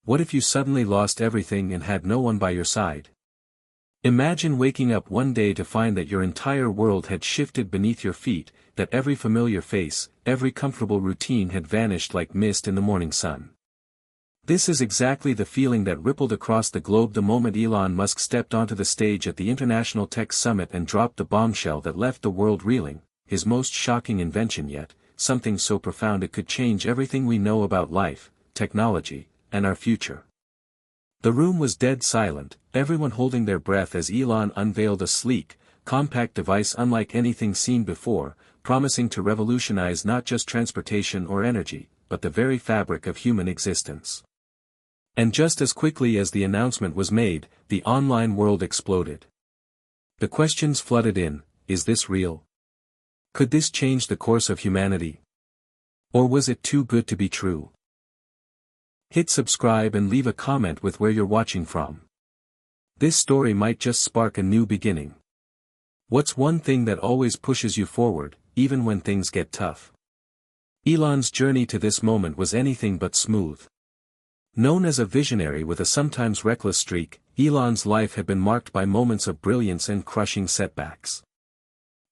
What if you suddenly lost everything and had no one by your side? Imagine waking up one day to find that your entire world had shifted beneath your feet, that every familiar face, every comfortable routine had vanished like mist in the morning sun. This is exactly the feeling that rippled across the globe the moment Elon Musk stepped onto the stage at the International Tech Summit and dropped the bombshell that left the world reeling, his most shocking invention yet, something so profound it could change everything we know about life, technology, and our future. The room was dead silent, everyone holding their breath as Elon unveiled a sleek, compact device unlike anything seen before, promising to revolutionize not just transportation or energy, but the very fabric of human existence. And just as quickly as the announcement was made, the online world exploded. The questions flooded in: is this real? Could this change the course of humanity? Or was it too good to be true? Hit subscribe and leave a comment with where you're watching from. This story might just spark a new beginning. What's one thing that always pushes you forward, even when things get tough? Elon's journey to this moment was anything but smooth. Known as a visionary with a sometimes reckless streak, Elon's life had been marked by moments of brilliance and crushing setbacks.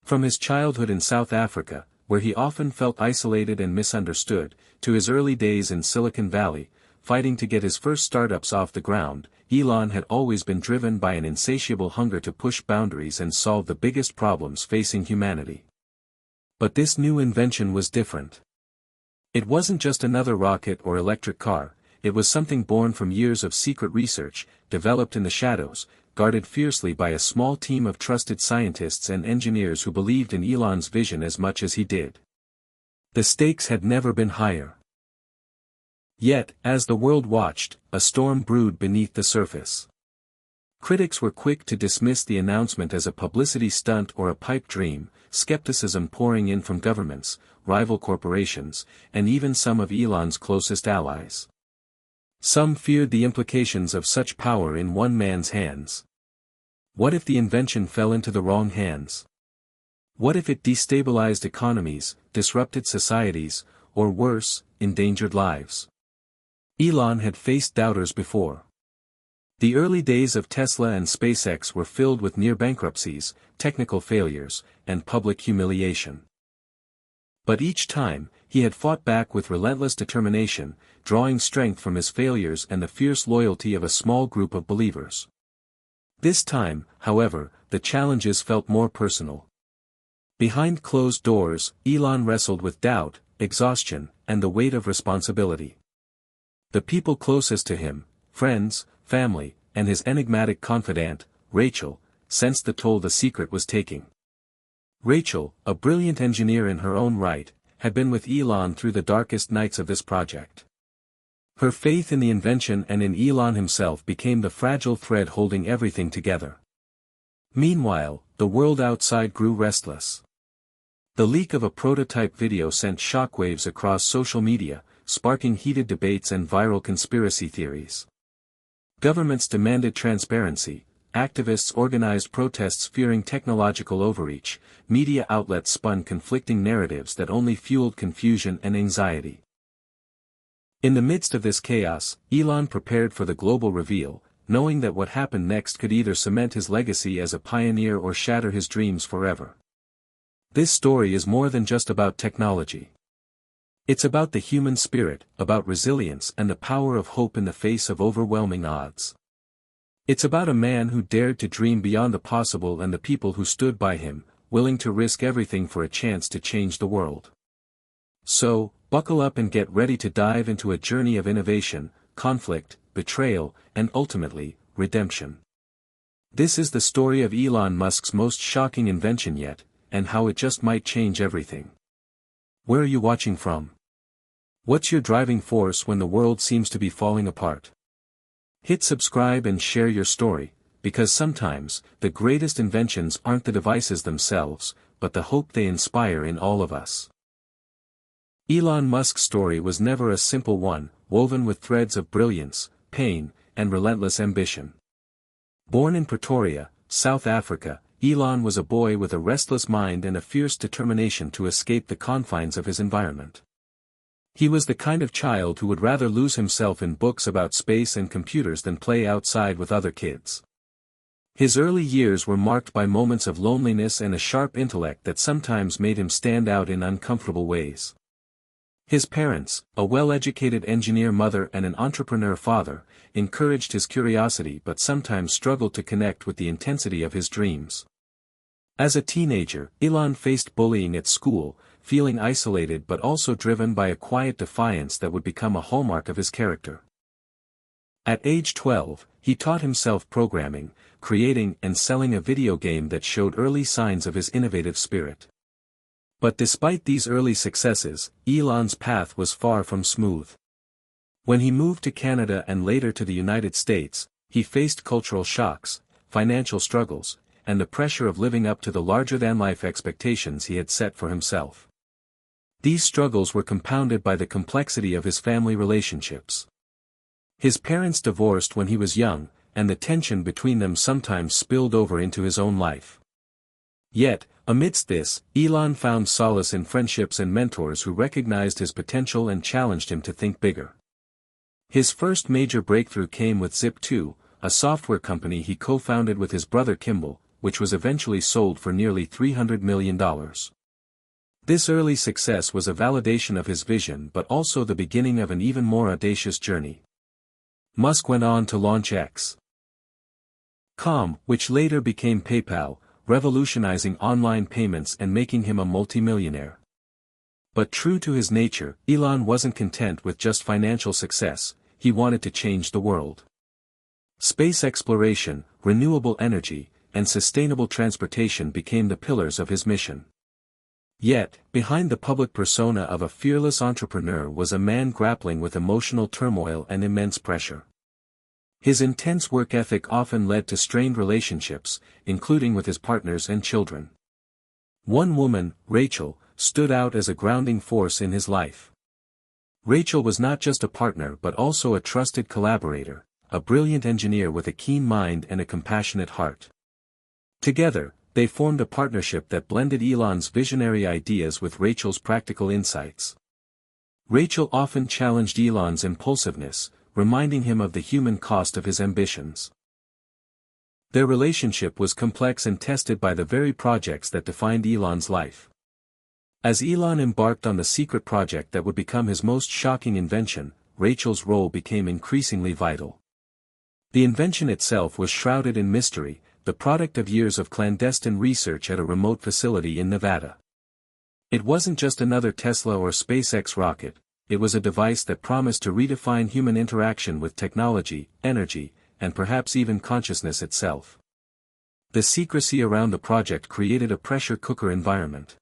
From his childhood in South Africa, where he often felt isolated and misunderstood, to his early days in Silicon Valley, fighting to get his first startups off the ground, Elon had always been driven by an insatiable hunger to push boundaries and solve the biggest problems facing humanity. But this new invention was different. It wasn't just another rocket or electric car. It was something born from years of secret research, developed in the shadows, guarded fiercely by a small team of trusted scientists and engineers who believed in Elon's vision as much as he did. The stakes had never been higher. Yet, as the world watched, a storm brewed beneath the surface. Critics were quick to dismiss the announcement as a publicity stunt or a pipe dream, skepticism pouring in from governments, rival corporations, and even some of Elon's closest allies. Some feared the implications of such power in one man's hands. What if the invention fell into the wrong hands? What if it destabilized economies, disrupted societies, or worse, endangered lives? Elon had faced doubters before. The early days of Tesla and SpaceX were filled with near bankruptcies, technical failures, and public humiliation. But each time, he had fought back with relentless determination, drawing strength from his failures and the fierce loyalty of a small group of believers. This time, however, the challenges felt more personal. Behind closed doors, Elon wrestled with doubt, exhaustion, and the weight of responsibility. The people closest to him, friends, family, and his enigmatic confidant, Rachel, sensed the toll the secret was taking. Rachel, a brilliant engineer in her own right, had been with Elon through the darkest nights of this project. Her faith in the invention and in Elon himself became the fragile thread holding everything together. Meanwhile, the world outside grew restless. The leak of a prototype video sent shockwaves across social media, sparking heated debates and viral conspiracy theories. Governments demanded transparency, activists organized protests fearing technological overreach, media outlets spun conflicting narratives that only fueled confusion and anxiety. In the midst of this chaos, Elon prepared for the global reveal, knowing that what happened next could either cement his legacy as a pioneer or shatter his dreams forever. This story is more than just about technology. It's about the human spirit, about resilience and the power of hope in the face of overwhelming odds. It's about a man who dared to dream beyond the possible and the people who stood by him, willing to risk everything for a chance to change the world. So, buckle up and get ready to dive into a journey of innovation, conflict, betrayal, and ultimately, redemption. This is the story of Elon Musk's most shocking invention yet, and how it just might change everything. Where are you watching from? What's your driving force when the world seems to be falling apart? Hit subscribe and share your story, because sometimes, the greatest inventions aren't the devices themselves, but the hope they inspire in all of us. Elon Musk's story was never a simple one, woven with threads of brilliance, pain, and relentless ambition. Born in Pretoria, South Africa, Elon was a boy with a restless mind and a fierce determination to escape the confines of his environment. He was the kind of child who would rather lose himself in books about space and computers than play outside with other kids. His early years were marked by moments of loneliness and a sharp intellect that sometimes made him stand out in uncomfortable ways. His parents, a well-educated engineer mother and an entrepreneur father, encouraged his curiosity but sometimes struggled to connect with the intensity of his dreams. As a teenager, Elon faced bullying at school, feeling isolated but also driven by a quiet defiance that would become a hallmark of his character. At age 12, he taught himself programming, creating and selling a video game that showed early signs of his innovative spirit. But despite these early successes, Elon's path was far from smooth. When he moved to Canada and later to the United States, he faced cultural shocks, financial struggles, and the pressure of living up to the larger-than-life expectations he had set for himself. These struggles were compounded by the complexity of his family relationships. His parents divorced when he was young, and the tension between them sometimes spilled over into his own life. Yet, amidst this, Elon found solace in friendships and mentors who recognized his potential and challenged him to think bigger. His first major breakthrough came with Zip2, a software company he co-founded with his brother Kimball, which was eventually sold for nearly $300 million. This early success was a validation of his vision but also the beginning of an even more audacious journey. Musk went on to launch X.com, which later became PayPal, revolutionizing online payments and making him a multimillionaire. But true to his nature, Elon wasn't content with just financial success, he wanted to change the world. Space exploration, renewable energy, and sustainable transportation became the pillars of his mission. Yet, behind the public persona of a fearless entrepreneur was a man grappling with emotional turmoil and immense pressure. His intense work ethic often led to strained relationships, including with his partners and children. One woman, Rachel, stood out as a grounding force in his life. Rachel was not just a partner but also a trusted collaborator, a brilliant engineer with a keen mind and a compassionate heart. Together, they formed a partnership that blended Elon's visionary ideas with Rachel's practical insights. Rachel often challenged Elon's impulsiveness, reminding him of the human cost of his ambitions. Their relationship was complex and tested by the very projects that defined Elon's life. As Elon embarked on the secret project that would become his most shocking invention, Rachel's role became increasingly vital. The invention itself was shrouded in mystery, the product of years of clandestine research at a remote facility in Nevada. It wasn't just another Tesla or SpaceX rocket, it was a device that promised to redefine human interaction with technology, energy, and perhaps even consciousness itself. The secrecy around the project created a pressure cooker environment.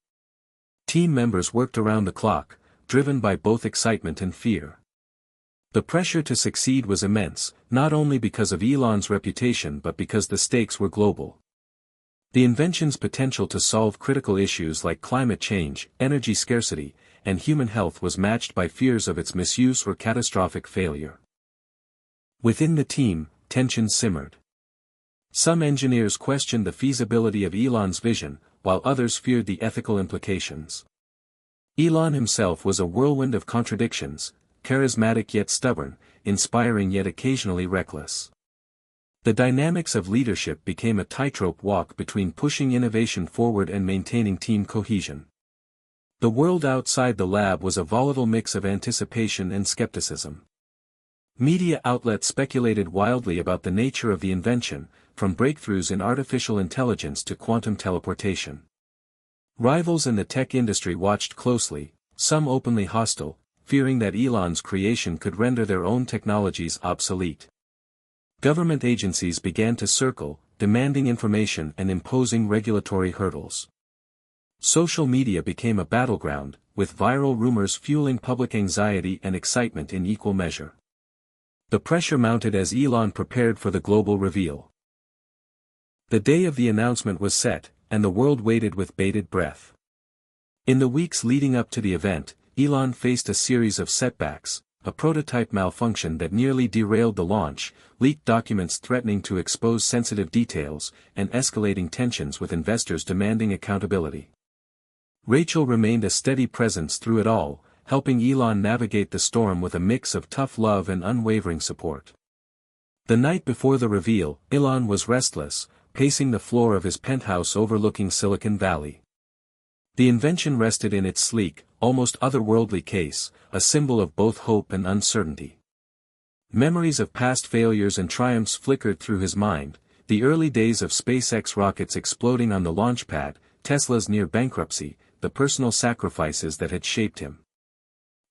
Team members worked around the clock, driven by both excitement and fear. The pressure to succeed was immense, not only because of Elon's reputation but because the stakes were global. The invention's potential to solve critical issues like climate change, energy scarcity, and human health was matched by fears of its misuse or catastrophic failure. Within the team, tension simmered. Some engineers questioned the feasibility of Elon's vision, while others feared the ethical implications. Elon himself was a whirlwind of contradictions, charismatic yet stubborn, inspiring yet occasionally reckless. The dynamics of leadership became a tightrope walk between pushing innovation forward and maintaining team cohesion. The world outside the lab was a volatile mix of anticipation and skepticism. Media outlets speculated wildly about the nature of the invention, from breakthroughs in artificial intelligence to quantum teleportation. Rivals in the tech industry watched closely, some openly hostile, fearing that Elon's creation could render their own technologies obsolete. Government agencies began to circle, demanding information and imposing regulatory hurdles. Social media became a battleground, with viral rumors fueling public anxiety and excitement in equal measure. The pressure mounted as Elon prepared for the global reveal. The day of the announcement was set, and the world waited with bated breath. In the weeks leading up to the event, Elon faced a series of setbacks, a prototype malfunction that nearly derailed the launch, leaked documents threatening to expose sensitive details, and escalating tensions with investors demanding accountability. Rachel remained a steady presence through it all, helping Elon navigate the storm with a mix of tough love and unwavering support. The night before the reveal, Elon was restless, pacing the floor of his penthouse overlooking Silicon Valley. The invention rested in its sleek, almost otherworldly case, a symbol of both hope and uncertainty. Memories of past failures and triumphs flickered through his mind, the early days of SpaceX rockets exploding on the launch pad, Tesla's near bankruptcy, the personal sacrifices that had shaped him.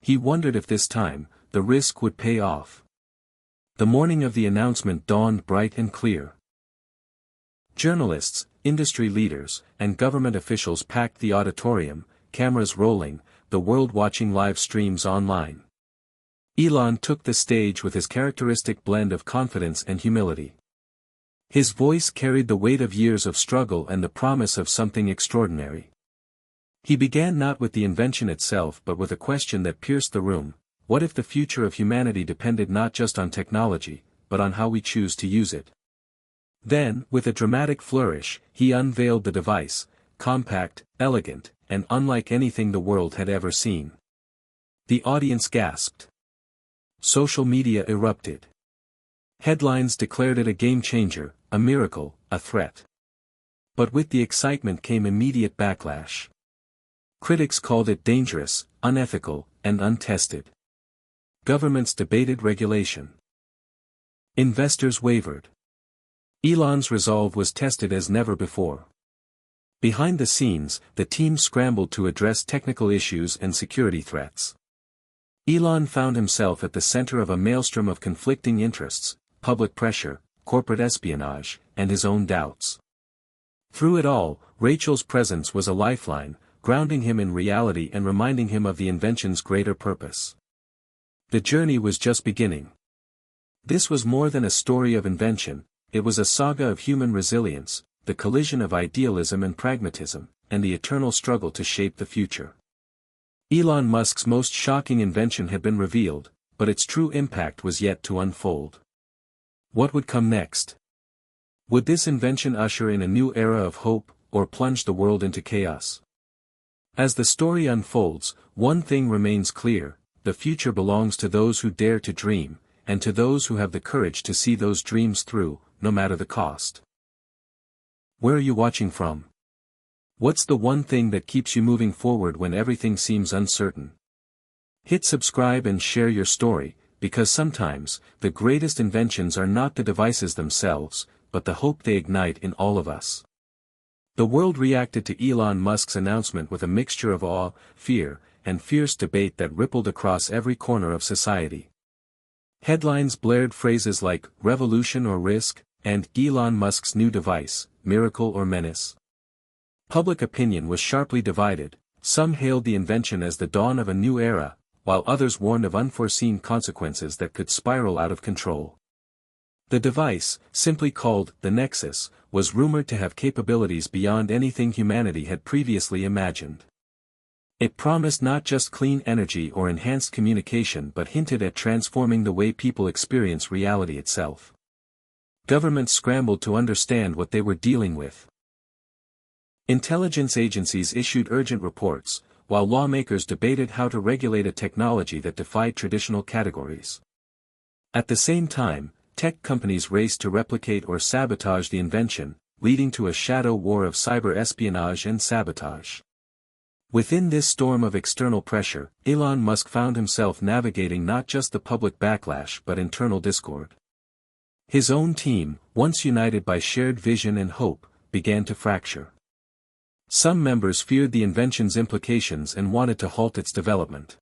He wondered if this time, the risk would pay off. The morning of the announcement dawned bright and clear. Journalists, industry leaders, and government officials packed the auditorium, cameras rolling, the world watching live streams online. Elon took the stage with his characteristic blend of confidence and humility. His voice carried the weight of years of struggle and the promise of something extraordinary. He began not with the invention itself but with a question that pierced the room: what if the future of humanity depended not just on technology, but on how we choose to use it? Then, with a dramatic flourish, he unveiled the device, compact, elegant, and unlike anything the world had ever seen. The audience gasped. Social media erupted. Headlines declared it a game-changer, a miracle, a threat. But with the excitement came immediate backlash. Critics called it dangerous, unethical, and untested. Governments debated regulation. Investors wavered. Elon's resolve was tested as never before. Behind the scenes, the team scrambled to address technical issues and security threats. Elon found himself at the center of a maelstrom of conflicting interests, public pressure, corporate espionage, and his own doubts. Through it all, Rachel's presence was a lifeline, grounding him in reality and reminding him of the invention's greater purpose. The journey was just beginning. This was more than a story of invention, it was a saga of human resilience, the collision of idealism and pragmatism, and the eternal struggle to shape the future. Elon Musk's most shocking invention had been revealed, but its true impact was yet to unfold. What would come next? Would this invention usher in a new era of hope, or plunge the world into chaos? As the story unfolds, one thing remains clear: the future belongs to those who dare to dream, and to those who have the courage to see those dreams through, no matter the cost. Where are you watching from? What's the one thing that keeps you moving forward when everything seems uncertain? Hit subscribe and share your story, because sometimes, the greatest inventions are not the devices themselves, but the hope they ignite in all of us. The world reacted to Elon Musk's announcement with a mixture of awe, fear, and fierce debate that rippled across every corner of society. Headlines blared phrases like "revolution or risk," and "Elon Musk's new device, miracle or menace." Public opinion was sharply divided. Some hailed the invention as the dawn of a new era, while others warned of unforeseen consequences that could spiral out of control. The device, simply called the Nexus, was rumored to have capabilities beyond anything humanity had previously imagined. It promised not just clean energy or enhanced communication but hinted at transforming the way people experience reality itself. Governments scrambled to understand what they were dealing with. Intelligence agencies issued urgent reports, while lawmakers debated how to regulate a technology that defied traditional categories. At the same time, tech companies raced to replicate or sabotage the invention, leading to a shadow war of cyber espionage and sabotage. Within this storm of external pressure, Elon Musk found himself navigating not just the public backlash but internal discord. His own team, once united by shared vision and hope, began to fracture. Some members feared the invention's implications and wanted to halt its development.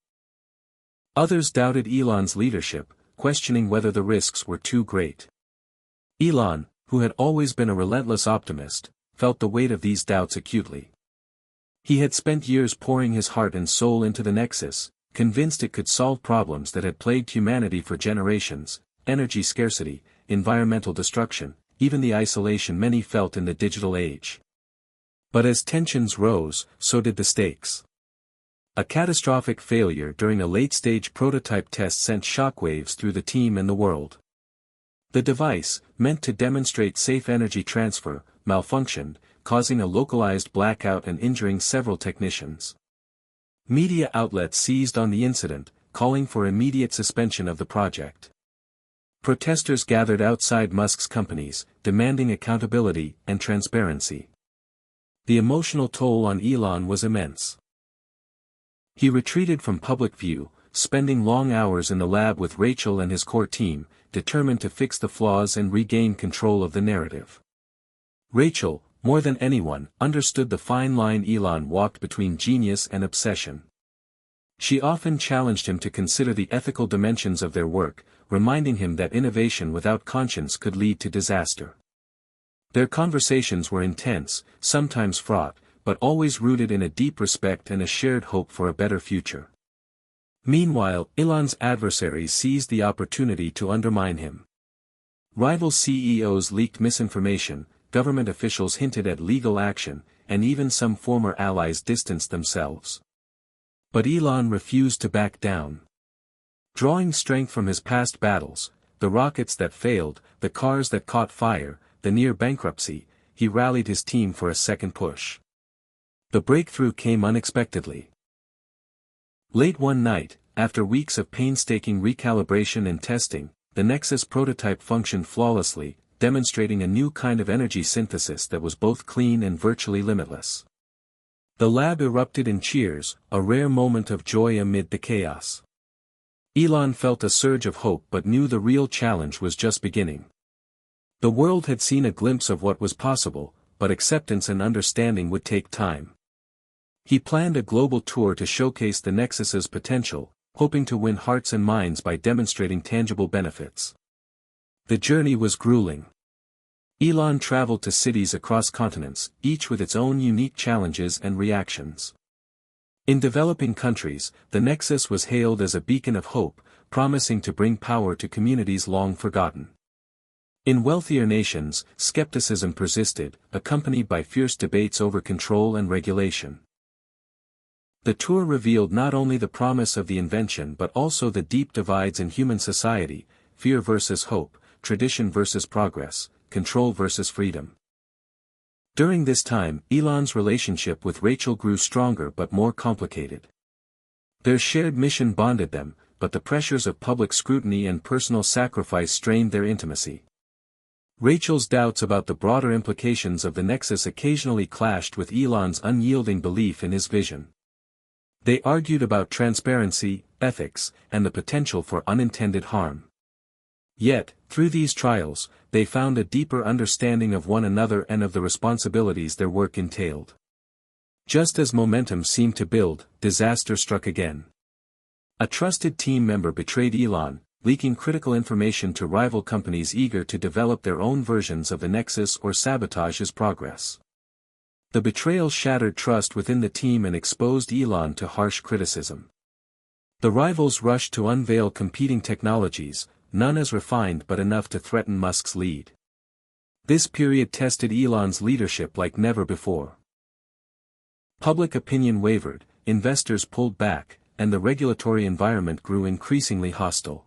Others doubted Elon's leadership, questioning whether the risks were too great. Elon, who had always been a relentless optimist, felt the weight of these doubts acutely. He had spent years pouring his heart and soul into the Nexus, convinced it could solve problems that had plagued humanity for generations: energy scarcity, environmental destruction, even the isolation many felt in the digital age. But as tensions rose, so did the stakes. A catastrophic failure during a late-stage prototype test sent shockwaves through the team and the world. The device, meant to demonstrate safe energy transfer, malfunctioned, causing a localized blackout and injuring several technicians. Media outlets seized on the incident, calling for immediate suspension of the project. Protesters gathered outside Musk's companies, demanding accountability and transparency. The emotional toll on Elon was immense. He retreated from public view, spending long hours in the lab with Rachel and his core team, determined to fix the flaws and regain control of the narrative. Rachel, more than anyone, understood the fine line Elon walked between genius and obsession. She often challenged him to consider the ethical dimensions of their work, reminding him that innovation without conscience could lead to disaster. Their conversations were intense, sometimes fraught, but always rooted in a deep respect and a shared hope for a better future. Meanwhile, Elon's adversaries seized the opportunity to undermine him. Rival CEOs leaked misinformation, government officials hinted at legal action, and even some former allies distanced themselves. But Elon refused to back down. Drawing strength from his past battles, the rockets that failed, the cars that caught fire, the near bankruptcy, he rallied his team for a second push. The breakthrough came unexpectedly. Late one night, after weeks of painstaking recalibration and testing, the Nexus prototype functioned flawlessly, demonstrating a new kind of energy synthesis that was both clean and virtually limitless. The lab erupted in cheers, a rare moment of joy amid the chaos. Elon felt a surge of hope but knew the real challenge was just beginning. The world had seen a glimpse of what was possible, but acceptance and understanding would take time. He planned a global tour to showcase the Nexus's potential, hoping to win hearts and minds by demonstrating tangible benefits. The journey was grueling. Elon traveled to cities across continents, each with its own unique challenges and reactions. In developing countries, the Nexus was hailed as a beacon of hope, promising to bring power to communities long forgotten. In wealthier nations, skepticism persisted, accompanied by fierce debates over control and regulation. The tour revealed not only the promise of the invention but also the deep divides in human society: fear versus hope, tradition versus progress, control versus freedom. During this time, Elon's relationship with Rachel grew stronger but more complicated. Their shared mission bonded them, but the pressures of public scrutiny and personal sacrifice strained their intimacy. Rachel's doubts about the broader implications of the Nexus occasionally clashed with Elon's unyielding belief in his vision. They argued about transparency, ethics, and the potential for unintended harm. Yet, through these trials, they found a deeper understanding of one another and of the responsibilities their work entailed. Just as momentum seemed to build, disaster struck again. A trusted team member betrayed Elon, leaking critical information to rival companies eager to develop their own versions of the Nexus or sabotage his progress. The betrayal shattered trust within the team and exposed Elon to harsh criticism. The rivals rushed to unveil competing technologies, none as refined but enough to threaten Musk's lead. This period tested Elon's leadership like never before. Public opinion wavered, investors pulled back, and the regulatory environment grew increasingly hostile.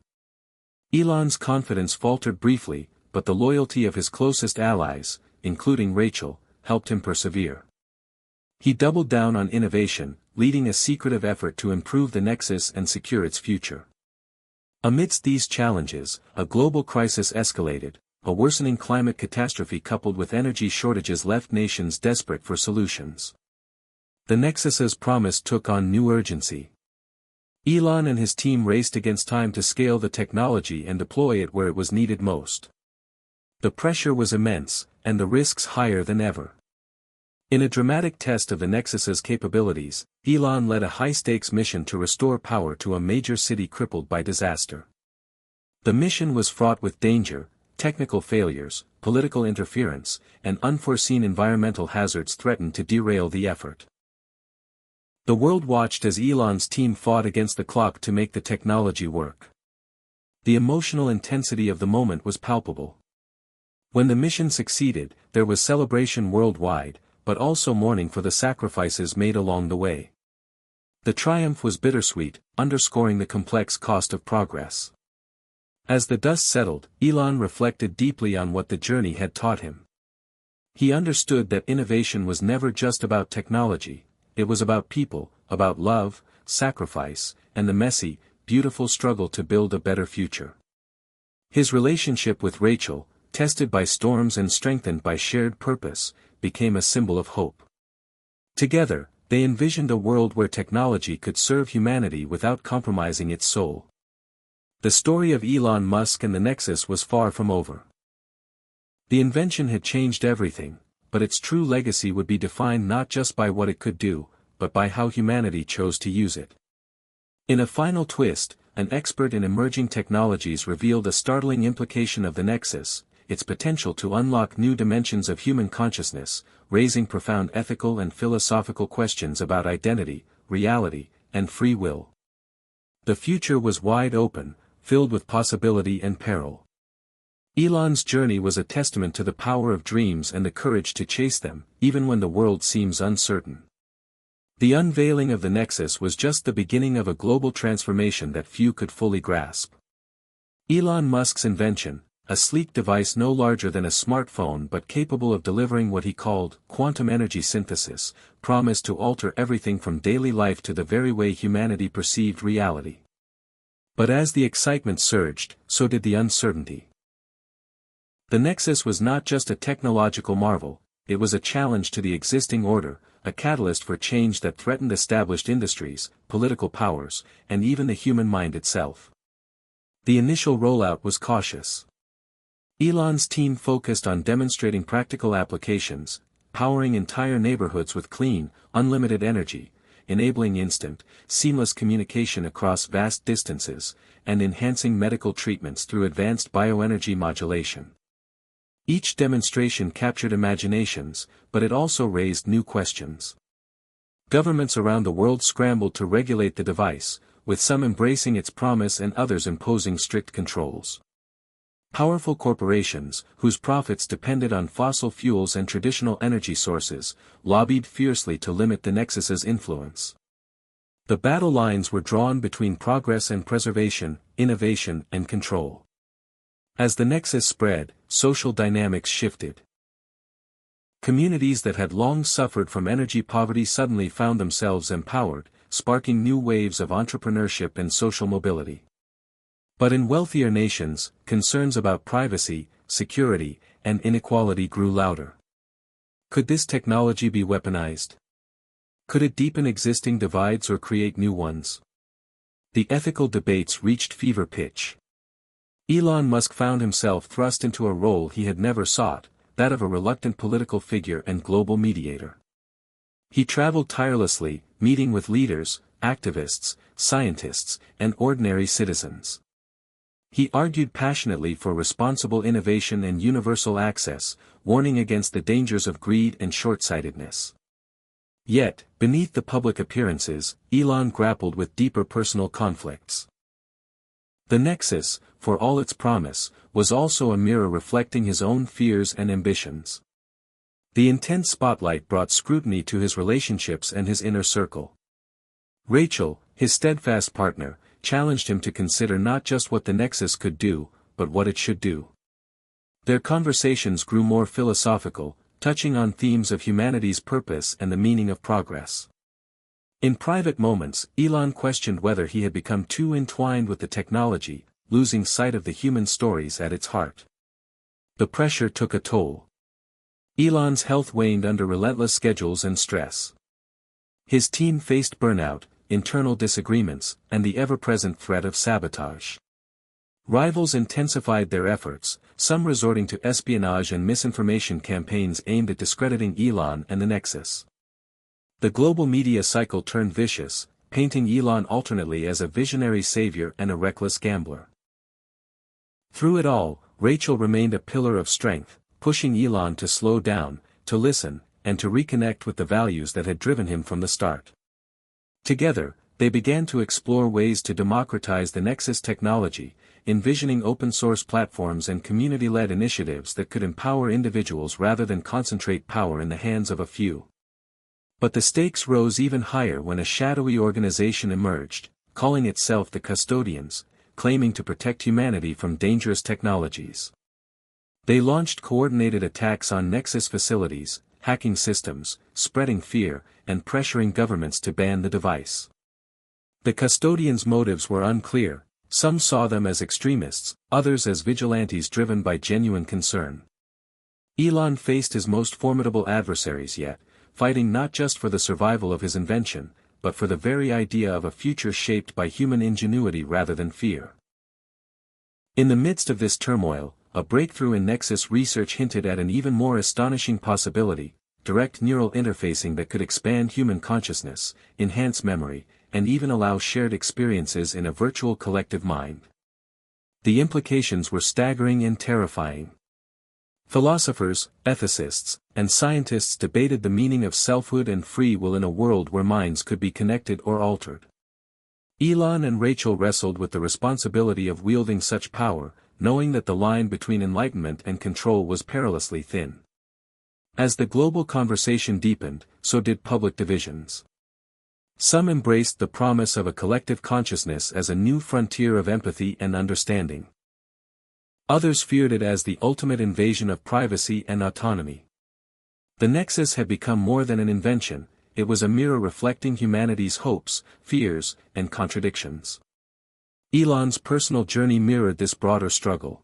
Elon's confidence faltered briefly, but the loyalty of his closest allies, including Rachel, helped him persevere. He doubled down on innovation, leading a secretive effort to improve the Nexus and secure its future. Amidst these challenges, a global crisis escalated. A worsening climate catastrophe coupled with energy shortages left nations desperate for solutions. The Nexus's promise took on new urgency. Elon and his team raced against time to scale the technology and deploy it where it was needed most. The pressure was immense, and the risks higher than ever. In a dramatic test of the Nexus's capabilities, Elon led a high-stakes mission to restore power to a major city crippled by disaster. The mission was fraught with danger, technical failures, political interference, and unforeseen environmental hazards threatened to derail the effort. The world watched as Elon's team fought against the clock to make the technology work. The emotional intensity of the moment was palpable. When the mission succeeded, there was celebration worldwide, but also mourning for the sacrifices made along the way. The triumph was bittersweet, underscoring the complex cost of progress. As the dust settled, Elon reflected deeply on what the journey had taught him. He understood that innovation was never just about technology, it was about people, about love, sacrifice, and the messy, beautiful struggle to build a better future. His relationship with Rachel, tested by storms and strengthened by shared purpose, became a symbol of hope. Together, they envisioned a world where technology could serve humanity without compromising its soul. The story of Elon Musk and the Nexus was far from over. The invention had changed everything, but its true legacy would be defined not just by what it could do, but by how humanity chose to use it. In a final twist, an expert in emerging technologies revealed a startling implication of the Nexus: its potential to unlock new dimensions of human consciousness, raising profound ethical and philosophical questions about identity, reality, and free will. The future was wide open, filled with possibility and peril. Elon's journey was a testament to the power of dreams and the courage to chase them, even when the world seems uncertain. The unveiling of the Nexus was just the beginning of a global transformation that few could fully grasp. Elon Musk's invention, a sleek device no larger than a smartphone but capable of delivering what he called quantum energy synthesis, promised to alter everything from daily life to the very way humanity perceived reality. But as the excitement surged, so did the uncertainty. The Nexus was not just a technological marvel, it was a challenge to the existing order, a catalyst for change that threatened established industries, political powers, and even the human mind itself. The initial rollout was cautious. Elon's team focused on demonstrating practical applications, powering entire neighborhoods with clean, unlimited energy, enabling instant, seamless communication across vast distances, and enhancing medical treatments through advanced bioenergy modulation. Each demonstration captured imaginations, but it also raised new questions. Governments around the world scrambled to regulate the device, with some embracing its promise and others imposing strict controls. Powerful corporations, whose profits depended on fossil fuels and traditional energy sources, lobbied fiercely to limit the Nexus's influence. The battle lines were drawn between progress and preservation, innovation and control. As the Nexus spread, social dynamics shifted. Communities that had long suffered from energy poverty suddenly found themselves empowered, sparking new waves of entrepreneurship and social mobility. But in wealthier nations, concerns about privacy, security, and inequality grew louder. Could this technology be weaponized? Could it deepen existing divides or create new ones? The ethical debates reached fever pitch. Elon Musk found himself thrust into a role he had never sought, that of a reluctant political figure and global mediator. He traveled tirelessly, meeting with leaders, activists, scientists, and ordinary citizens. He argued passionately for responsible innovation and universal access, warning against the dangers of greed and short-sightedness. Yet, beneath the public appearances, Elon grappled with deeper personal conflicts. The Nexus, for all its promise, was also a mirror reflecting his own fears and ambitions. The intense spotlight brought scrutiny to his relationships and his inner circle. Rachel, his steadfast partner, challenged him to consider not just what the Nexus could do, but what it should do. Their conversations grew more philosophical, touching on themes of humanity's purpose and the meaning of progress. In private moments, Elon questioned whether he had become too entwined with the technology, losing sight of the human stories at its heart. The pressure took a toll. Elon's health waned under relentless schedules and stress. His team faced burnout, internal disagreements, and the ever-present threat of sabotage. Rivals intensified their efforts, some resorting to espionage and misinformation campaigns aimed at discrediting Elon and the Nexus. The global media cycle turned vicious, painting Elon alternately as a visionary savior and a reckless gambler. Through it all, Rachel remained a pillar of strength, pushing Elon to slow down, to listen, and to reconnect with the values that had driven him from the start. Together, they began to explore ways to democratize the Nexus technology, envisioning open-source platforms and community-led initiatives that could empower individuals rather than concentrate power in the hands of a few. But the stakes rose even higher when a shadowy organization emerged, calling itself the Custodians, claiming to protect humanity from dangerous technologies. They launched coordinated attacks on Nexus facilities, hacking systems, spreading fear, and pressuring governments to ban the device. The custodians' motives were unclear. Some saw them as extremists, others as vigilantes driven by genuine concern. Elon faced his most formidable adversaries yet, fighting not just for the survival of his invention, but for the very idea of a future shaped by human ingenuity rather than fear. In the midst of this turmoil, a breakthrough in Nexus research hinted at an even more astonishing possibility: direct neural interfacing that could expand human consciousness, enhance memory, and even allow shared experiences in a virtual collective mind. The implications were staggering and terrifying. Philosophers, ethicists, and scientists debated the meaning of selfhood and free will in a world where minds could be connected or altered. Elon and Rachel wrestled with the responsibility of wielding such power, knowing that the line between enlightenment and control was perilously thin. As the global conversation deepened, so did public divisions. Some embraced the promise of a collective consciousness as a new frontier of empathy and understanding. Others feared it as the ultimate invasion of privacy and autonomy. The Nexus had become more than an invention, it was a mirror reflecting humanity's hopes, fears, and contradictions. Elon's personal journey mirrored this broader struggle.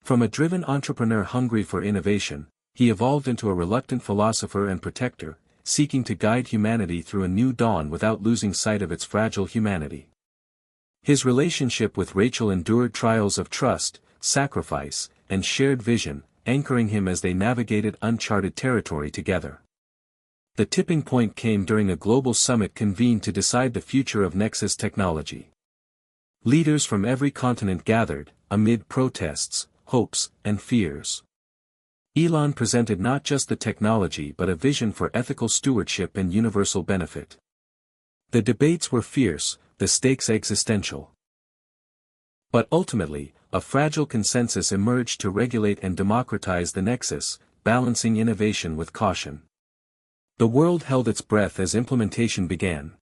From a driven entrepreneur hungry for innovation, he evolved into a reluctant philosopher and protector, seeking to guide humanity through a new dawn without losing sight of its fragile humanity. His relationship with Rachel endured trials of trust, sacrifice, and shared vision, anchoring him as they navigated uncharted territory together. The tipping point came during a global summit convened to decide the future of Nexus technology. Leaders from every continent gathered, amid protests, hopes, and fears. Elon presented not just the technology but a vision for ethical stewardship and universal benefit. The debates were fierce, the stakes existential. But ultimately, a fragile consensus emerged to regulate and democratize the Nexus, balancing innovation with caution. The world held its breath as implementation began.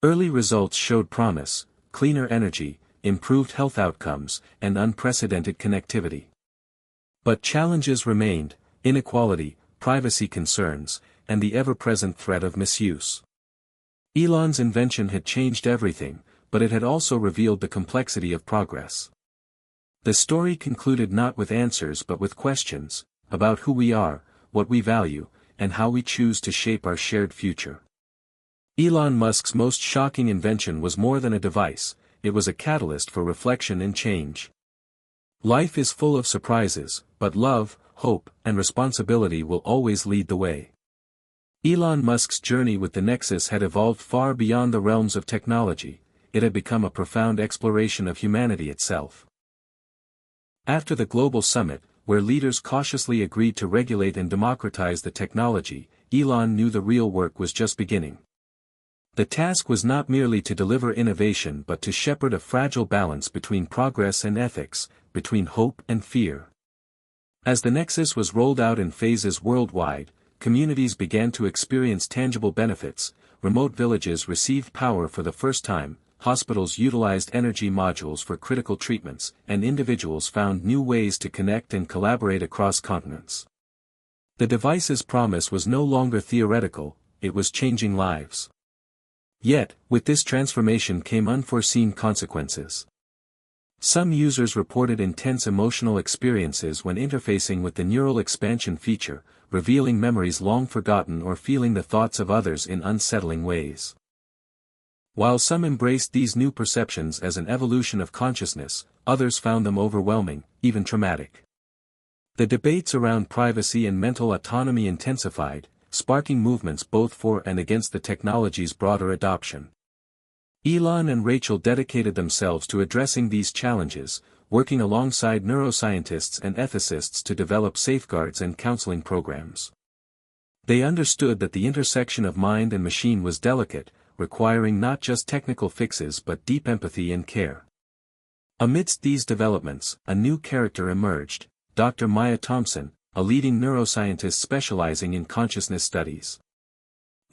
Early results showed promise: cleaner energy, improved health outcomes, and unprecedented connectivity. But challenges remained: inequality, privacy concerns, and the ever-present threat of misuse. Elon's invention had changed everything, but it had also revealed the complexity of progress. The story concluded not with answers but with questions, about who we are, what we value, and how we choose to shape our shared future. Elon Musk's most shocking invention was more than a device, it was a catalyst for reflection and change. Life is full of surprises, but love, hope, and responsibility will always lead the way. Elon Musk's journey with the Nexus had evolved far beyond the realms of technology, it had become a profound exploration of humanity itself. After the global summit, where leaders cautiously agreed to regulate and democratize the technology, Elon knew the real work was just beginning. The task was not merely to deliver innovation but to shepherd a fragile balance between progress and ethics, between hope and fear. As the Nexus was rolled out in phases worldwide, communities began to experience tangible benefits, remote villages received power for the first time, hospitals utilized energy modules for critical treatments, and individuals found new ways to connect and collaborate across continents. The device's promise was no longer theoretical, it was changing lives. Yet, with this transformation came unforeseen consequences. Some users reported intense emotional experiences when interfacing with the neural expansion feature, revealing memories long forgotten or feeling the thoughts of others in unsettling ways. While some embraced these new perceptions as an evolution of consciousness, others found them overwhelming, even traumatic. The debates around privacy and mental autonomy intensified, sparking movements both for and against the technology's broader adoption. Elon and Rachel dedicated themselves to addressing these challenges, working alongside neuroscientists and ethicists to develop safeguards and counseling programs. They understood that the intersection of mind and machine was delicate, requiring not just technical fixes but deep empathy and care. Amidst these developments, a new character emerged, Dr. Maya Thompson, a leading neuroscientist specializing in consciousness studies.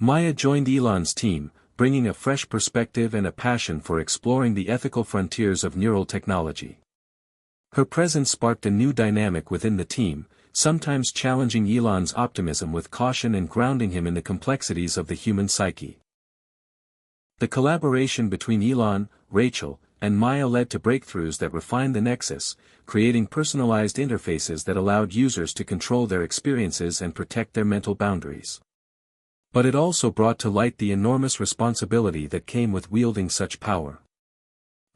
Maya joined Elon's team, bringing a fresh perspective and a passion for exploring the ethical frontiers of neural technology. Her presence sparked a new dynamic within the team, sometimes challenging Elon's optimism with caution and grounding him in the complexities of the human psyche. The collaboration between Elon, Rachel, and Maya led to breakthroughs that refined the Nexus, creating personalized interfaces that allowed users to control their experiences and protect their mental boundaries. But it also brought to light the enormous responsibility that came with wielding such power.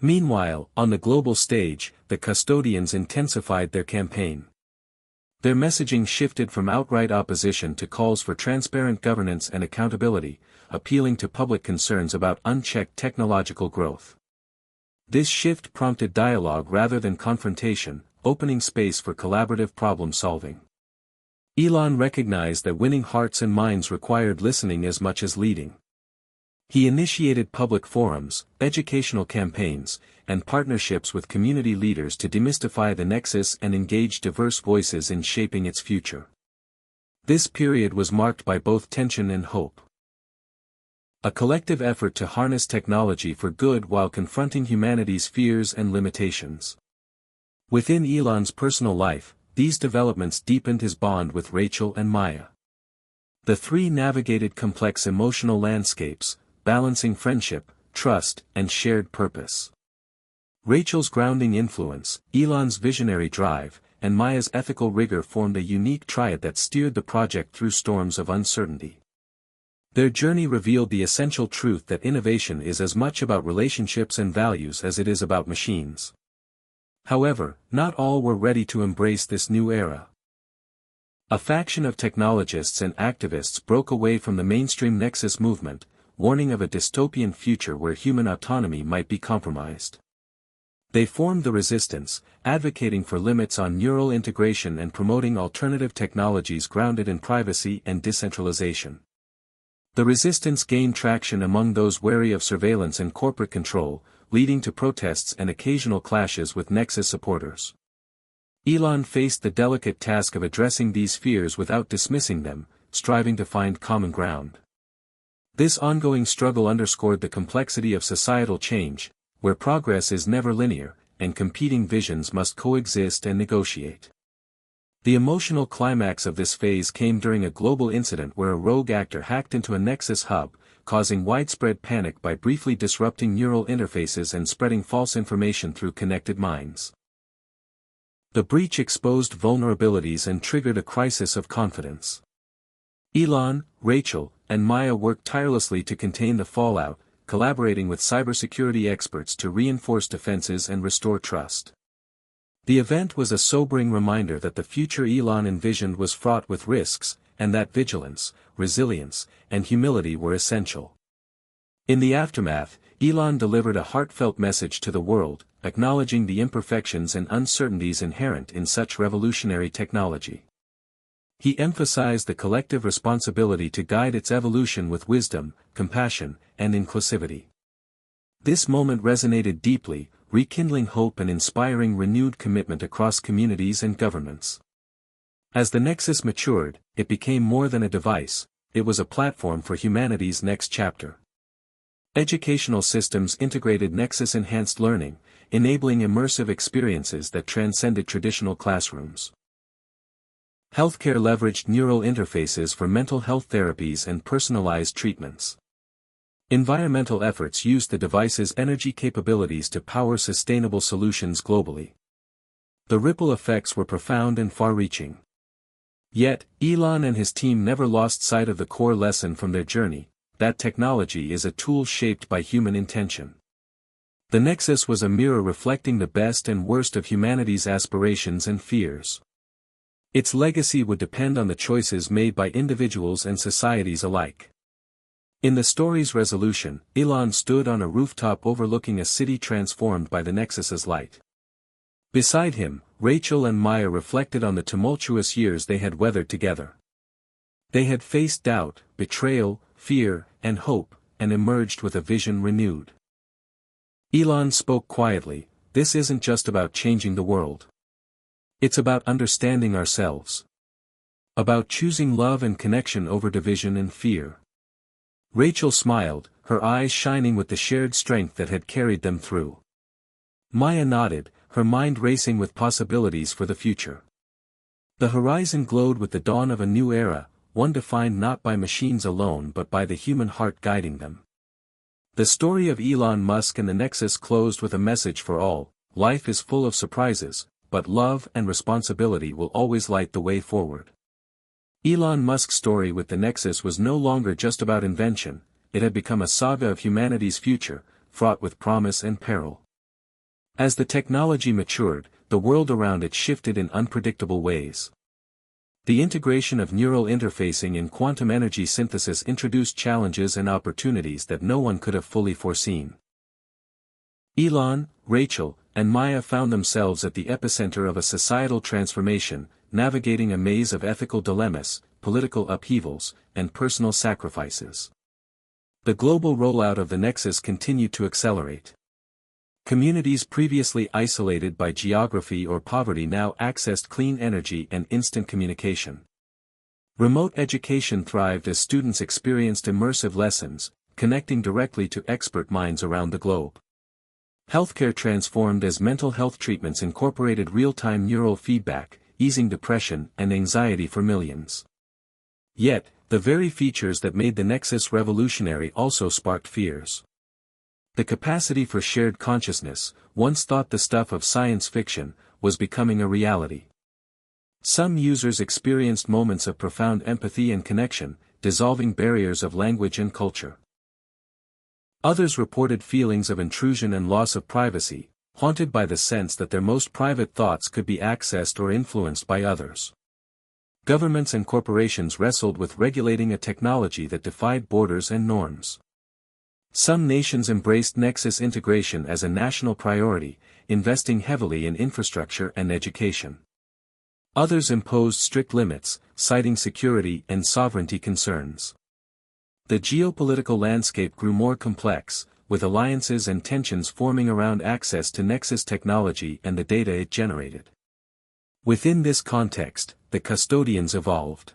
Meanwhile, on the global stage, the custodians intensified their campaign. Their messaging shifted from outright opposition to calls for transparent governance and accountability, appealing to public concerns about unchecked technological growth. This shift prompted dialogue rather than confrontation, opening space for collaborative problem-solving. Elon recognized that winning hearts and minds required listening as much as leading. He initiated public forums, educational campaigns, and partnerships with community leaders to demystify the Nexus and engage diverse voices in shaping its future. This period was marked by both tension and hope. A collective effort to harness technology for good while confronting humanity's fears and limitations. Within Elon's personal life, these developments deepened his bond with Rachel and Maya. The three navigated complex emotional landscapes, balancing friendship, trust, and shared purpose. Rachel's grounding influence, Elon's visionary drive, and Maya's ethical rigor formed a unique triad that steered the project through storms of uncertainty. Their journey revealed the essential truth that innovation is as much about relationships and values as it is about machines. However, not all were ready to embrace this new era. A faction of technologists and activists broke away from the mainstream Nexus movement, warning of a dystopian future where human autonomy might be compromised. They formed the resistance, advocating for limits on neural integration and promoting alternative technologies grounded in privacy and decentralization. The resistance gained traction among those wary of surveillance and corporate control, leading to protests and occasional clashes with Nexus supporters. Elon faced the delicate task of addressing these fears without dismissing them, striving to find common ground. This ongoing struggle underscored the complexity of societal change, where progress is never linear, and competing visions must coexist and negotiate. The emotional climax of this phase came during a global incident where a rogue actor hacked into a Nexus hub, causing widespread panic by briefly disrupting neural interfaces and spreading false information through connected minds. The breach exposed vulnerabilities and triggered a crisis of confidence. Elon, Rachel, and Maya worked tirelessly to contain the fallout, collaborating with cybersecurity experts to reinforce defenses and restore trust. The event was a sobering reminder that the future Elon envisioned was fraught with risks, and that vigilance, resilience, and humility were essential. In the aftermath, Elon delivered a heartfelt message to the world, acknowledging the imperfections and uncertainties inherent in such revolutionary technology. He emphasized the collective responsibility to guide its evolution with wisdom, compassion, and inclusivity. This moment resonated deeply, rekindling hope and inspiring renewed commitment across communities and governments. As the Nexus matured, it became more than a device, it was a platform for humanity's next chapter. Educational systems integrated Nexus-enhanced learning, enabling immersive experiences that transcended traditional classrooms. Healthcare leveraged neural interfaces for mental health therapies and personalized treatments. Environmental efforts used the device's energy capabilities to power sustainable solutions globally. The ripple effects were profound and far-reaching. Yet, Elon and his team never lost sight of the core lesson from their journey, that technology is a tool shaped by human intention. The Nexus was a mirror reflecting the best and worst of humanity's aspirations and fears. Its legacy would depend on the choices made by individuals and societies alike. In the story's resolution, Elon stood on a rooftop overlooking a city transformed by the Nexus's light. Beside him, Rachel and Maya reflected on the tumultuous years they had weathered together. They had faced doubt, betrayal, fear, and hope, and emerged with a vision renewed. Elon spoke quietly, "This isn't just about changing the world. It's about understanding ourselves. About choosing love and connection over division and fear." Rachel smiled, her eyes shining with the shared strength that had carried them through. Maya nodded, her mind racing with possibilities for the future. The horizon glowed with the dawn of a new era, one defined not by machines alone but by the human heart guiding them. The story of Elon Musk and the Nexus closed with a message for all: life is full of surprises, but love and responsibility will always light the way forward. Elon Musk's story with the Nexus was no longer just about invention, it had become a saga of humanity's future, fraught with promise and peril. As the technology matured, the world around it shifted in unpredictable ways. The integration of neural interfacing and quantum energy synthesis introduced challenges and opportunities that no one could have fully foreseen. Elon, Rachel, and Maya found themselves at the epicenter of a societal transformation, navigating a maze of ethical dilemmas, political upheavals, and personal sacrifices. The global rollout of the Nexus continued to accelerate. Communities previously isolated by geography or poverty now accessed clean energy and instant communication. Remote education thrived as students experienced immersive lessons, connecting directly to expert minds around the globe. Healthcare transformed as mental health treatments incorporated real-time neural feedback, easing depression and anxiety for millions. Yet, the very features that made the Nexus revolutionary also sparked fears. The capacity for shared consciousness, once thought the stuff of science fiction, was becoming a reality. Some users experienced moments of profound empathy and connection, dissolving barriers of language and culture. Others reported feelings of intrusion and loss of privacy, haunted by the sense that their most private thoughts could be accessed or influenced by others. Governments and corporations wrestled with regulating a technology that defied borders and norms. Some nations embraced Nexus integration as a national priority, investing heavily in infrastructure and education. Others imposed strict limits, citing security and sovereignty concerns. The geopolitical landscape grew more complex, with alliances and tensions forming around access to Nexus technology and the data it generated. Within this context, the custodians evolved.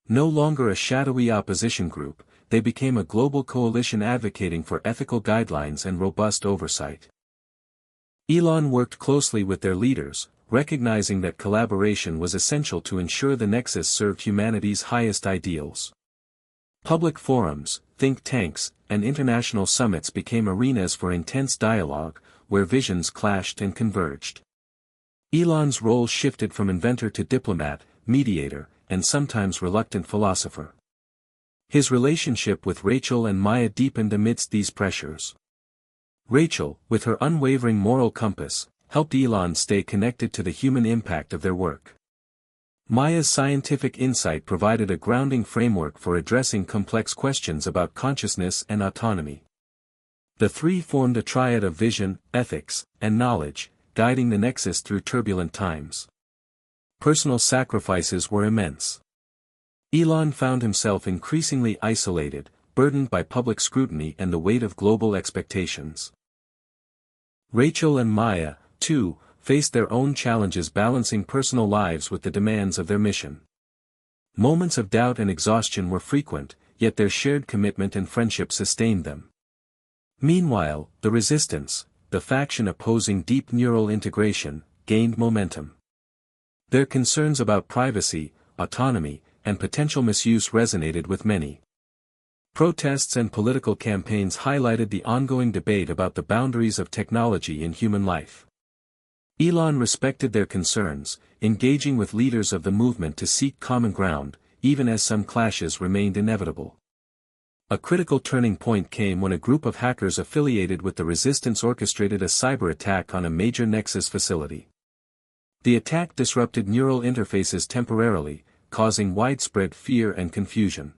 No longer a shadowy opposition group, they became a global coalition advocating for ethical guidelines and robust oversight. Elon worked closely with their leaders, recognizing that collaboration was essential to ensure the Nexus served humanity's highest ideals. Public forums, think tanks, and international summits became arenas for intense dialogue, where visions clashed and converged. Elon's role shifted from inventor to diplomat, mediator, and sometimes reluctant philosopher. His relationship with Rachel and Maya deepened amidst these pressures. Rachel, with her unwavering moral compass, helped Elon stay connected to the human impact of their work. Maya's scientific insight provided a grounding framework for addressing complex questions about consciousness and autonomy. The three formed a triad of vision, ethics, and knowledge, guiding the Nexus through turbulent times. Personal sacrifices were immense. Elon found himself increasingly isolated, burdened by public scrutiny and the weight of global expectations. Rachel and Maya, too, faced their own challenges balancing personal lives with the demands of their mission. Moments of doubt and exhaustion were frequent, yet their shared commitment and friendship sustained them. Meanwhile, the resistance, the faction opposing deep neural integration, gained momentum. Their concerns about privacy, autonomy, and potential misuse resonated with many. Protests and political campaigns highlighted the ongoing debate about the boundaries of technology in human life. Elon respected their concerns, engaging with leaders of the movement to seek common ground, even as some clashes remained inevitable. A critical turning point came when a group of hackers affiliated with the resistance orchestrated a cyber attack on a major Nexus facility. The attack disrupted neural interfaces temporarily, causing widespread fear and confusion.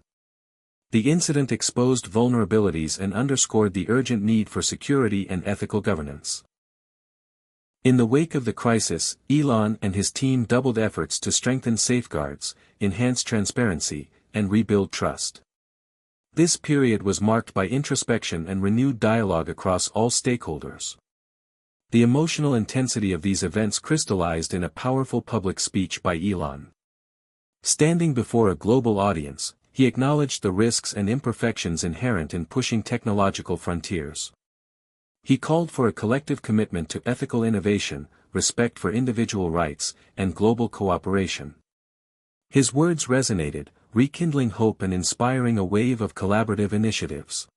The incident exposed vulnerabilities and underscored the urgent need for security and ethical governance. In the wake of the crisis, Elon and his team doubled efforts to strengthen safeguards, enhance transparency, and rebuild trust. This period was marked by introspection and renewed dialogue across all stakeholders. The emotional intensity of these events crystallized in a powerful public speech by Elon. Standing before a global audience, he acknowledged the risks and imperfections inherent in pushing technological frontiers. He called for a collective commitment to ethical innovation, respect for individual rights, and global cooperation. His words resonated, rekindling hope and inspiring a wave of collaborative initiatives.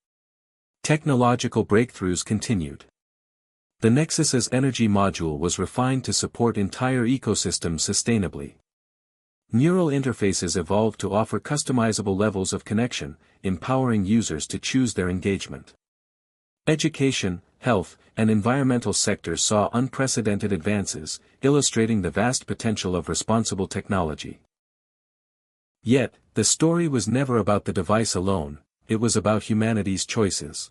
Technological breakthroughs continued. The Nexus's energy module was refined to support entire ecosystems sustainably. Neural interfaces evolved to offer customizable levels of connection, empowering users to choose their engagement. Education, health, and environmental sectors saw unprecedented advances, illustrating the vast potential of responsible technology. Yet, the story was never about the device alone, it was about humanity's choices.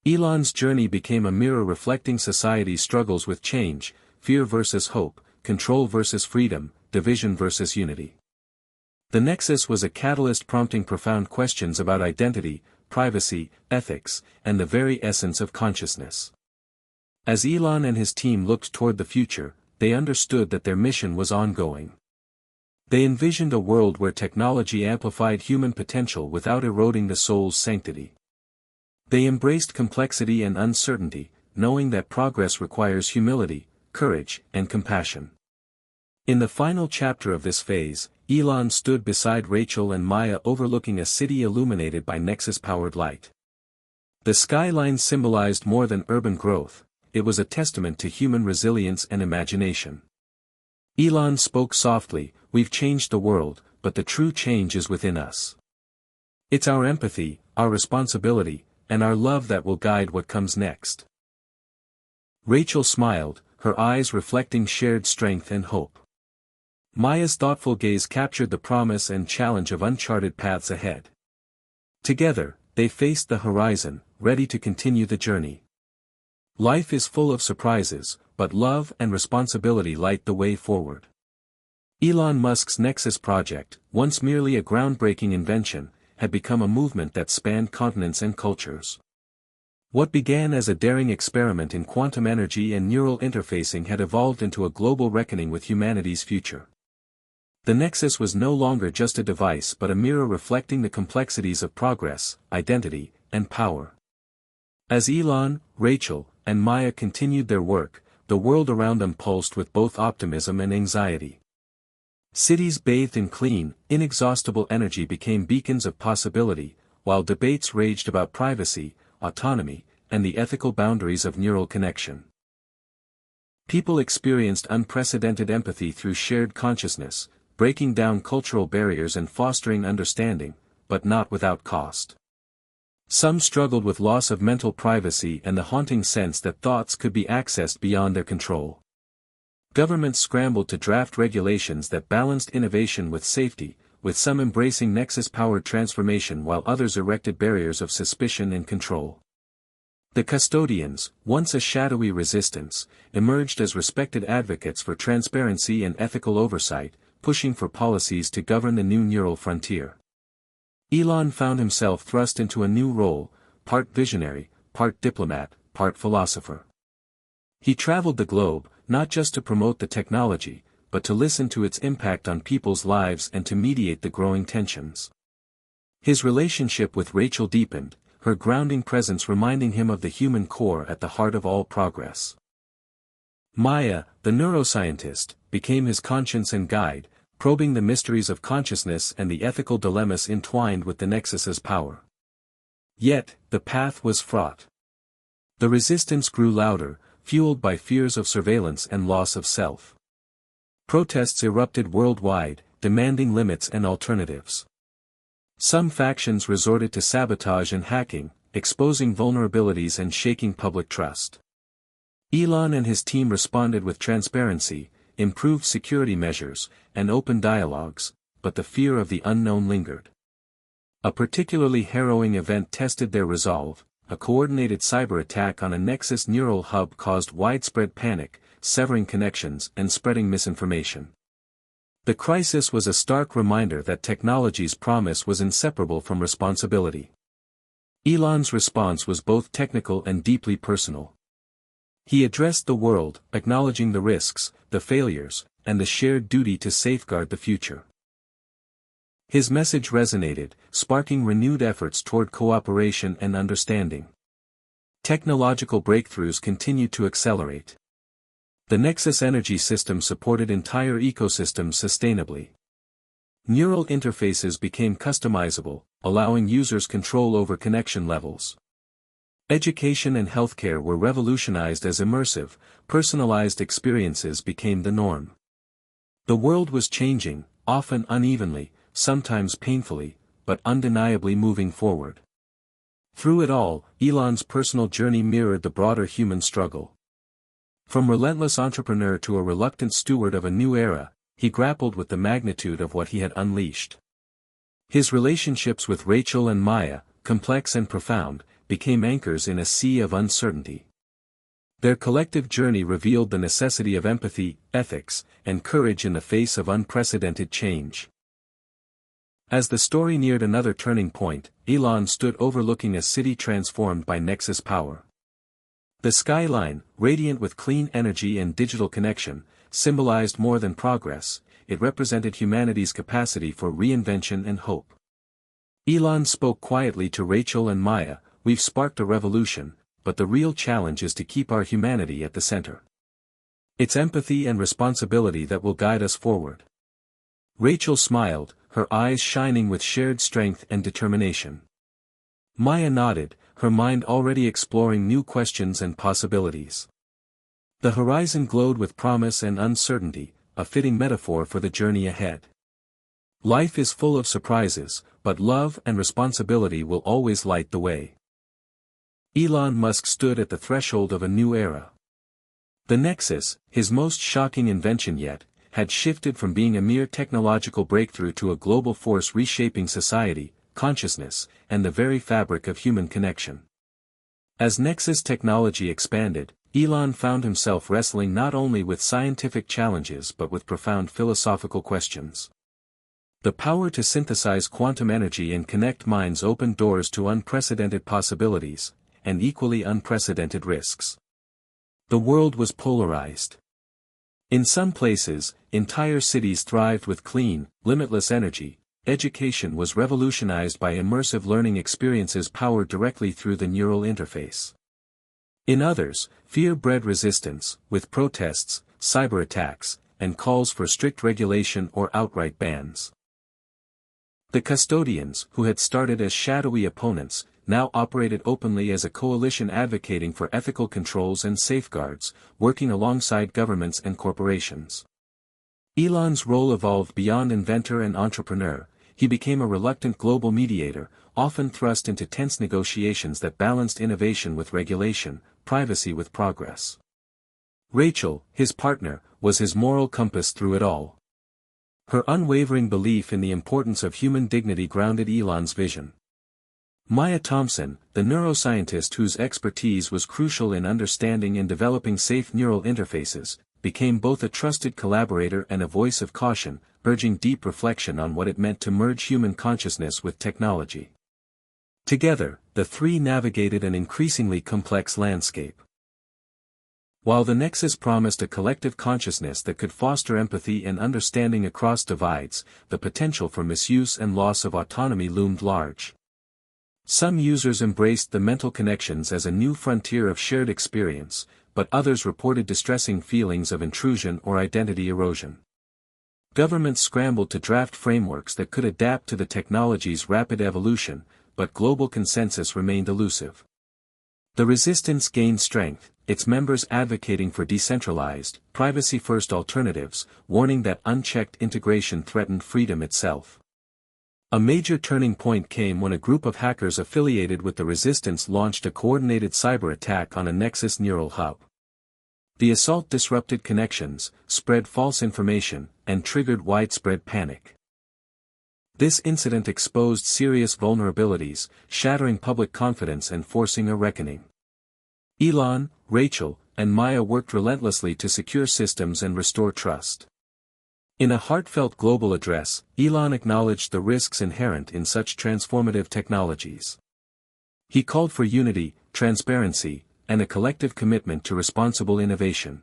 Elon's journey became a mirror reflecting society's struggles with change, fear versus hope, control versus freedom, division versus unity. The Nexus was a catalyst prompting profound questions about identity, privacy, ethics, and the very essence of consciousness. As Elon and his team looked toward the future, they understood that their mission was ongoing. They envisioned a world where technology amplified human potential without eroding the soul's sanctity. They embraced complexity and uncertainty, knowing that progress requires humility, courage, and compassion. In the final chapter of this phase, Elon stood beside Rachel and Maya overlooking a city illuminated by Nexus-powered light. The skyline symbolized more than urban growth, it was a testament to human resilience and imagination. Elon spoke softly, "We've changed the world, but the true change is within us. It's our empathy, our responsibility, and our love that will guide what comes next." Rachel smiled, her eyes reflecting shared strength and hope. Maya's thoughtful gaze captured the promise and challenge of uncharted paths ahead. Together, they faced the horizon, ready to continue the journey. Life is full of surprises, but love and responsibility light the way forward. Elon Musk's Nexus project, once merely a groundbreaking invention, had become a movement that spanned continents and cultures. What began as a daring experiment in quantum energy and neural interfacing had evolved into a global reckoning with humanity's future. The Nexus was no longer just a device but a mirror reflecting the complexities of progress, identity, and power. As Elon, Rachel, and Maya continued their work, the world around them pulsed with both optimism and anxiety. Cities bathed in clean, inexhaustible energy became beacons of possibility, while debates raged about privacy, autonomy, and the ethical boundaries of neural connection. People experienced unprecedented empathy through shared consciousness, breaking down cultural barriers and fostering understanding, but not without cost. Some struggled with loss of mental privacy and the haunting sense that thoughts could be accessed beyond their control. Governments scrambled to draft regulations that balanced innovation with safety, with some embracing Nexus-powered transformation while others erected barriers of suspicion and control. The custodians, once a shadowy resistance, emerged as respected advocates for transparency and ethical oversight, pushing for policies to govern the new neural frontier. Elon found himself thrust into a new role, part visionary, part diplomat, part philosopher. He traveled the globe, not just to promote the technology, but to listen to its impact on people's lives and to mediate the growing tensions. His relationship with Rachel deepened, her grounding presence reminding him of the human core at the heart of all progress. Maya, the neuroscientist, became his conscience and guide, probing the mysteries of consciousness and the ethical dilemmas entwined with the Nexus's power. Yet, the path was fraught. The resistance grew louder, fueled by fears of surveillance and loss of self. Protests erupted worldwide, demanding limits and alternatives. Some factions resorted to sabotage and hacking, exposing vulnerabilities and shaking public trust. Elon and his team responded with transparency, improved security measures, and open dialogues, but the fear of the unknown lingered. A particularly harrowing event tested their resolve. A coordinated cyber attack on a Nexus neural hub caused widespread panic, severing connections and spreading misinformation. The crisis was a stark reminder that technology's promise was inseparable from responsibility. Elon's response was both technical and deeply personal. He addressed the world, acknowledging the risks, the failures, and the shared duty to safeguard the future. His message resonated, sparking renewed efforts toward cooperation and understanding. Technological breakthroughs continued to accelerate. The Nexus energy system supported entire ecosystems sustainably. Neural interfaces became customizable, allowing users control over connection levels. Education and healthcare were revolutionized as immersive, personalized experiences became the norm. The world was changing, often unevenly, sometimes painfully, but undeniably moving forward. Through it all, Elon's personal journey mirrored the broader human struggle. From relentless entrepreneur to a reluctant steward of a new era, he grappled with the magnitude of what he had unleashed. His relationships with Rachel and Maya, complex and profound, became anchors in a sea of uncertainty. Their collective journey revealed the necessity of empathy, ethics, and courage in the face of unprecedented change. As the story neared another turning point, Elon stood overlooking a city transformed by Nexus power. The skyline, radiant with clean energy and digital connection, symbolized more than progress, it represented humanity's capacity for reinvention and hope. Elon spoke quietly to Rachel and Maya, "We've sparked a revolution, but the real challenge is to keep our humanity at the center. It's empathy and responsibility that will guide us forward." Rachel smiled, her eyes shining with shared strength and determination. Maya nodded, her mind already exploring new questions and possibilities. The horizon glowed with promise and uncertainty, a fitting metaphor for the journey ahead. Life is full of surprises, but love and responsibility will always light the way. Elon Musk stood at the threshold of a new era. The Nexus, his most shocking invention yet, had shifted from being a mere technological breakthrough to a global force reshaping society, consciousness, and the very fabric of human connection. As Nexus technology expanded, Elon found himself wrestling not only with scientific challenges but with profound philosophical questions. The power to synthesize quantum energy and connect minds opened doors to unprecedented possibilities, and equally unprecedented risks. The world was polarized. In some places, entire cities thrived with clean, limitless energy. Education was revolutionized by immersive learning experiences powered directly through the neural interface. In others, fear bred resistance, with protests, cyber attacks, and calls for strict regulation or outright bans. The custodians, who had started as shadowy opponents, now operated openly as a coalition advocating for ethical controls and safeguards, working alongside governments and corporations. Elon's role evolved beyond inventor and entrepreneur. He became a reluctant global mediator, often thrust into tense negotiations that balanced innovation with regulation, privacy with progress. Rachel, his partner, was his moral compass through it all. Her unwavering belief in the importance of human dignity grounded Elon's vision. Maya Thompson, the neuroscientist whose expertise was crucial in understanding and developing safe neural interfaces, became both a trusted collaborator and a voice of caution, urging deep reflection on what it meant to merge human consciousness with technology. Together, the three navigated an increasingly complex landscape. While the Nexus promised a collective consciousness that could foster empathy and understanding across divides, the potential for misuse and loss of autonomy loomed large. Some users embraced the mental connections as a new frontier of shared experience, but others reported distressing feelings of intrusion or identity erosion. Governments scrambled to draft frameworks that could adapt to the technology's rapid evolution, but global consensus remained elusive. The resistance gained strength, its members advocating for decentralized, privacy-first alternatives, warning that unchecked integration threatened freedom itself. A major turning point came when a group of hackers affiliated with the resistance launched a coordinated cyber attack on a Nexus neural hub. The assault disrupted connections, spread false information, and triggered widespread panic. This incident exposed serious vulnerabilities, shattering public confidence and forcing a reckoning. Elon, Rachel, and Maya worked relentlessly to secure systems and restore trust. In a heartfelt global address, Elon acknowledged the risks inherent in such transformative technologies. He called for unity, transparency, and a collective commitment to responsible innovation.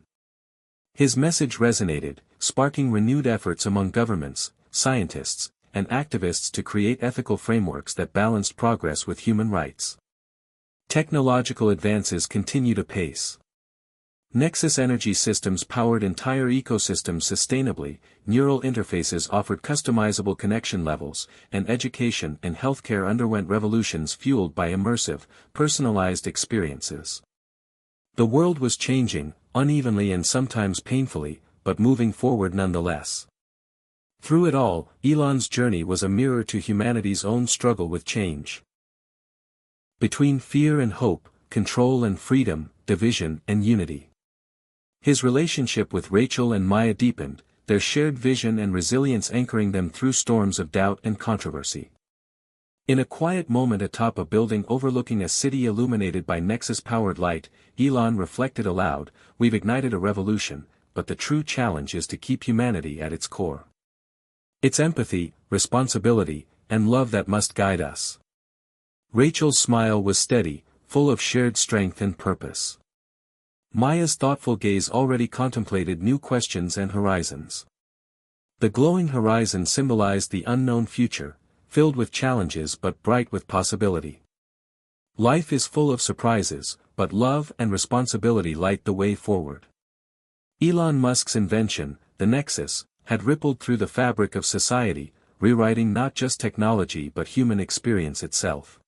His message resonated, sparking renewed efforts among governments, scientists, and activists to create ethical frameworks that balanced progress with human rights. Technological advances continued apace. Nexus energy systems powered entire ecosystems sustainably, neural interfaces offered customizable connection levels, and education and healthcare underwent revolutions fueled by immersive, personalized experiences. The world was changing, unevenly and sometimes painfully, but moving forward nonetheless. Through it all, Elon's journey was a mirror to humanity's own struggle with change. Between fear and hope, control and freedom, division and unity. His relationship with Rachel and Maya deepened, their shared vision and resilience anchoring them through storms of doubt and controversy. In a quiet moment atop a building overlooking a city illuminated by Nexus-powered light, Elon reflected aloud, "We've ignited a revolution, but the true challenge is to keep humanity at its core. It's empathy, responsibility, and love that must guide us." Rachel's smile was steady, full of shared strength and purpose. Maya's thoughtful gaze already contemplated new questions and horizons. The glowing horizon symbolized the unknown future, filled with challenges but bright with possibility. Life is full of surprises, but love and responsibility light the way forward. Elon Musk's invention, the Nexus, had rippled through the fabric of society, rewriting not just technology but human experience itself.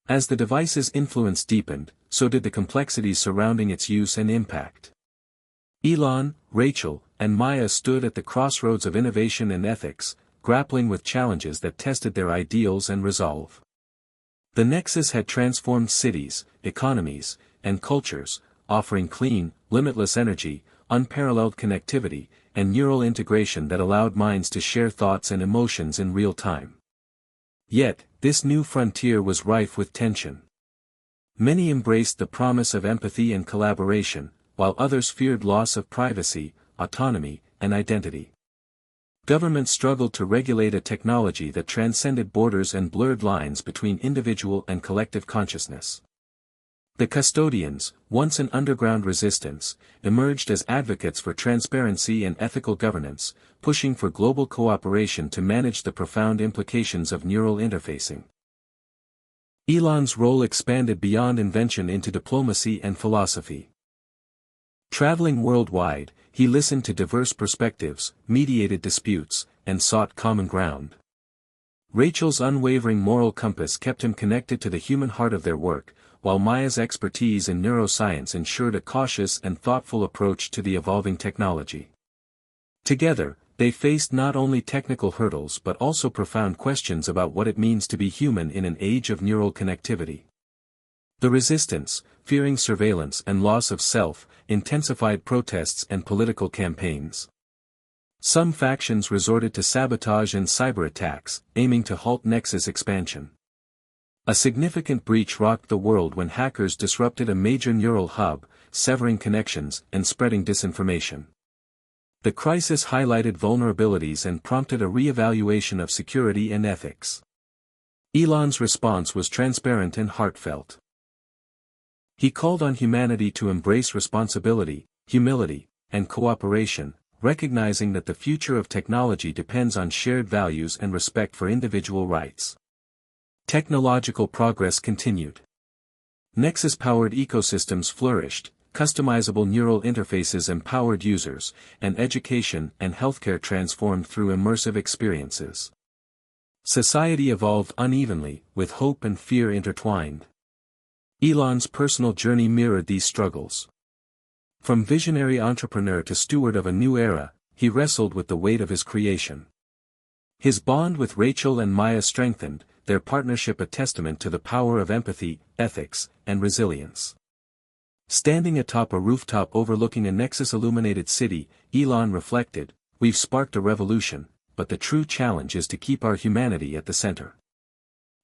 As the device's influence deepened, so did the complexities surrounding its use and impact. Elon, Rachel, and Maya stood at the crossroads of innovation and ethics, grappling with challenges that tested their ideals and resolve. The Nexus had transformed cities, economies, and cultures, offering clean, limitless energy, unparalleled connectivity, and neural integration that allowed minds to share thoughts and emotions in real time. Yet, this new frontier was rife with tension. Many embraced the promise of empathy and collaboration, while others feared loss of privacy, autonomy, and identity. Governments struggled to regulate a technology that transcended borders and blurred lines between individual and collective consciousness. The custodians, once an underground resistance, emerged as advocates for transparency and ethical governance, pushing for global cooperation to manage the profound implications of neural interfacing. Elon's role expanded beyond invention into diplomacy and philosophy. Traveling worldwide, he listened to diverse perspectives, mediated disputes, and sought common ground. Rachel's unwavering moral compass kept him connected to the human heart of their work, while Maya's expertise in neuroscience ensured a cautious and thoughtful approach to the evolving technology. Together, they faced not only technical hurdles but also profound questions about what it means to be human in an age of neural connectivity. The resistance, fearing surveillance and loss of self, intensified protests and political campaigns. Some factions resorted to sabotage and cyber attacks, aiming to halt Nexus expansion. A significant breach rocked the world when hackers disrupted a major neural hub, severing connections and spreading disinformation. The crisis highlighted vulnerabilities and prompted a re-evaluation of security and ethics. Elon's response was transparent and heartfelt. He called on humanity to embrace responsibility, humility, and cooperation, recognizing that the future of technology depends on shared values and respect for individual rights. Technological progress continued. Nexus-powered ecosystems flourished, customizable neural interfaces empowered users, and education and healthcare transformed through immersive experiences. Society evolved unevenly, with hope and fear intertwined. Elon's personal journey mirrored these struggles. From visionary entrepreneur to steward of a new era, he wrestled with the weight of his creation. His bond with Rachel and Maya strengthened, their partnership a testament to the power of empathy, ethics, and resilience. Standing atop a rooftop overlooking a Nexus-illuminated city, Elon reflected, "We've sparked a revolution, but the true challenge is to keep our humanity at the center.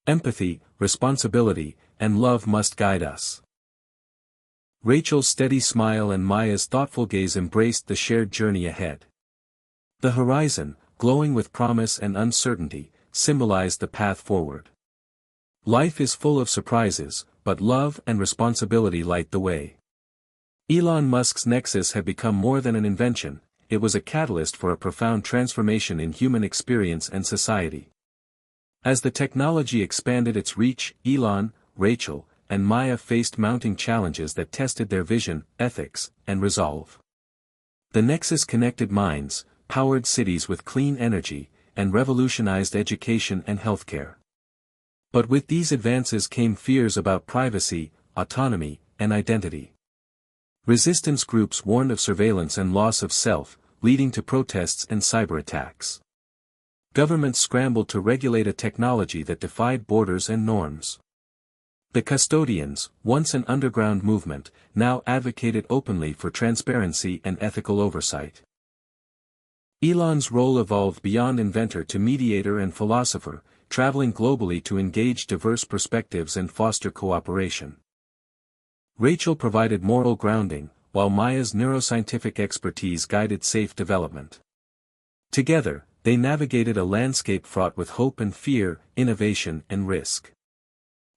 Empathy, responsibility, and love must guide us." Rachel's steady smile and Maya's thoughtful gaze embraced the shared journey ahead. The horizon, glowing with promise and uncertainty, symbolized the path forward. Life is full of surprises, but love and responsibility light the way. Elon Musk's Nexus had become more than an invention, it was a catalyst for a profound transformation in human experience and society. As the technology expanded its reach, Elon, Rachel, and Maya faced mounting challenges that tested their vision, ethics, and resolve. The Nexus connected minds, powered cities with clean energy, and revolutionized education and healthcare. But with these advances came fears about privacy, autonomy, and identity. Resistance groups warned of surveillance and loss of self, leading to protests and cyber attacks. Governments scrambled to regulate a technology that defied borders and norms. The custodians, once an underground movement, now advocated openly for transparency and ethical oversight. Elon's role evolved beyond inventor to mediator and philosopher, traveling globally to engage diverse perspectives and foster cooperation. Rachel provided moral grounding, while Maya's neuroscientific expertise guided safe development. Together, they navigated a landscape fraught with hope and fear, innovation and risk.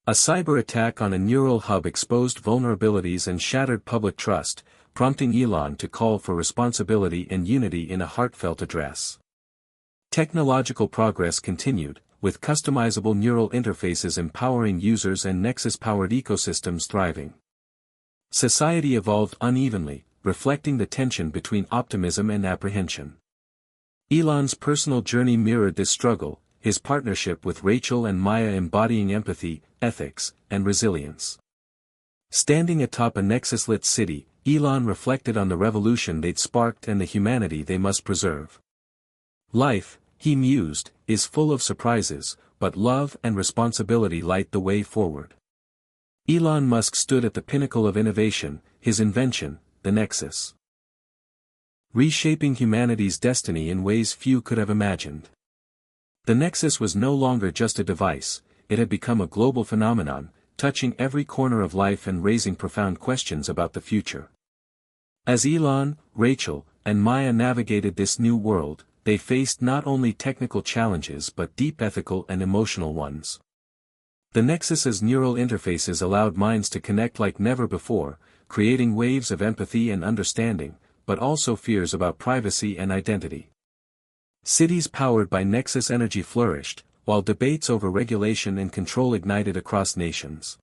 A cyber attack on a neural hub exposed vulnerabilities and shattered public trust, prompting Elon to call for responsibility and unity in a heartfelt address. Technological progress continued, with customizable neural interfaces empowering users and Nexus-powered ecosystems thriving. Society evolved unevenly, reflecting the tension between optimism and apprehension. Elon's personal journey mirrored this struggle, his partnership with Rachel and Maya embodying empathy, ethics, and resilience. Standing atop a Nexus-lit city, Elon reflected on the revolution they'd sparked and the humanity they must preserve. Life, he mused, is full of surprises, but love and responsibility light the way forward. Elon Musk stood at the pinnacle of innovation, his invention, the Nexus. Reshaping humanity's destiny in ways few could have imagined. The Nexus was no longer just a device, it had become a global phenomenon, touching every corner of life and raising profound questions about the future. As Elon, Rachel, and Maya navigated this new world, they faced not only technical challenges but deep ethical and emotional ones. The Nexus's neural interfaces allowed minds to connect like never before, creating waves of empathy and understanding, but also fears about privacy and identity. Cities powered by Nexus energy flourished, while debates over regulation and control ignited across nations.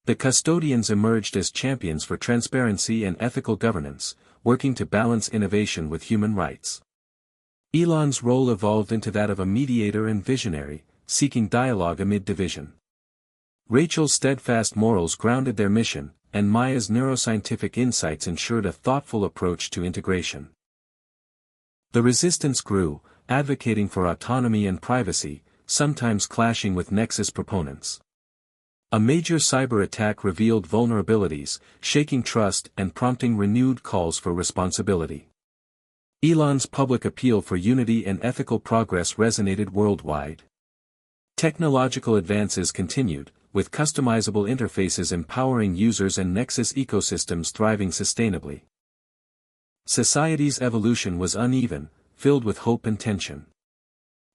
The custodians emerged as champions for transparency and ethical governance, working to balance innovation with human rights. Elon's role evolved into that of a mediator and visionary, seeking dialogue amid division. Rachel's steadfast morals grounded their mission, and Maya's neuroscientific insights ensured a thoughtful approach to integration. The resistance grew, advocating for autonomy and privacy, sometimes clashing with Nexus proponents. A major cyber attack revealed vulnerabilities, shaking trust and prompting renewed calls for responsibility. Elon's public appeal for unity and ethical progress resonated worldwide. Technological advances continued, with customizable interfaces empowering users and Nexus ecosystems thriving sustainably. Society's evolution was uneven, filled with hope and tension.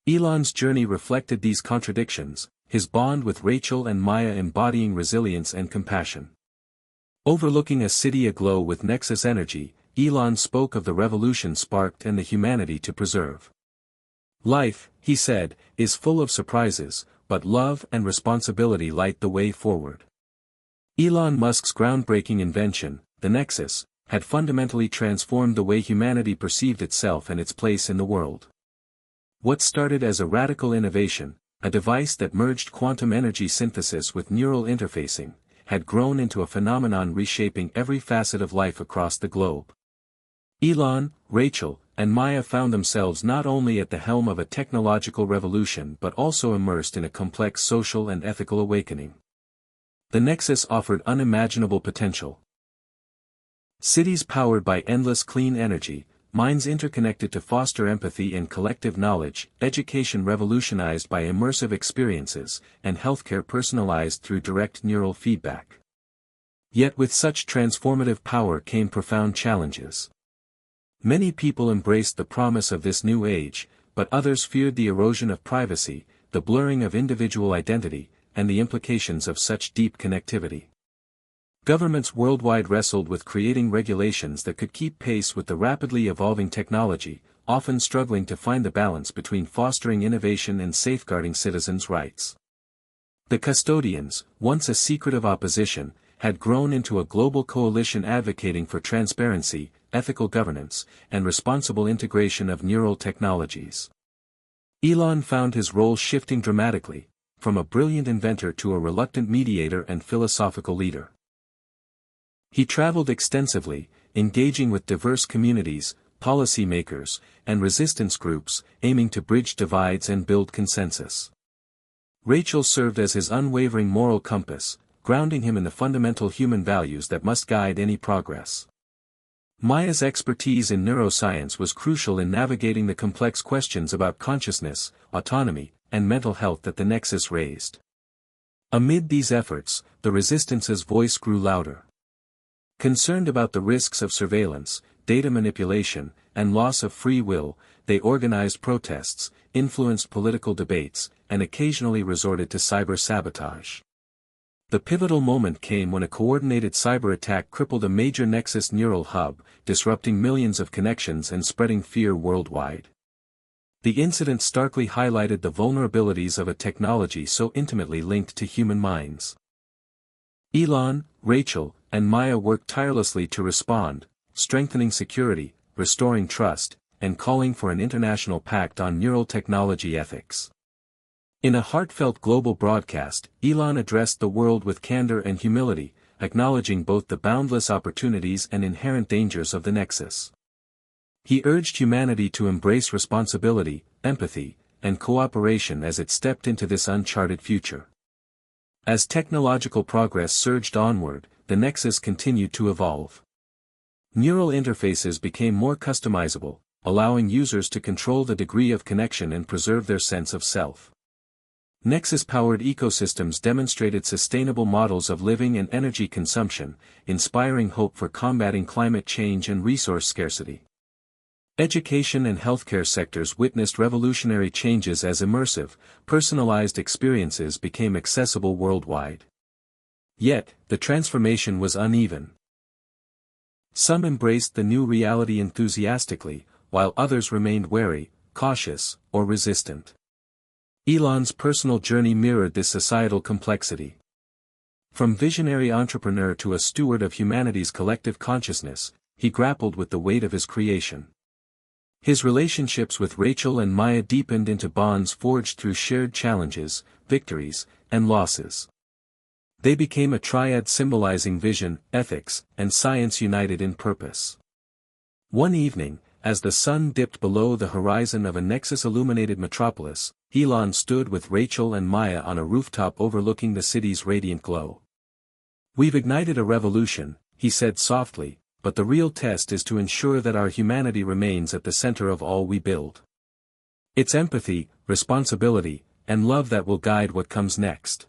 Elon's journey reflected these contradictions, his bond with Rachel and Maya embodying resilience and compassion. Overlooking a city aglow with Nexus energy, Elon spoke of the revolution sparked and the humanity to preserve. Life, he said, is full of surprises, but love and responsibility light the way forward. Elon Musk's groundbreaking invention, the Nexus, had fundamentally transformed the way humanity perceived itself and its place in the world. What started as a radical innovation, a device that merged quantum energy synthesis with neural interfacing, had grown into a phenomenon reshaping every facet of life across the globe. Elon, Rachel, and Maya found themselves not only at the helm of a technological revolution but also immersed in a complex social and ethical awakening. The Nexus offered unimaginable potential. Cities powered by endless clean energy, minds interconnected to foster empathy and collective knowledge, education revolutionized by immersive experiences, and healthcare personalized through direct neural feedback. Yet with such transformative power came profound challenges. Many people embraced the promise of this new age, but others feared the erosion of privacy, the blurring of individual identity, and the implications of such deep connectivity. Governments worldwide wrestled with creating regulations that could keep pace with the rapidly evolving technology, often struggling to find the balance between fostering innovation and safeguarding citizens' rights. The custodians, once a secretive opposition, had grown into a global coalition advocating for transparency, ethical governance, and responsible integration of neural technologies. Elon found his role shifting dramatically, from a brilliant inventor to a reluctant mediator and philosophical leader. He traveled extensively, engaging with diverse communities, policymakers, and resistance groups, aiming to bridge divides and build consensus. Rachel served as his unwavering moral compass, grounding him in the fundamental human values that must guide any progress. Maya's expertise in neuroscience was crucial in navigating the complex questions about consciousness, autonomy, and mental health that the Nexus raised. Amid these efforts, the resistance's voice grew louder. Concerned about the risks of surveillance, data manipulation, and loss of free will, they organized protests, influenced political debates, and occasionally resorted to cyber sabotage. The pivotal moment came when a coordinated cyber attack crippled a major Nexus neural hub, disrupting millions of connections and spreading fear worldwide. The incident starkly highlighted the vulnerabilities of a technology so intimately linked to human minds. Elon, Rachel, and Maya worked tirelessly to respond, strengthening security, restoring trust, and calling for an international pact on neural technology ethics. In a heartfelt global broadcast, Elon addressed the world with candor and humility, acknowledging both the boundless opportunities and inherent dangers of the Nexus. He urged humanity to embrace responsibility, empathy, and cooperation as it stepped into this uncharted future. As technological progress surged onward, the Nexus continued to evolve. Neural interfaces became more customizable, allowing users to control the degree of connection and preserve their sense of self. Nexus-powered ecosystems demonstrated sustainable models of living and energy consumption, inspiring hope for combating climate change and resource scarcity. Education and healthcare sectors witnessed revolutionary changes as immersive, personalized experiences became accessible worldwide. Yet, the transformation was uneven. Some embraced the new reality enthusiastically, while others remained wary, cautious, or resistant. Elon's personal journey mirrored this societal complexity. From visionary entrepreneur to a steward of humanity's collective consciousness, he grappled with the weight of his creation. His relationships with Rachel and Maya deepened into bonds forged through shared challenges, victories, and losses. They became a triad symbolizing vision, ethics, and science united in purpose. One evening, as the sun dipped below the horizon of a Nexus-illuminated metropolis, Elon stood with Rachel and Maya on a rooftop overlooking the city's radiant glow. "We've ignited a revolution," he said softly, "but the real test is to ensure that our humanity remains at the center of all we build. It's empathy, responsibility, and love that will guide what comes next."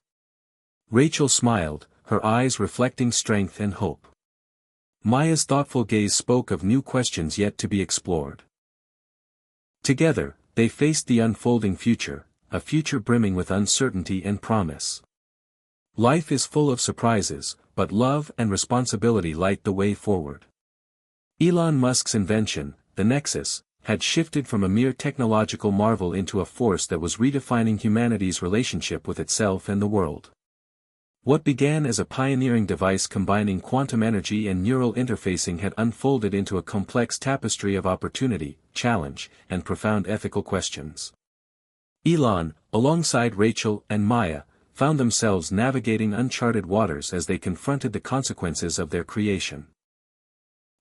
Rachel smiled, her eyes reflecting strength and hope. Maya's thoughtful gaze spoke of new questions yet to be explored. Together, they faced the unfolding future, a future brimming with uncertainty and promise. Life is full of surprises, but love and responsibility light the way forward. Elon Musk's invention, the Nexus, had shifted from a mere technological marvel into a force that was redefining humanity's relationship with itself and the world. What began as a pioneering device combining quantum energy and neural interfacing had unfolded into a complex tapestry of opportunity, challenge, and profound ethical questions. Elon, alongside Rachel and Maya, found themselves navigating uncharted waters as they confronted the consequences of their creation.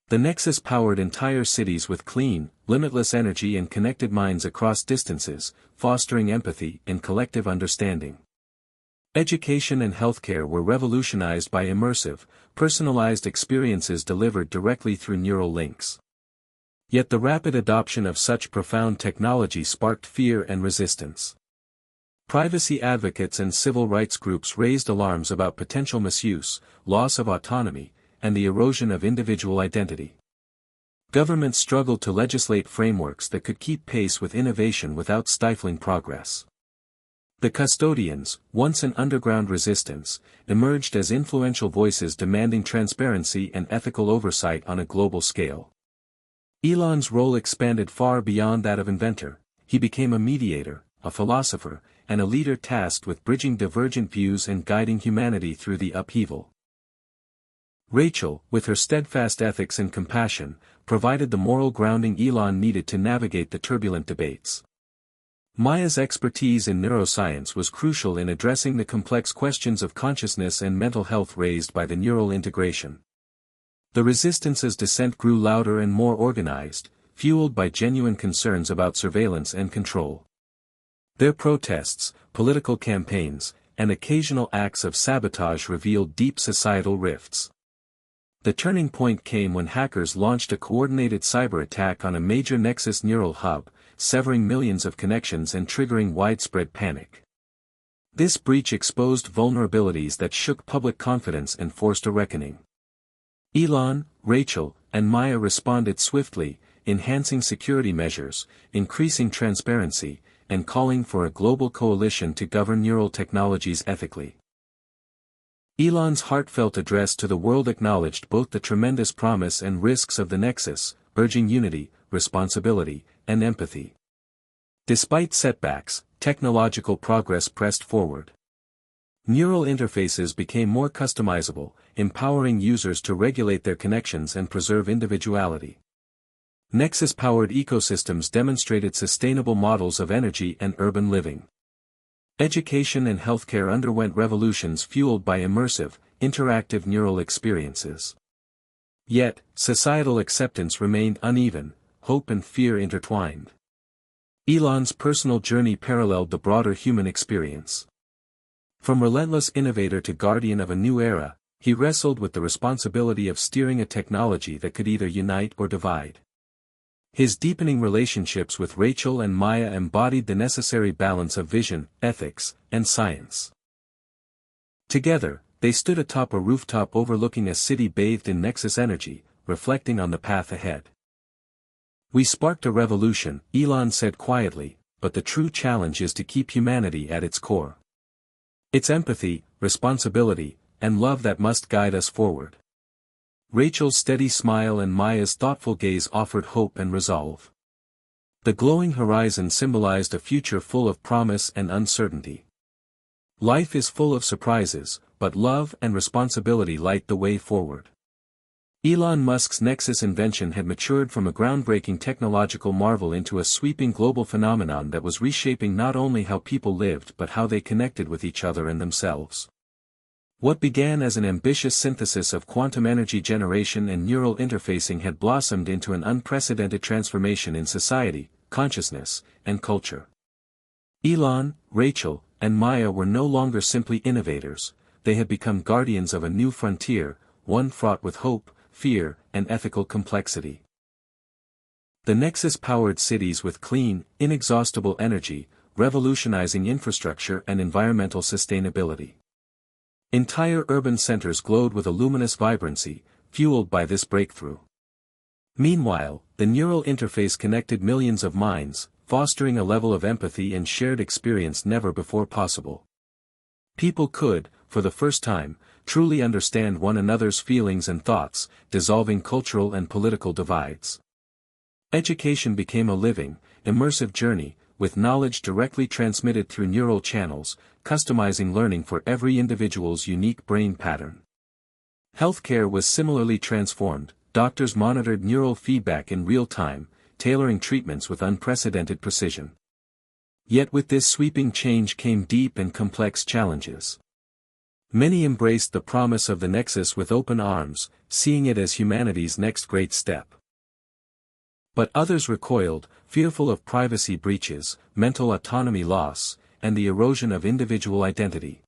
The Nexus powered entire cities with clean, limitless energy and connected minds across distances, fostering empathy and collective understanding. Education and healthcare were revolutionized by immersive, personalized experiences delivered directly through neural links. Yet the rapid adoption of such profound technology sparked fear and resistance. Privacy advocates and civil rights groups raised alarms about potential misuse, loss of autonomy, and the erosion of individual identity. Governments struggled to legislate frameworks that could keep pace with innovation without stifling progress. The custodians, once an underground resistance, emerged as influential voices demanding transparency and ethical oversight on a global scale. Elon's role expanded far beyond that of inventor. He became a mediator, a philosopher, and a leader tasked with bridging divergent views and guiding humanity through the upheaval. Rachel, with her steadfast ethics and compassion, provided the moral grounding Elon needed to navigate the turbulent debates. Maya's expertise in neuroscience was crucial in addressing the complex questions of consciousness and mental health raised by the neural integration. The resistance's dissent grew louder and more organized, fueled by genuine concerns about surveillance and control. Their protests, political campaigns, and occasional acts of sabotage revealed deep societal rifts. The turning point came when hackers launched a coordinated cyber attack on a major Nexus neural hub, severing millions of connections and triggering widespread panic. This breach exposed vulnerabilities that shook public confidence and forced a reckoning. Elon, Rachel, and Maya responded swiftly, enhancing security measures, increasing transparency, and calling for a global coalition to govern neural technologies ethically. Elon's heartfelt address to the world acknowledged both the tremendous promise and risks of the Nexus, urging unity, responsibility, and empathy. Despite setbacks, technological progress pressed forward. Neural interfaces became more customizable, empowering users to regulate their connections and preserve individuality. Nexus-powered ecosystems demonstrated sustainable models of energy and urban living. Education and healthcare underwent revolutions fueled by immersive, interactive neural experiences. Yet, societal acceptance remained uneven, hope and fear intertwined. Elon's personal journey paralleled the broader human experience. From relentless innovator to guardian of a new era, he wrestled with the responsibility of steering a technology that could either unite or divide. His deepening relationships with Rachel and Maya embodied the necessary balance of vision, ethics, and science. Together, they stood atop a rooftop overlooking a city bathed in Nexus energy, reflecting on the path ahead. "We sparked a revolution," Elon said quietly, "but the true challenge is to keep humanity at its core. It's empathy, responsibility, and love that must guide us forward." Rachel's steady smile and Maya's thoughtful gaze offered hope and resolve. The glowing horizon symbolized a future full of promise and uncertainty. Life is full of surprises, but love and responsibility light the way forward. Elon Musk's Nexus invention had matured from a groundbreaking technological marvel into a sweeping global phenomenon that was reshaping not only how people lived but how they connected with each other and themselves. What began as an ambitious synthesis of quantum energy generation and neural interfacing had blossomed into an unprecedented transformation in society, consciousness, and culture. Elon, Rachel, and Maya were no longer simply innovators, they had become guardians of a new frontier, one fraught with hope, fear, and ethical complexity. The Nexus powered cities with clean, inexhaustible energy, revolutionizing infrastructure and environmental sustainability. Entire urban centers glowed with a luminous vibrancy, fueled by this breakthrough. Meanwhile, the neural interface connected millions of minds, fostering a level of empathy and shared experience never before possible. People could, for the first time, truly understand one another's feelings and thoughts, dissolving cultural and political divides. Education became a living, immersive journey, with knowledge directly transmitted through neural channels, customizing learning for every individual's unique brain pattern. Healthcare was similarly transformed, doctors monitored neural feedback in real time, tailoring treatments with unprecedented precision. Yet with this sweeping change came deep and complex challenges. Many embraced the promise of the Nexus with open arms, seeing it as humanity's next great step. But others recoiled, fearful of privacy breaches, mental autonomy loss, and the erosion of individual identity.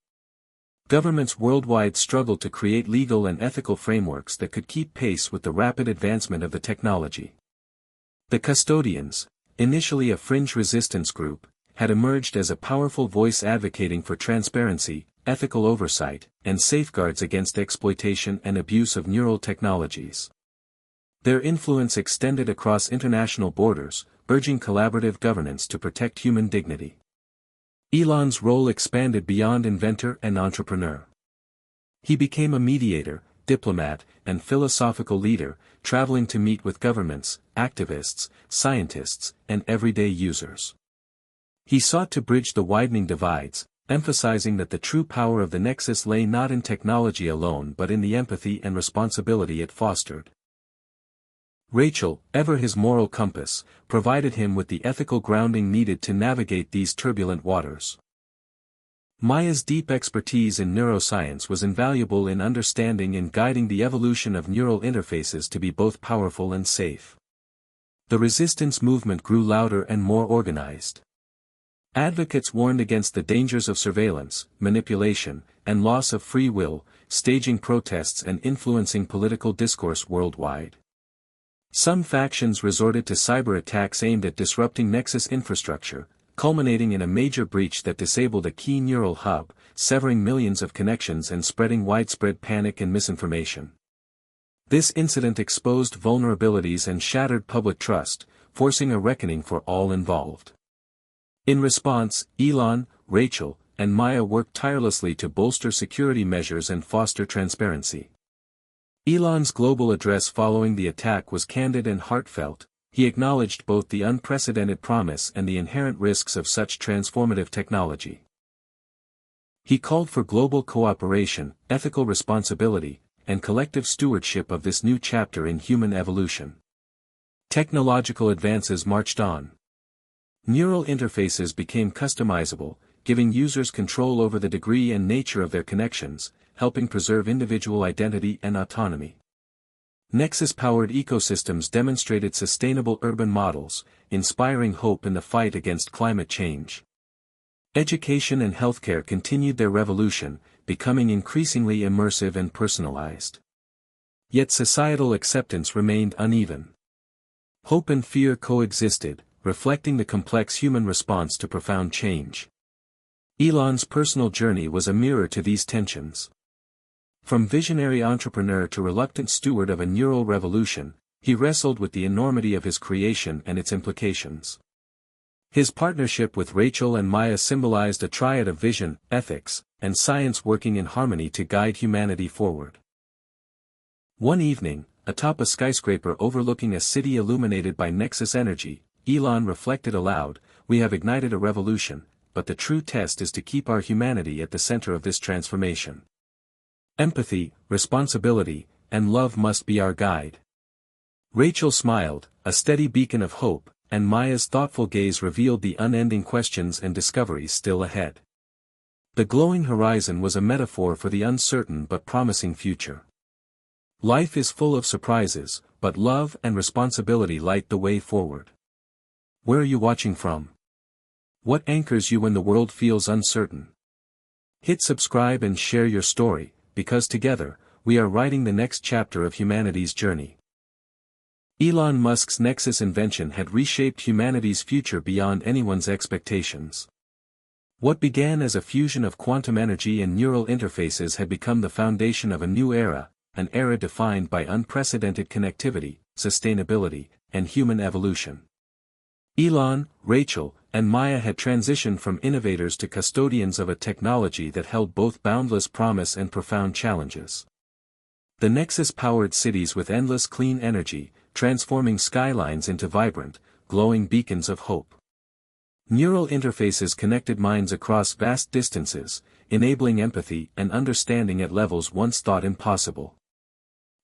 Governments worldwide struggled to create legal and ethical frameworks that could keep pace with the rapid advancement of the technology. The Custodians, initially a fringe resistance group, had emerged as a powerful voice advocating for transparency, ethical oversight, and safeguards against exploitation and abuse of neural technologies. Their influence extended across international borders, urging collaborative governance to protect human dignity. Elon's role expanded beyond inventor and entrepreneur. He became a mediator, diplomat, and philosophical leader, traveling to meet with governments, activists, scientists, and everyday users. He sought to bridge the widening divides, emphasizing that the true power of the Nexus lay not in technology alone but in the empathy and responsibility it fostered. Rachel, ever his moral compass, provided him with the ethical grounding needed to navigate these turbulent waters. Maya's deep expertise in neuroscience was invaluable in understanding and guiding the evolution of neural interfaces to be both powerful and safe. The resistance movement grew louder and more organized. Advocates warned against the dangers of surveillance, manipulation, and loss of free will, staging protests and influencing political discourse worldwide. Some factions resorted to cyber attacks aimed at disrupting Nexus infrastructure, culminating in a major breach that disabled a key neural hub, severing millions of connections and spreading widespread panic and misinformation. This incident exposed vulnerabilities and shattered public trust, forcing a reckoning for all involved. In response, Elon, Rachel, and Maya worked tirelessly to bolster security measures and foster transparency. Elon's global address following the attack was candid and heartfelt. He acknowledged both the unprecedented promise and the inherent risks of such transformative technology. He called for global cooperation, ethical responsibility, and collective stewardship of this new chapter in human evolution. Technological advances marched on. Neural interfaces became customizable, giving users control over the degree and nature of their connections, helping preserve individual identity and autonomy. Nexus-powered ecosystems demonstrated sustainable urban models, inspiring hope in the fight against climate change. Education and healthcare continued their revolution, becoming increasingly immersive and personalized. Yet societal acceptance remained uneven. Hope and fear coexisted, reflecting the complex human response to profound change. Elon's personal journey was a mirror to these tensions. From visionary entrepreneur to reluctant steward of a neural revolution, he wrestled with the enormity of his creation and its implications. His partnership with Rachel and Maya symbolized a triad of vision, ethics, and science working in harmony to guide humanity forward. One evening, atop a skyscraper overlooking a city illuminated by Nexus energy, Elon reflected aloud, "We have ignited a revolution, but the true test is to keep our humanity at the center of this transformation. Empathy, responsibility, and love must be our guide." Rachel smiled, a steady beacon of hope, and Maya's thoughtful gaze revealed the unending questions and discoveries still ahead. The glowing horizon was a metaphor for the uncertain but promising future. Life is full of surprises, but love and responsibility light the way forward. Where are you watching from? What anchors you when the world feels uncertain? Hit subscribe and share your story, because together, we are writing the next chapter of humanity's journey. Elon Musk's Nexus invention had reshaped humanity's future beyond anyone's expectations. What began as a fusion of quantum energy and neural interfaces had become the foundation of a new era, an era defined by unprecedented connectivity, sustainability, and human evolution. Elon, Rachel, and Maya had transitioned from innovators to custodians of a technology that held both boundless promise and profound challenges. The Nexus powered cities with endless clean energy, transforming skylines into vibrant, glowing beacons of hope. Neural interfaces connected minds across vast distances, enabling empathy and understanding at levels once thought impossible.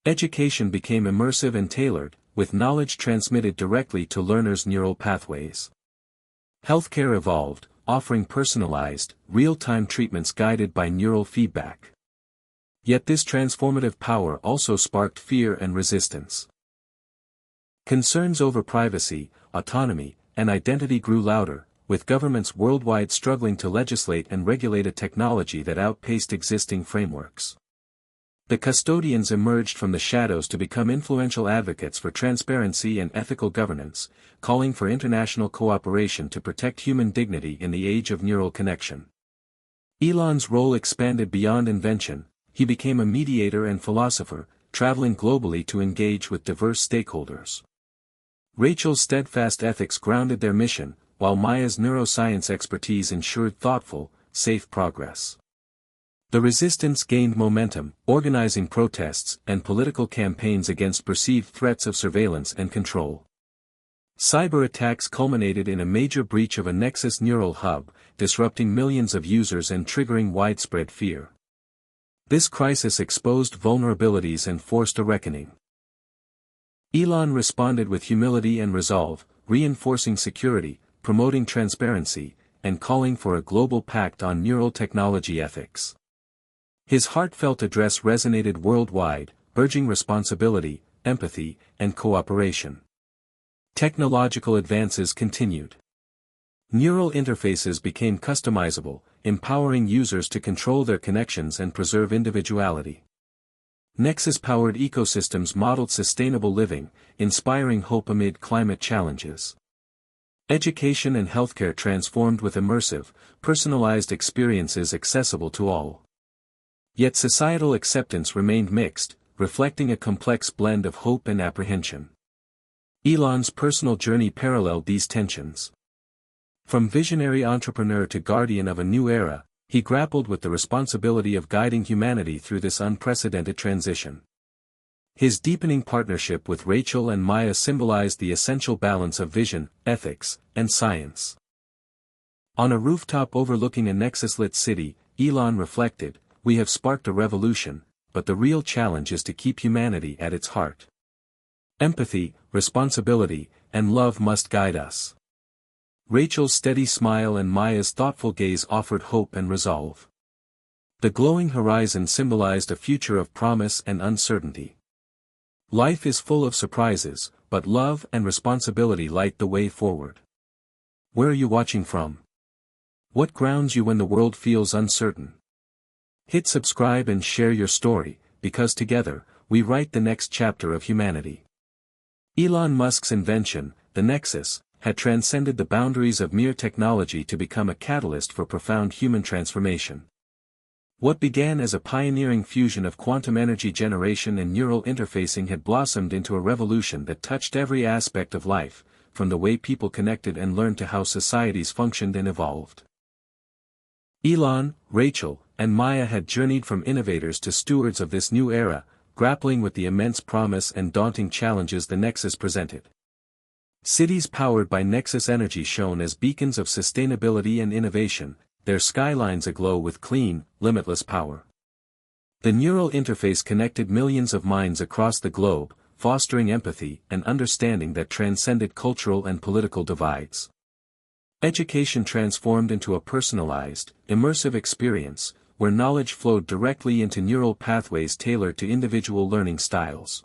Education became immersive and tailored, with knowledge transmitted directly to learners' neural pathways. Healthcare evolved, offering personalized, real-time treatments guided by neural feedback. Yet this transformative power also sparked fear and resistance. Concerns over privacy, autonomy, and identity grew louder, with governments worldwide struggling to legislate and regulate a technology that outpaced existing frameworks. The custodians emerged from the shadows to become influential advocates for transparency and ethical governance, calling for international cooperation to protect human dignity in the age of neural connection. Elon's role expanded beyond invention. He became a mediator and philosopher, traveling globally to engage with diverse stakeholders. Rachel's steadfast ethics grounded their mission, while Maya's neuroscience expertise ensured thoughtful, safe progress. The resistance gained momentum, organizing protests and political campaigns against perceived threats of surveillance and control. Cyber attacks culminated in a major breach of a Nexus neural hub, disrupting millions of users and triggering widespread fear. This crisis exposed vulnerabilities and forced a reckoning. Elon responded with humility and resolve, reinforcing security, promoting transparency, and calling for a global pact on neural technology ethics. His heartfelt address resonated worldwide, urging responsibility, empathy, and cooperation. Technological advances continued. Neural interfaces became customizable, empowering users to control their connections and preserve individuality. Nexus-powered ecosystems modeled sustainable living, inspiring hope amid climate challenges. Education and healthcare transformed with immersive, personalized experiences accessible to all. Yet societal acceptance remained mixed, reflecting a complex blend of hope and apprehension. Elon's personal journey paralleled these tensions. From visionary entrepreneur to guardian of a new era, he grappled with the responsibility of guiding humanity through this unprecedented transition. His deepening partnership with Rachel and Maya symbolized the essential balance of vision, ethics, and science. On a rooftop overlooking a Nexus-lit city, Elon reflected, "We have sparked a revolution, but the real challenge is to keep humanity at its heart. Empathy, responsibility, and love must guide us." Rachel's steady smile and Maya's thoughtful gaze offered hope and resolve. The glowing horizon symbolized a future of promise and uncertainty. Life is full of surprises, but love and responsibility light the way forward. Where are you watching from? What grounds you when the world feels uncertain? Hit subscribe and share your story, because together, we write the next chapter of humanity. Elon Musk's invention, the Nexus, had transcended the boundaries of mere technology to become a catalyst for profound human transformation. What began as a pioneering fusion of quantum energy generation and neural interfacing had blossomed into a revolution that touched every aspect of life, from the way people connected and learned to how societies functioned and evolved. Elon, Rachel, and Maya had journeyed from innovators to stewards of this new era, grappling with the immense promise and daunting challenges the Nexus presented. Cities powered by Nexus energy shone as beacons of sustainability and innovation, their skylines aglow with clean, limitless power. The neural interface connected millions of minds across the globe, fostering empathy and understanding that transcended cultural and political divides. Education transformed into a personalized, immersive experience, where knowledge flowed directly into neural pathways tailored to individual learning styles.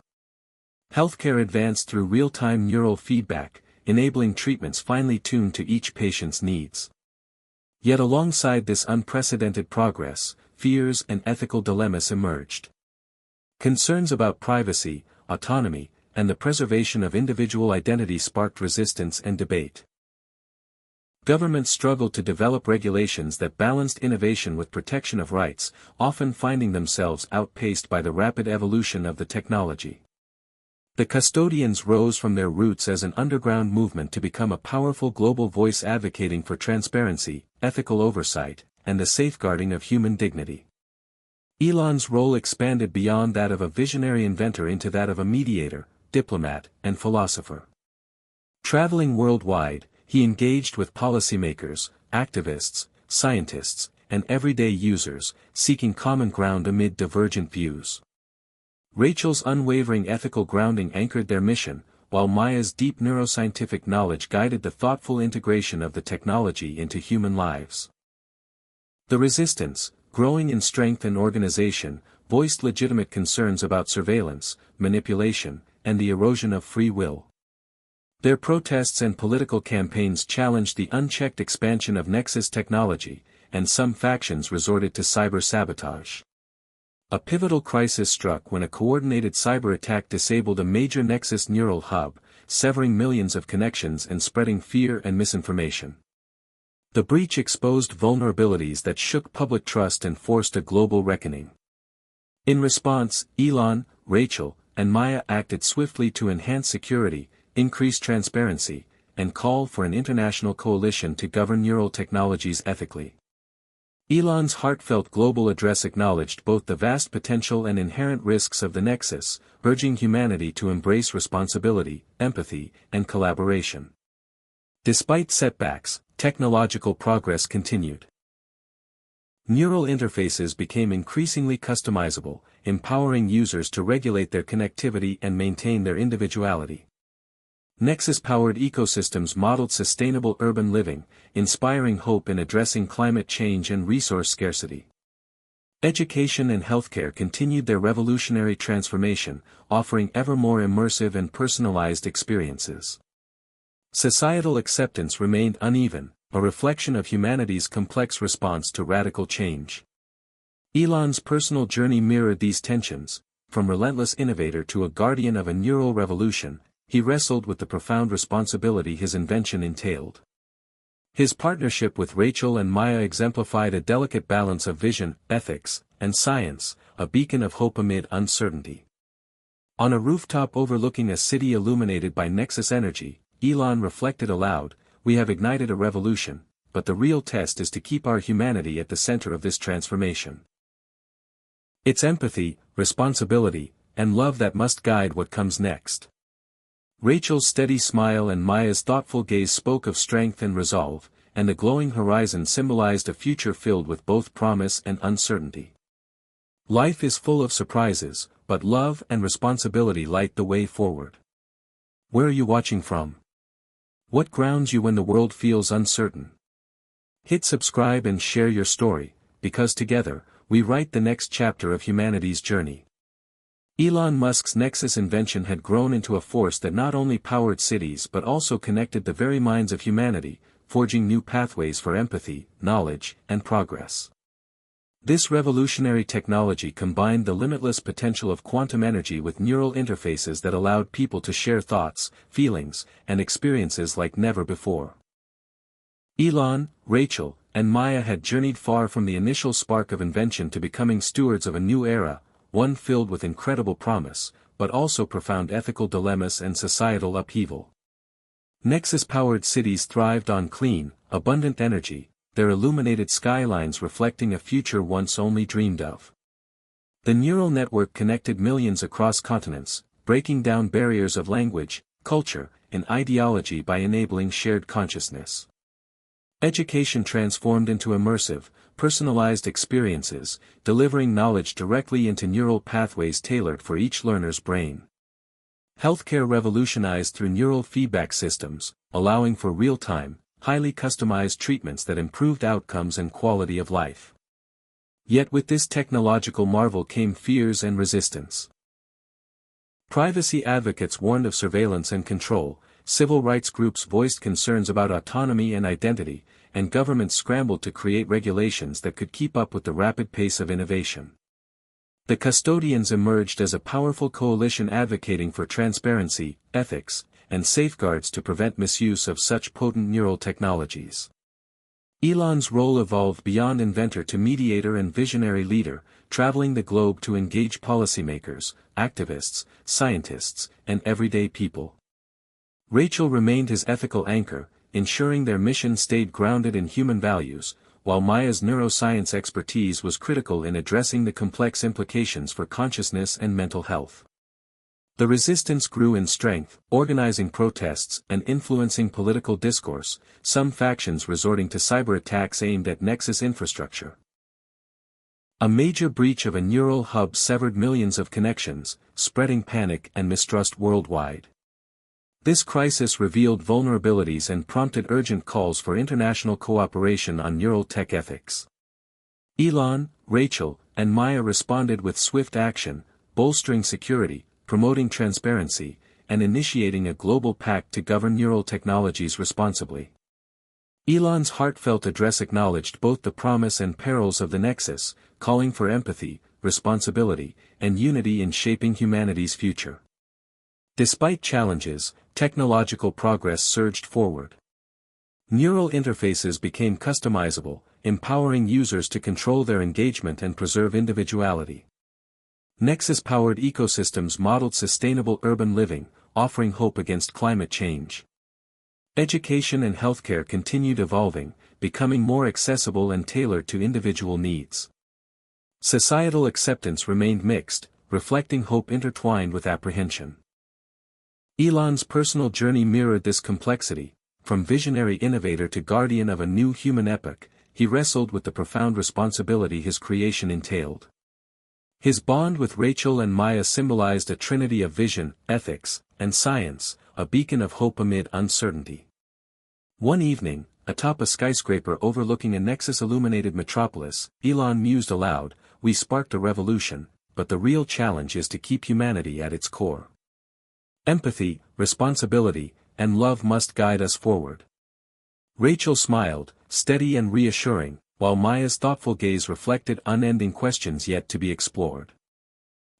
Healthcare advanced through real-time neural feedback, enabling treatments finely tuned to each patient's needs. Yet alongside this unprecedented progress, fears and ethical dilemmas emerged. Concerns about privacy, autonomy, and the preservation of individual identity sparked resistance and debate. Governments struggled to develop regulations that balanced innovation with protection of rights, often finding themselves outpaced by the rapid evolution of the technology. The custodians rose from their roots as an underground movement to become a powerful global voice advocating for transparency, ethical oversight, and the safeguarding of human dignity. Elon's role expanded beyond that of a visionary inventor into that of a mediator, diplomat, and philosopher. Traveling worldwide, he engaged with policymakers, activists, scientists, and everyday users, seeking common ground amid divergent views. Rachel's unwavering ethical grounding anchored their mission, while Maya's deep neuroscientific knowledge guided the thoughtful integration of the technology into human lives. The resistance, growing in strength and organization, voiced legitimate concerns about surveillance, manipulation, and the erosion of free will. Their protests and political campaigns challenged the unchecked expansion of Nexus technology, and some factions resorted to cyber sabotage. A pivotal crisis struck when a coordinated cyber attack disabled a major Nexus neural hub, severing millions of connections and spreading fear and misinformation. The breach exposed vulnerabilities that shook public trust and forced a global reckoning. In response, Elon, Rachel, and Maya acted swiftly to enhance security, increase transparency, and call for an international coalition to govern neural technologies ethically. Elon's heartfelt global address acknowledged both the vast potential and inherent risks of the Nexus, urging humanity to embrace responsibility, empathy, and collaboration. Despite setbacks, technological progress continued. Neural interfaces became increasingly customizable, empowering users to regulate their connectivity and maintain their individuality. Nexus-powered ecosystems modeled sustainable urban living, inspiring hope in addressing climate change and resource scarcity. Education and healthcare continued their revolutionary transformation, offering ever more immersive and personalized experiences. Societal acceptance remained uneven, a reflection of humanity's complex response to radical change. Elon's personal journey mirrored these tensions. From relentless innovator to a guardian of a neural revolution, he wrestled with the profound responsibility his invention entailed. His partnership with Rachel and Maya exemplified a delicate balance of vision, ethics, and science, a beacon of hope amid uncertainty. On a rooftop overlooking a city illuminated by Nexus energy, Elon reflected aloud, "We have ignited a revolution, but the real test is to keep our humanity at the center of this transformation. It's empathy, responsibility, and love that must guide what comes next." Rachel's steady smile and Maya's thoughtful gaze spoke of strength and resolve, and the glowing horizon symbolized a future filled with both promise and uncertainty. Life is full of surprises, but love and responsibility light the way forward. Where are you watching from? What grounds you when the world feels uncertain? Hit subscribe and share your story, because together, we write the next chapter of humanity's journey. Elon Musk's Nexus invention had grown into a force that not only powered cities but also connected the very minds of humanity, forging new pathways for empathy, knowledge, and progress. This revolutionary technology combined the limitless potential of quantum energy with neural interfaces that allowed people to share thoughts, feelings, and experiences like never before. Elon, Rachel, and Maya had journeyed far from the initial spark of invention to becoming stewards of a new era, one filled with incredible promise, but also profound ethical dilemmas and societal upheaval. Nexus-powered cities thrived on clean, abundant energy, their illuminated skylines reflecting a future once only dreamed of. The neural network connected millions across continents, breaking down barriers of language, culture, and ideology by enabling shared consciousness. Education transformed into immersive, personalized experiences, delivering knowledge directly into neural pathways tailored for each learner's brain. Healthcare revolutionized through neural feedback systems, allowing for real-time, highly customized treatments that improved outcomes and quality of life. Yet with this technological marvel came fears and resistance. Privacy advocates warned of surveillance and control, civil rights groups voiced concerns about autonomy and identity, and governments scrambled to create regulations that could keep up with the rapid pace of innovation. The custodians emerged as a powerful coalition advocating for transparency, ethics, and safeguards to prevent misuse of such potent neural technologies. Elon's role evolved beyond inventor to mediator and visionary leader, traveling the globe to engage policymakers, activists, scientists, and everyday people. Rachel remained his ethical anchor, ensuring their mission stayed grounded in human values, while Maya's neuroscience expertise was critical in addressing the complex implications for consciousness and mental health. The resistance grew in strength, organizing protests and influencing political discourse, some factions resorting to cyber attacks aimed at Nexus infrastructure. A major breach of a neural hub severed millions of connections, spreading panic and mistrust worldwide. This crisis revealed vulnerabilities and prompted urgent calls for international cooperation on neural tech ethics. Elon, Rachel, and Maya responded with swift action, bolstering security, promoting transparency, and initiating a global pact to govern neural technologies responsibly. Elon's heartfelt address acknowledged both the promise and perils of the Nexus, calling for empathy, responsibility, and unity in shaping humanity's future. Despite challenges, technological progress surged forward. Neural interfaces became customizable, empowering users to control their engagement and preserve individuality. Nexus-powered ecosystems modeled sustainable urban living, offering hope against climate change. Education and healthcare continued evolving, becoming more accessible and tailored to individual needs. Societal acceptance remained mixed, reflecting hope intertwined with apprehension. Elon's personal journey mirrored this complexity. From visionary innovator to guardian of a new human epoch, he wrestled with the profound responsibility his creation entailed. His bond with Rachel and Maya symbolized a trinity of vision, ethics, and science, a beacon of hope amid uncertainty. One evening, atop a skyscraper overlooking a Nexus-illuminated metropolis, Elon mused aloud, "We sparked a revolution, but the real challenge is to keep humanity at its core. Empathy, responsibility, and love must guide us forward." Rachel smiled, steady and reassuring, while Maya's thoughtful gaze reflected unending questions yet to be explored.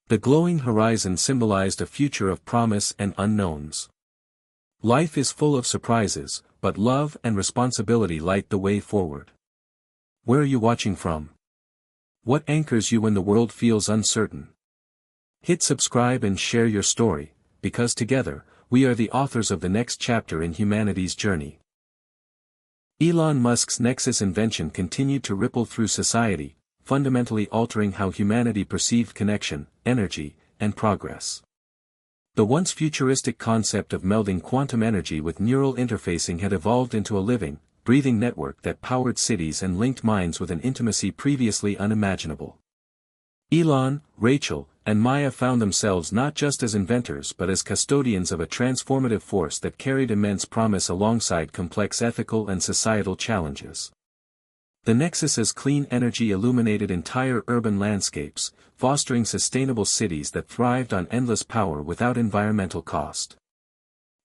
The glowing horizon symbolized a future of promise and unknowns. Life is full of surprises, but love and responsibility light the way forward. Where are you watching from? What anchors you when the world feels uncertain? Hit subscribe and share your story, because together, we are the authors of the next chapter in humanity's journey. Elon Musk's Nexus invention continued to ripple through society, fundamentally altering how humanity perceived connection, energy, and progress. The once futuristic concept of melding quantum energy with neural interfacing had evolved into a living, breathing network that powered cities and linked minds with an intimacy previously unimaginable. Elon, Rachel, and Maya found themselves not just as inventors but as custodians of a transformative force that carried immense promise alongside complex ethical and societal challenges. The Nexus's clean energy illuminated entire urban landscapes, fostering sustainable cities that thrived on endless power without environmental cost.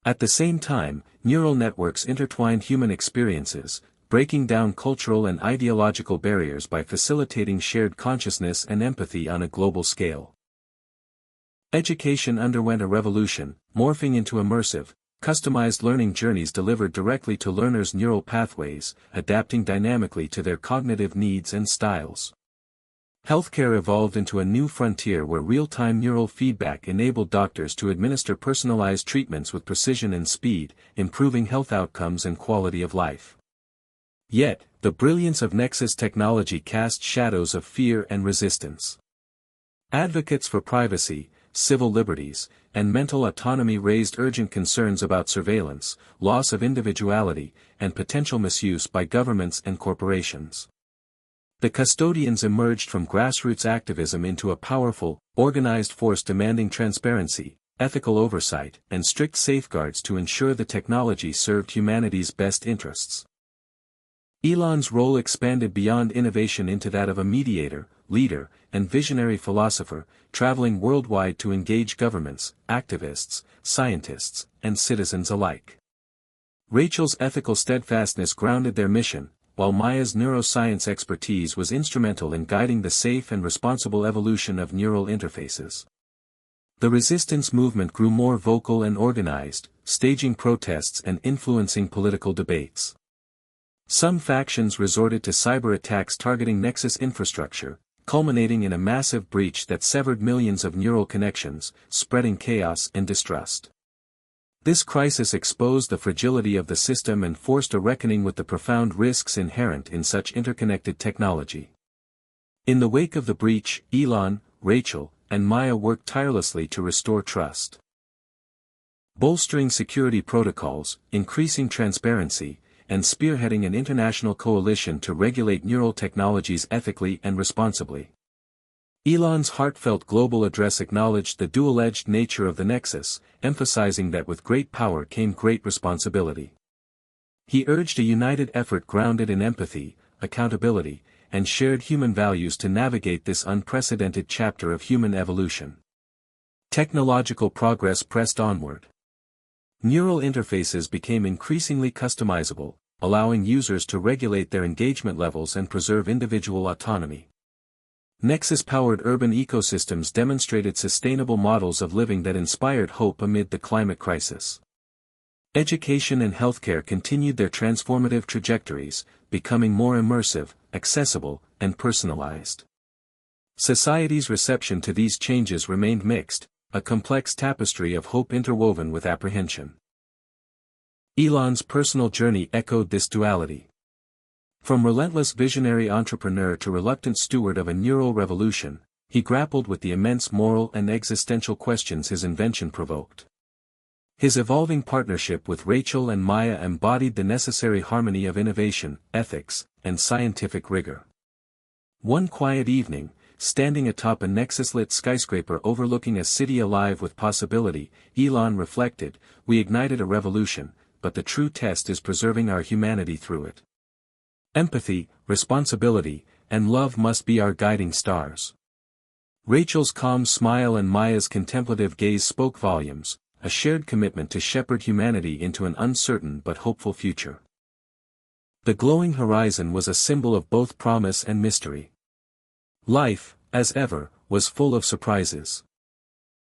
At the same time, neural networks intertwined human experiences, breaking down cultural and ideological barriers by facilitating shared consciousness and empathy on a global scale. Education underwent a revolution, morphing into immersive, customized learning journeys delivered directly to learners' neural pathways, adapting dynamically to their cognitive needs and styles. Healthcare evolved into a new frontier where real-time neural feedback enabled doctors to administer personalized treatments with precision and speed, improving health outcomes and quality of life. Yet, the brilliance of Nexus technology cast shadows of fear and resistance. Advocates for privacy, civil liberties, and mental autonomy raised urgent concerns about surveillance, loss of individuality, and potential misuse by governments and corporations. The custodians emerged from grassroots activism into a powerful, organized force demanding transparency, ethical oversight, and strict safeguards to ensure the technology served humanity's best interests. Elon's role expanded beyond innovation into that of a mediator, leader, and visionary philosopher, traveling worldwide to engage governments, activists, scientists, and citizens alike. Rachel's ethical steadfastness grounded their mission, while Maya's neuroscience expertise was instrumental in guiding the safe and responsible evolution of neural interfaces. The resistance movement grew more vocal and organized, staging protests and influencing political debates. Some factions resorted to cyber attacks targeting Nexus infrastructure, culminating in a massive breach that severed millions of neural connections, spreading chaos and distrust. This crisis exposed the fragility of the system and forced a reckoning with the profound risks inherent in such interconnected technology. In the wake of the breach, Elon, Rachel, and Maya worked tirelessly to restore trust. Bolstering security protocols, increasing transparency, and spearheading an international coalition to regulate neural technologies ethically and responsibly. Elon's heartfelt global address acknowledged the dual-edged nature of the Nexus, emphasizing that with great power came great responsibility. He urged a united effort grounded in empathy, accountability, and shared human values to navigate this unprecedented chapter of human evolution. Technological progress pressed onward. Neural interfaces became increasingly customizable, allowing users to regulate their engagement levels and preserve individual autonomy. Nexus-powered urban ecosystems demonstrated sustainable models of living that inspired hope amid the climate crisis. Education and healthcare continued their transformative trajectories, becoming more immersive, accessible, and personalized. Society's reception to these changes remained mixed, a complex tapestry of hope interwoven with apprehension. Elon's personal journey echoed this duality. From relentless visionary entrepreneur to reluctant steward of a neural revolution, he grappled with the immense moral and existential questions his invention provoked. His evolving partnership with Rachel and Maya embodied the necessary harmony of innovation, ethics, and scientific rigor. One quiet evening, standing atop a Nexus-lit skyscraper overlooking a city alive with possibility, Elon reflected, "We ignited a revolution, but the true test is preserving our humanity through it. Empathy, responsibility, and love must be our guiding stars." Rachel's calm smile and Maya's contemplative gaze spoke volumes, a shared commitment to shepherd humanity into an uncertain but hopeful future. The glowing horizon was a symbol of both promise and mystery. Life, as ever, was full of surprises.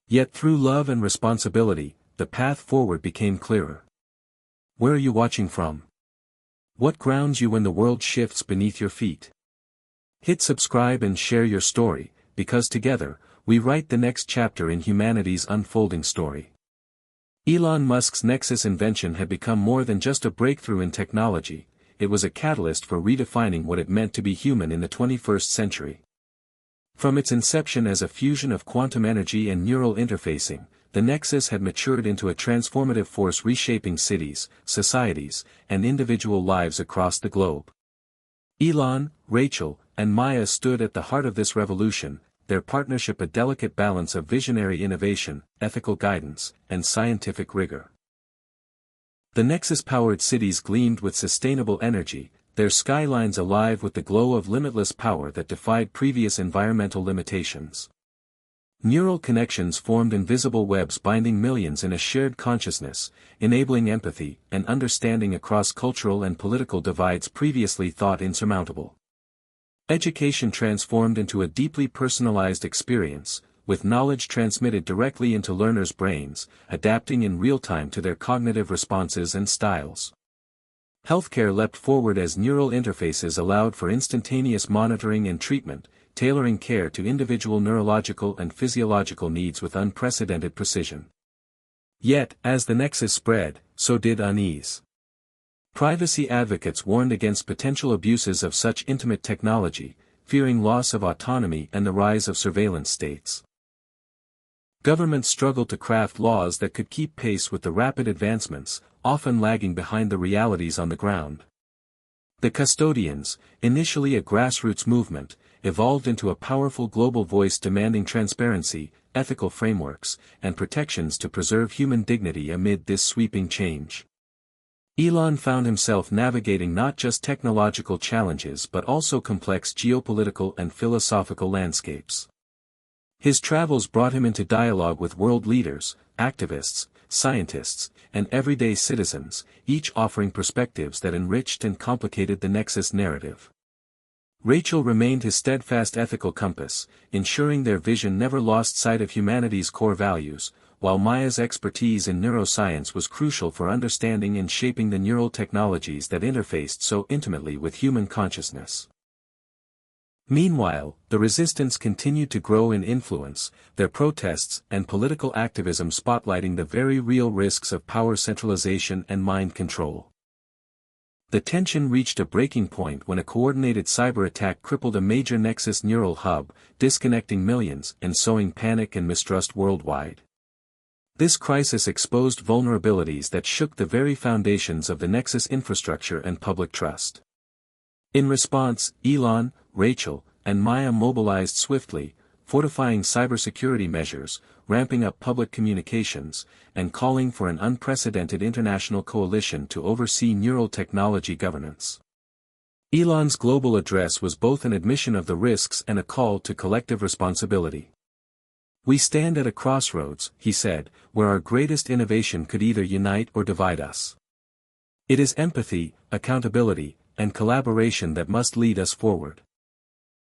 Yet through love and responsibility, the path forward became clearer. Where are you watching from? What grounds you when the world shifts beneath your feet? Hit subscribe and share your story, because together, we write the next chapter in humanity's unfolding story. Elon Musk's Nexus invention had become more than just a breakthrough in technology, it was a catalyst for redefining what it meant to be human in the 21st century. From its inception as a fusion of quantum energy and neural interfacing, the Nexus had matured into a transformative force reshaping cities, societies, and individual lives across the globe. Elon, Rachel, and Maya stood at the heart of this revolution, their partnership a delicate balance of visionary innovation, ethical guidance, and scientific rigor. The Nexus-powered cities gleamed with sustainable energy, their skylines alive with the glow of limitless power that defied previous environmental limitations. Neural connections formed invisible webs binding millions in a shared consciousness, enabling empathy and understanding across cultural and political divides previously thought insurmountable. Education transformed into a deeply personalized experience, with knowledge transmitted directly into learners' brains, adapting in real time to their cognitive responses and styles. Healthcare leapt forward as neural interfaces allowed for instantaneous monitoring and treatment, tailoring care to individual neurological and physiological needs with unprecedented precision. Yet, as the Nexus spread, so did unease. Privacy advocates warned against potential abuses of such intimate technology, fearing loss of autonomy and the rise of surveillance states. Governments struggled to craft laws that could keep pace with the rapid advancements, often lagging behind the realities on the ground. The custodians, initially a grassroots movement, evolved into a powerful global voice demanding transparency, ethical frameworks, and protections to preserve human dignity amid this sweeping change. Elon found himself navigating not just technological challenges but also complex geopolitical and philosophical landscapes. His travels brought him into dialogue with world leaders, activists, scientists, and everyday citizens, each offering perspectives that enriched and complicated the Nexus narrative. Rachel remained his steadfast ethical compass, ensuring their vision never lost sight of humanity's core values, while Maya's expertise in neuroscience was crucial for understanding and shaping the neural technologies that interfaced so intimately with human consciousness. Meanwhile, the resistance continued to grow in influence, their protests and political activism spotlighting the very real risks of power centralization and mind control. The tension reached a breaking point when a coordinated cyber attack crippled a major Nexus neural hub, disconnecting millions and sowing panic and mistrust worldwide. This crisis exposed vulnerabilities that shook the very foundations of the Nexus infrastructure and public trust. In response, Elon, Rachel, and Maya mobilized swiftly, fortifying cybersecurity measures, ramping up public communications, and calling for an unprecedented international coalition to oversee neural technology governance. Elon's global address was both an admission of the risks and a call to collective responsibility. "We stand at a crossroads," he said, "where our greatest innovation could either unite or divide us. It is empathy, accountability, and collaboration that must lead us forward."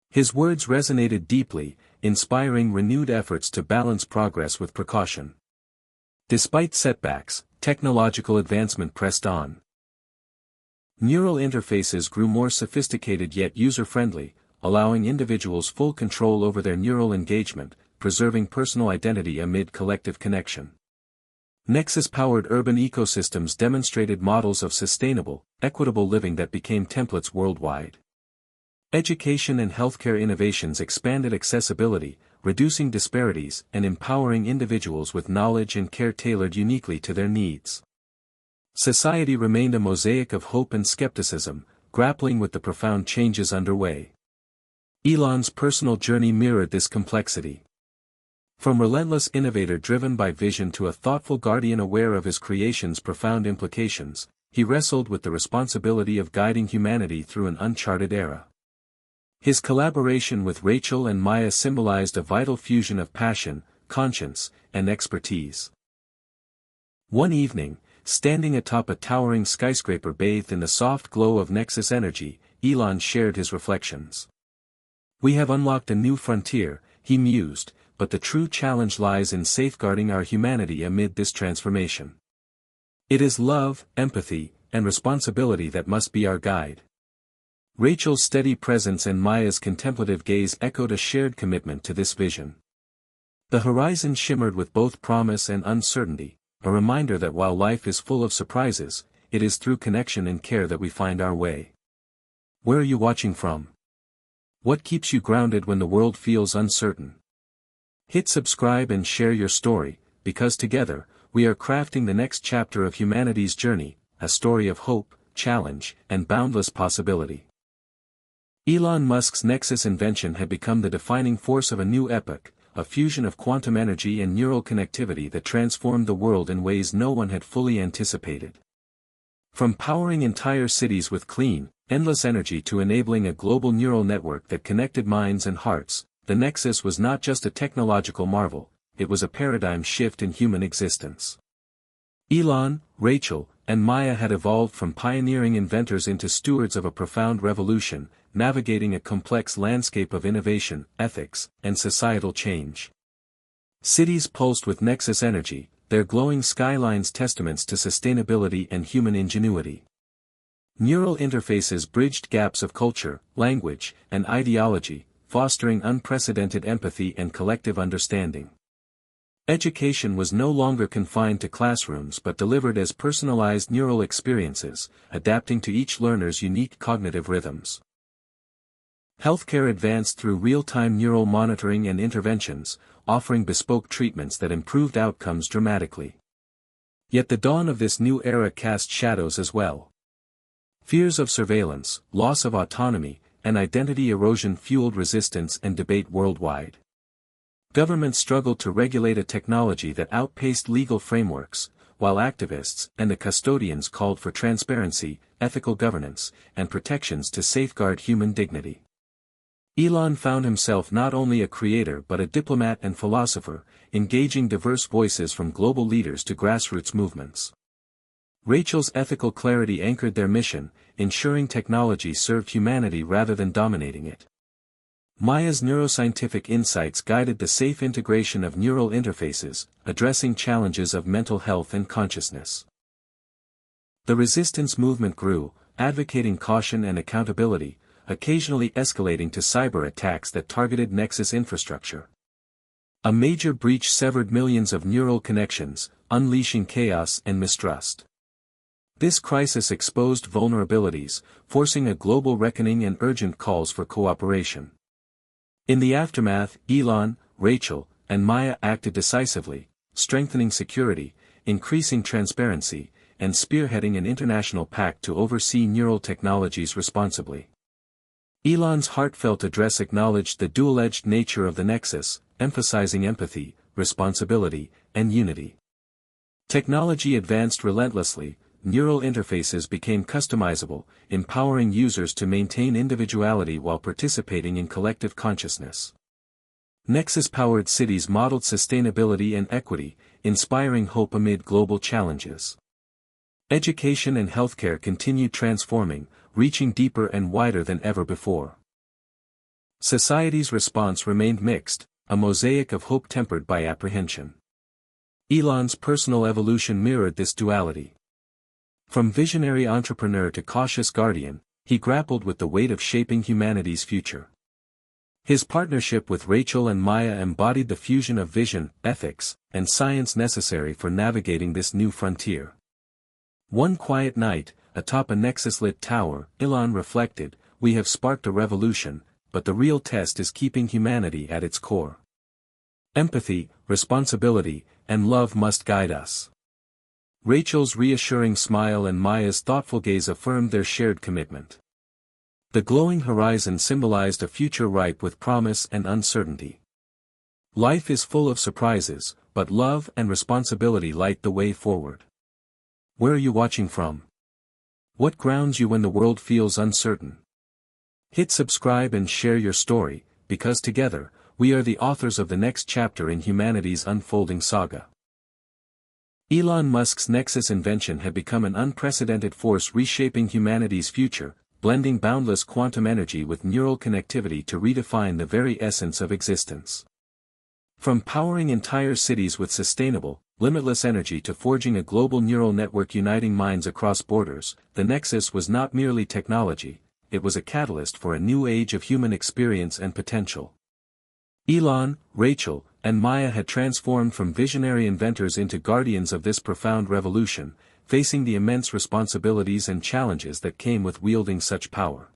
His words resonated deeply, inspiring renewed efforts to balance progress with precaution. Despite setbacks, technological advancement pressed on. Neural interfaces grew more sophisticated yet user-friendly, allowing individuals full control over their neural engagement, preserving personal identity amid collective connection. Nexus-powered urban ecosystems demonstrated models of sustainable, equitable living that became templates worldwide. Education and healthcare innovations expanded accessibility, reducing disparities and empowering individuals with knowledge and care tailored uniquely to their needs. Society remained a mosaic of hope and skepticism, grappling with the profound changes underway. Elon's personal journey mirrored this complexity. From relentless innovator driven by vision to a thoughtful guardian aware of his creation's profound implications, he wrestled with the responsibility of guiding humanity through an uncharted era. His collaboration with Rachel and Maya symbolized a vital fusion of passion, conscience, and expertise. One evening, standing atop a towering skyscraper bathed in the soft glow of Nexus energy, Elon shared his reflections. "We have unlocked a new frontier," he mused, "but the true challenge lies in safeguarding our humanity amid this transformation. It is love, empathy, and responsibility that must be our guide." Rachel's steady presence and Maya's contemplative gaze echoed a shared commitment to this vision. The horizon shimmered with both promise and uncertainty, a reminder that while life is full of surprises, it is through connection and care that we find our way. Where are you watching from? What keeps you grounded when the world feels uncertain? Hit subscribe and share your story, because together, we are crafting the next chapter of humanity's journey, a story of hope, challenge, and boundless possibility. Elon Musk's Nexus invention had become the defining force of a new epoch, a fusion of quantum energy and neural connectivity that transformed the world in ways no one had fully anticipated. From powering entire cities with clean, endless energy to enabling a global neural network that connected minds and hearts, the Nexus was not just a technological marvel, it was a paradigm shift in human existence. Elon, Rachel, and Maya had evolved from pioneering inventors into stewards of a profound revolution, navigating a complex landscape of innovation, ethics, and societal change. Cities pulsed with Nexus energy, their glowing skylines testaments to sustainability and human ingenuity. Neural interfaces bridged gaps of culture, language, and ideology, fostering unprecedented empathy and collective understanding. Education was no longer confined to classrooms but delivered as personalized neural experiences, adapting to each learner's unique cognitive rhythms. Healthcare advanced through real-time neural monitoring and interventions, offering bespoke treatments that improved outcomes dramatically. Yet the dawn of this new era cast shadows as well. Fears of surveillance, loss of autonomy, and identity erosion fueled resistance and debate worldwide. Governments struggled to regulate a technology that outpaced legal frameworks, while activists and the custodians called for transparency, ethical governance, and protections to safeguard human dignity. Elon found himself not only a creator but a diplomat and philosopher, engaging diverse voices from global leaders to grassroots movements. Rachel's ethical clarity anchored their mission, ensuring technology served humanity rather than dominating it. Maya's neuroscientific insights guided the safe integration of neural interfaces, addressing challenges of mental health and consciousness. The resistance movement grew, advocating caution and accountability, occasionally escalating to cyber attacks that targeted Nexus infrastructure. A major breach severed millions of neural connections, unleashing chaos and mistrust. This crisis exposed vulnerabilities, forcing a global reckoning and urgent calls for cooperation. In the aftermath, Elon, Rachel, and Maya acted decisively, strengthening security, increasing transparency, and spearheading an international pact to oversee neural technologies responsibly. Elon's heartfelt address acknowledged the dual-edged nature of the Nexus, emphasizing empathy, responsibility, and unity. Technology advanced relentlessly, neural interfaces became customizable, empowering users to maintain individuality while participating in collective consciousness. Nexus-powered cities modeled sustainability and equity, inspiring hope amid global challenges. Education and healthcare continued transforming, reaching deeper and wider than ever before. Society's response remained mixed, a mosaic of hope tempered by apprehension. Elon's personal evolution mirrored this duality. From visionary entrepreneur to cautious guardian, he grappled with the weight of shaping humanity's future. His partnership with Rachel and Maya embodied the fusion of vision, ethics, and science necessary for navigating this new frontier. One quiet night, atop a Nexus-lit tower, Elon reflected, "We have sparked a revolution, but the real test is keeping humanity at its core. Empathy, responsibility, and love must guide us." Rachel's reassuring smile and Maya's thoughtful gaze affirmed their shared commitment. The glowing horizon symbolized a future ripe with promise and uncertainty. Life is full of surprises, but love and responsibility light the way forward. Where are you watching from? What grounds you when the world feels uncertain? Hit subscribe and share your story, because together, we are the authors of the next chapter in humanity's unfolding saga. Elon Musk's Nexus invention had become an unprecedented force reshaping humanity's future, blending boundless quantum energy with neural connectivity to redefine the very essence of existence. From powering entire cities with sustainable, limitless energy to forging a global neural network uniting minds across borders, the Nexus was not merely technology, it was a catalyst for a new age of human experience and potential. Elon, Rachel, and Maya had transformed from visionary inventors into guardians of this profound revolution, facing the immense responsibilities and challenges that came with wielding such power.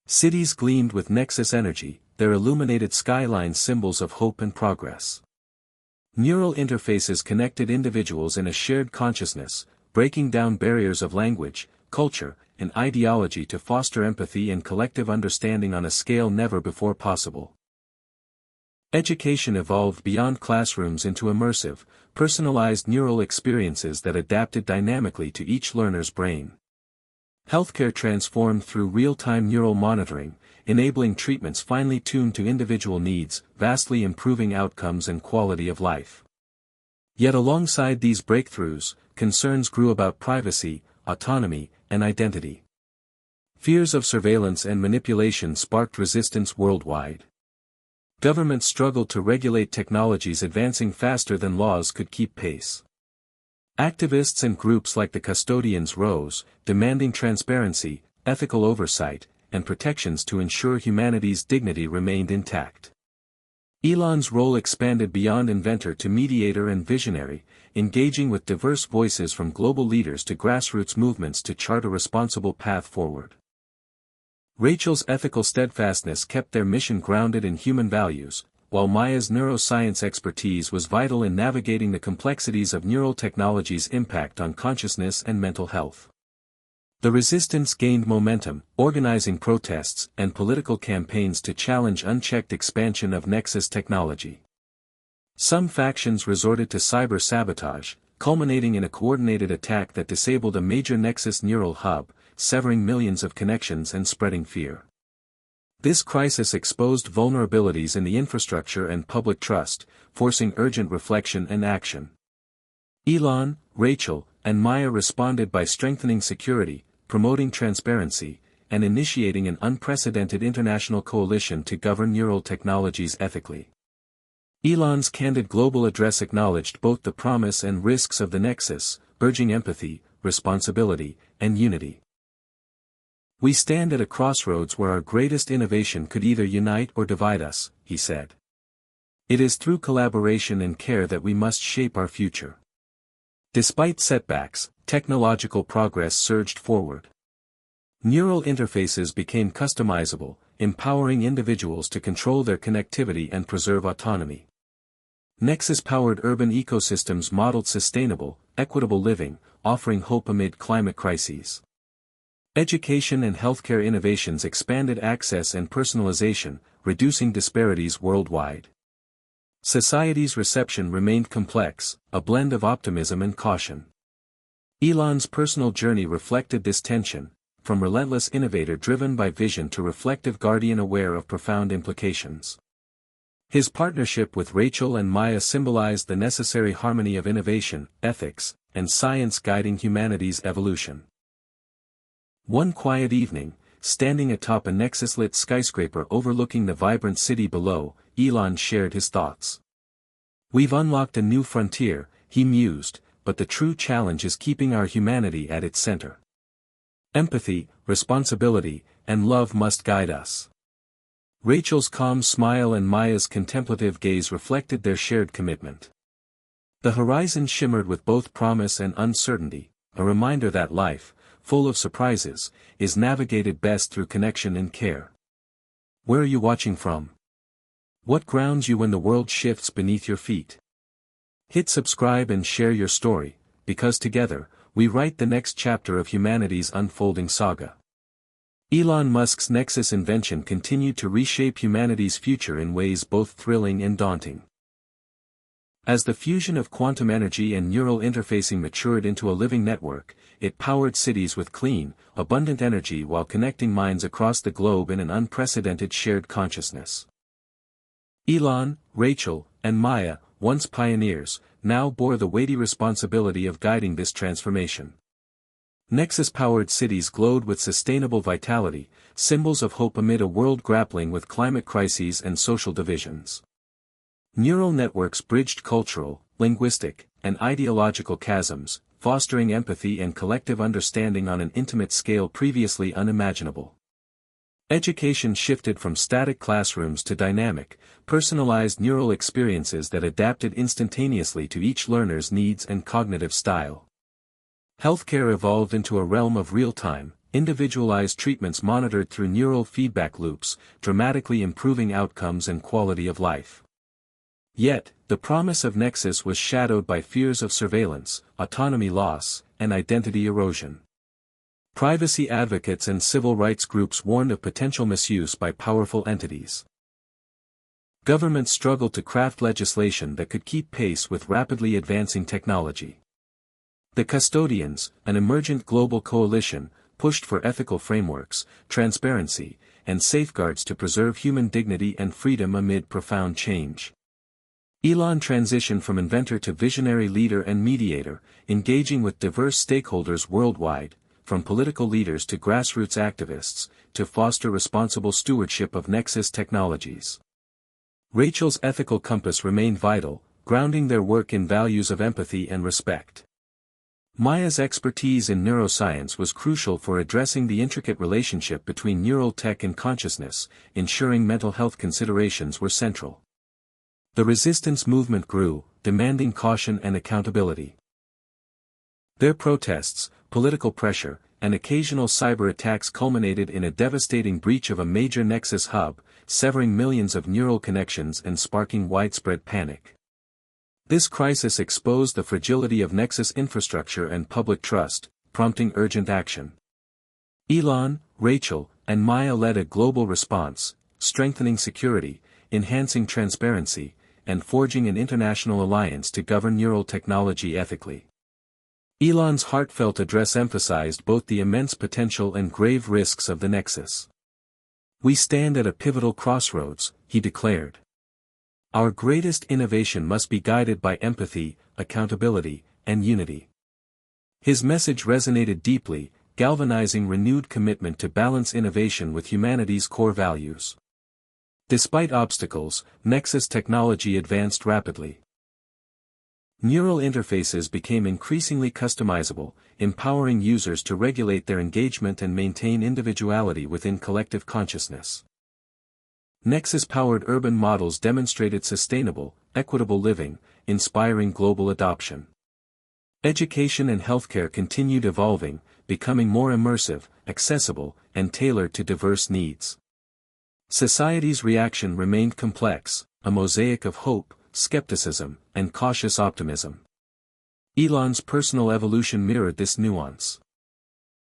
Cities gleamed with Nexus energy, their illuminated skylines symbols of hope and progress. Neural interfaces connected individuals in a shared consciousness, breaking down barriers of language, culture, and ideology to foster empathy and collective understanding on a scale never before possible. Education evolved beyond classrooms into immersive, personalized neural experiences that adapted dynamically to each learner's brain. Healthcare transformed through real-time neural monitoring, enabling treatments finely tuned to individual needs, vastly improving outcomes and quality of life. Yet alongside these breakthroughs, concerns grew about privacy, autonomy, and identity. Fears of surveillance and manipulation sparked resistance worldwide. Governments struggled to regulate technologies advancing faster than laws could keep pace. Activists and groups like the Custodians rose, demanding transparency, ethical oversight, and protections to ensure humanity's dignity remained intact. Elon's role expanded beyond inventor to mediator and visionary, engaging with diverse voices from global leaders to grassroots movements to chart a responsible path forward. Rachel's ethical steadfastness kept their mission grounded in human values, while Maya's neuroscience expertise was vital in navigating the complexities of neural technology's impact on consciousness and mental health. The resistance gained momentum, organizing protests and political campaigns to challenge unchecked expansion of Nexus technology. Some factions resorted to cyber sabotage, culminating in a coordinated attack that disabled a major Nexus neural hub, severing millions of connections and spreading fear. This crisis exposed vulnerabilities in the infrastructure and public trust, forcing urgent reflection and action. Elon, Rachel, and Maya responded by strengthening security, promoting transparency, and initiating an unprecedented international coalition to govern neural technologies ethically. Elon's candid global address acknowledged both the promise and risks of the Nexus, urging empathy, responsibility, and unity. "We stand at a crossroads where our greatest innovation could either unite or divide us," he said. "It is through collaboration and care that we must shape our future." Despite setbacks, technological progress surged forward. Neural interfaces became customizable, empowering individuals to control their connectivity and preserve autonomy. Nexus-powered urban ecosystems modeled sustainable, equitable living, offering hope amid climate crises. Education and healthcare innovations expanded access and personalization, reducing disparities worldwide. Society's reception remained complex, a blend of optimism and caution. Elon's personal journey reflected this tension, from relentless innovator driven by vision to reflective guardian aware of profound implications. His partnership with Rachel and Maya symbolized the necessary harmony of innovation, ethics, and science guiding humanity's evolution. One quiet evening, standing atop a Nexus-lit skyscraper overlooking the vibrant city below, Elon shared his thoughts. "We've unlocked a new frontier," he mused, "but the true challenge is keeping our humanity at its center. Empathy, responsibility, and love must guide us." Rachel's calm smile and Maya's contemplative gaze reflected their shared commitment. The horizon shimmered with both promise and uncertainty, a reminder that life, full of surprises, is navigated best through connection and care. Where are you watching from? What grounds you when the world shifts beneath your feet? Hit subscribe and share your story, because together, we write the next chapter of humanity's unfolding saga. Elon Musk's Nexus invention continued to reshape humanity's future in ways both thrilling and daunting. As the fusion of quantum energy and neural interfacing matured into a living network, it powered cities with clean, abundant energy while connecting minds across the globe in an unprecedented shared consciousness. Elon, Rachel, and Maya, once pioneers, now bore the weighty responsibility of guiding this transformation. Nexus-powered cities glowed with sustainable vitality, symbols of hope amid a world grappling with climate crises and social divisions. Neural networks bridged cultural, linguistic, and ideological chasms, fostering empathy and collective understanding on an intimate scale previously unimaginable. Education shifted from static classrooms to dynamic, personalized neural experiences that adapted instantaneously to each learner's needs and cognitive style. Healthcare evolved into a realm of real-time, individualized treatments monitored through neural feedback loops, dramatically improving outcomes and quality of life. Yet, the promise of Nexus was shadowed by fears of surveillance, autonomy loss, and identity erosion. Privacy advocates and civil rights groups warned of potential misuse by powerful entities. Governments struggled to craft legislation that could keep pace with rapidly advancing technology. The Custodians, an emergent global coalition, pushed for ethical frameworks, transparency, and safeguards to preserve human dignity and freedom amid profound change. Elon transitioned from inventor to visionary leader and mediator, engaging with diverse stakeholders worldwide, from political leaders to grassroots activists, to foster responsible stewardship of Nexus technologies. Rachel's ethical compass remained vital, grounding their work in values of empathy and respect. Maya's expertise in neuroscience was crucial for addressing the intricate relationship between neural tech and consciousness, ensuring mental health considerations were central. The resistance movement grew, demanding caution and accountability. Their protests, political pressure, and occasional cyber attacks culminated in a devastating breach of a major Nexus hub, severing millions of neural connections and sparking widespread panic. This crisis exposed the fragility of Nexus infrastructure and public trust, prompting urgent action. Elon, Rachel, and Maya led a global response, strengthening security, enhancing transparency, and forging an international alliance to govern neural technology ethically. Elon's heartfelt address emphasized both the immense potential and grave risks of the Nexus. "We stand at a pivotal crossroads," he declared. "Our greatest innovation must be guided by empathy, accountability, and unity." His message resonated deeply, galvanizing renewed commitment to balance innovation with humanity's core values. Despite obstacles, Nexus technology advanced rapidly. Neural interfaces became increasingly customizable, empowering users to regulate their engagement and maintain individuality within collective consciousness. Nexus-powered urban models demonstrated sustainable, equitable living, inspiring global adoption. Education and healthcare continued evolving, becoming more immersive, accessible, and tailored to diverse needs. Society's reaction remained complex, a mosaic of hope, skepticism, and cautious optimism. Elon's personal evolution mirrored this nuance.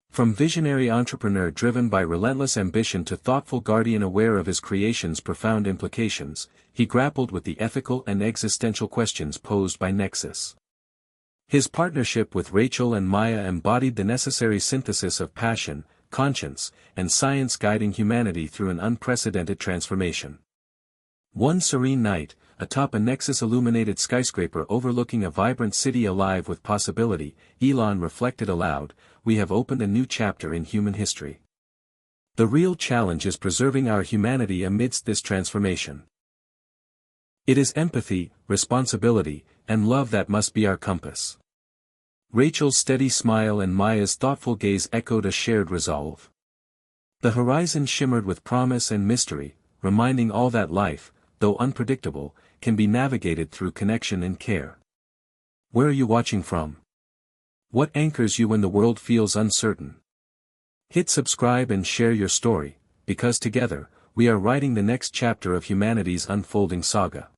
From visionary entrepreneur driven by relentless ambition to thoughtful guardian aware of his creation's profound implications, he grappled with the ethical and existential questions posed by Nexus. His partnership with Rachel and Maya embodied the necessary synthesis of passion, conscience, and science guiding humanity through an unprecedented transformation. One serene night, atop a Nexus-illuminated skyscraper overlooking a vibrant city alive with possibility, Elon reflected aloud, "We have opened a new chapter in human history. The real challenge is preserving our humanity amidst this transformation. It is empathy, responsibility, and love that must be our compass." Rachel's steady smile and Maya's thoughtful gaze echoed a shared resolve. The horizon shimmered with promise and mystery, reminding all that life, though unpredictable, can be navigated through connection and care. Where are you watching from? What anchors you when the world feels uncertain? Hit subscribe and share your story, because together, we are writing the next chapter of humanity's unfolding saga.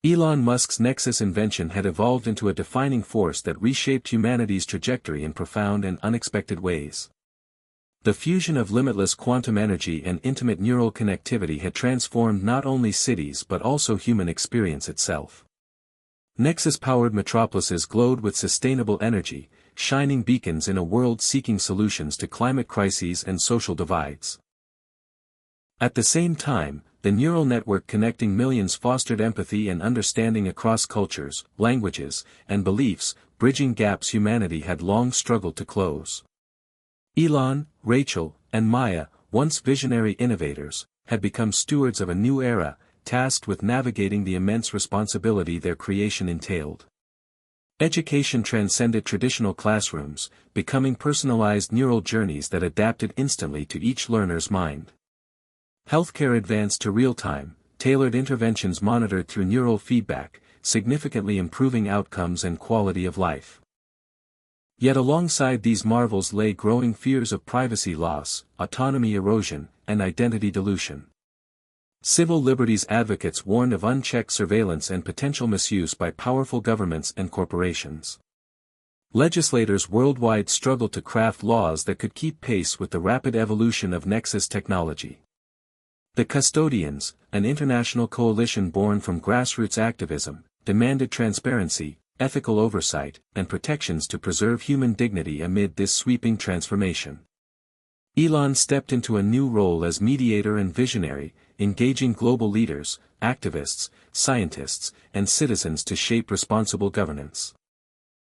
Elon Musk's Nexus invention had evolved into a defining force that reshaped humanity's trajectory in profound and unexpected ways. The fusion of limitless quantum energy and intimate neural connectivity had transformed not only cities but also human experience itself. Nexus-powered metropolises glowed with sustainable energy, shining beacons in a world seeking solutions to climate crises and social divides. At the same time, the neural network connecting millions fostered empathy and understanding across cultures, languages, and beliefs, bridging gaps humanity had long struggled to close. Elon, Rachel, and Maya, once visionary innovators, had become stewards of a new era, tasked with navigating the immense responsibility their creation entailed. Education transcended traditional classrooms, becoming personalized neural journeys that adapted instantly to each learner's mind. Healthcare advanced to real-time, tailored interventions monitored through neural feedback, significantly improving outcomes and quality of life. Yet alongside these marvels lay growing fears of privacy loss, autonomy erosion, and identity dilution. Civil liberties advocates warned of unchecked surveillance and potential misuse by powerful governments and corporations. Legislators worldwide struggled to craft laws that could keep pace with the rapid evolution of Nexus technology. The Custodians, an international coalition born from grassroots activism, demanded transparency, ethical oversight, and protections to preserve human dignity amid this sweeping transformation. Elon stepped into a new role as mediator and visionary, engaging global leaders, activists, scientists, and citizens to shape responsible governance.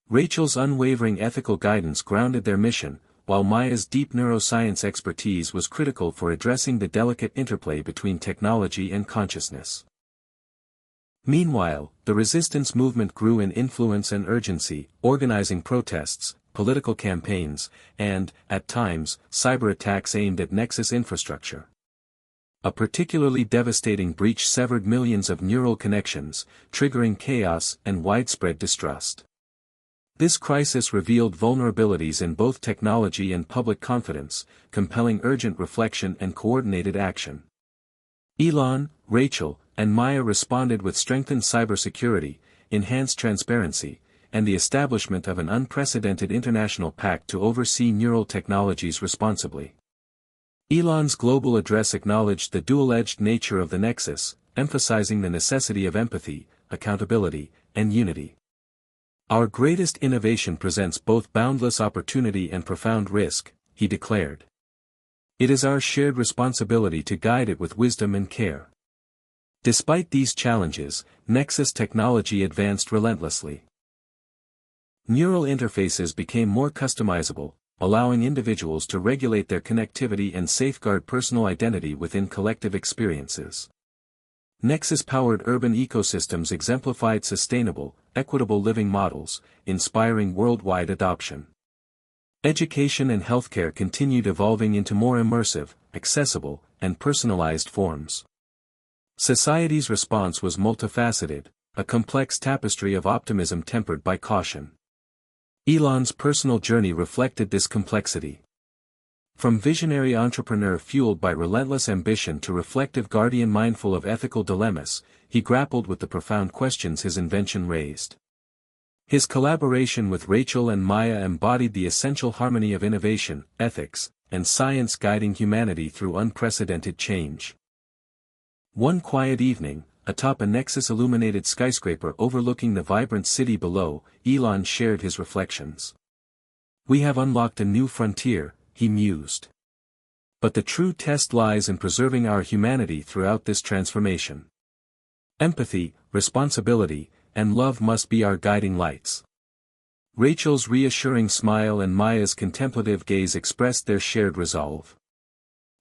Rachel's unwavering ethical guidance grounded their mission, while Maya's deep neuroscience expertise was critical for addressing the delicate interplay between technology and consciousness. Meanwhile, the resistance movement grew in influence and urgency, organizing protests, political campaigns, and, at times, cyber attacks aimed at Nexus infrastructure. A particularly devastating breach severed millions of neural connections, triggering chaos and widespread distrust. This crisis revealed vulnerabilities in both technology and public confidence, compelling urgent reflection and coordinated action. Elon, Rachel, and Maya responded with strengthened cybersecurity, enhanced transparency, and the establishment of an unprecedented international pact to oversee neural technologies responsibly. Elon's global address acknowledged the dual-edged nature of the Nexus, emphasizing the necessity of empathy, accountability, and unity. Our greatest innovation presents both boundless opportunity and profound risk, he declared. It is our shared responsibility to guide it with wisdom and care. Despite these challenges, Nexus technology advanced relentlessly. Neural interfaces became more customizable, allowing individuals to regulate their connectivity and safeguard personal identity within collective experiences. Nexus-powered urban ecosystems exemplified sustainable, equitable living models, inspiring worldwide adoption. Education and healthcare continued evolving into more immersive, accessible, and personalized forms. Society's response was multifaceted, a complex tapestry of optimism tempered by caution. Elon's personal journey reflected this complexity. From visionary entrepreneur fueled by relentless ambition to reflective guardian mindful of ethical dilemmas, he grappled with the profound questions his invention raised. His collaboration with Rachel and Maya embodied the essential harmony of innovation, ethics, and science guiding humanity through unprecedented change. One quiet evening, atop a Nexus-illuminated skyscraper overlooking the vibrant city below, Elon shared his reflections. "We have unlocked a new frontier," he mused. "But the true test lies in preserving our humanity throughout this transformation. Empathy, responsibility, and love must be our guiding lights." Rachel's reassuring smile and Maya's contemplative gaze expressed their shared resolve.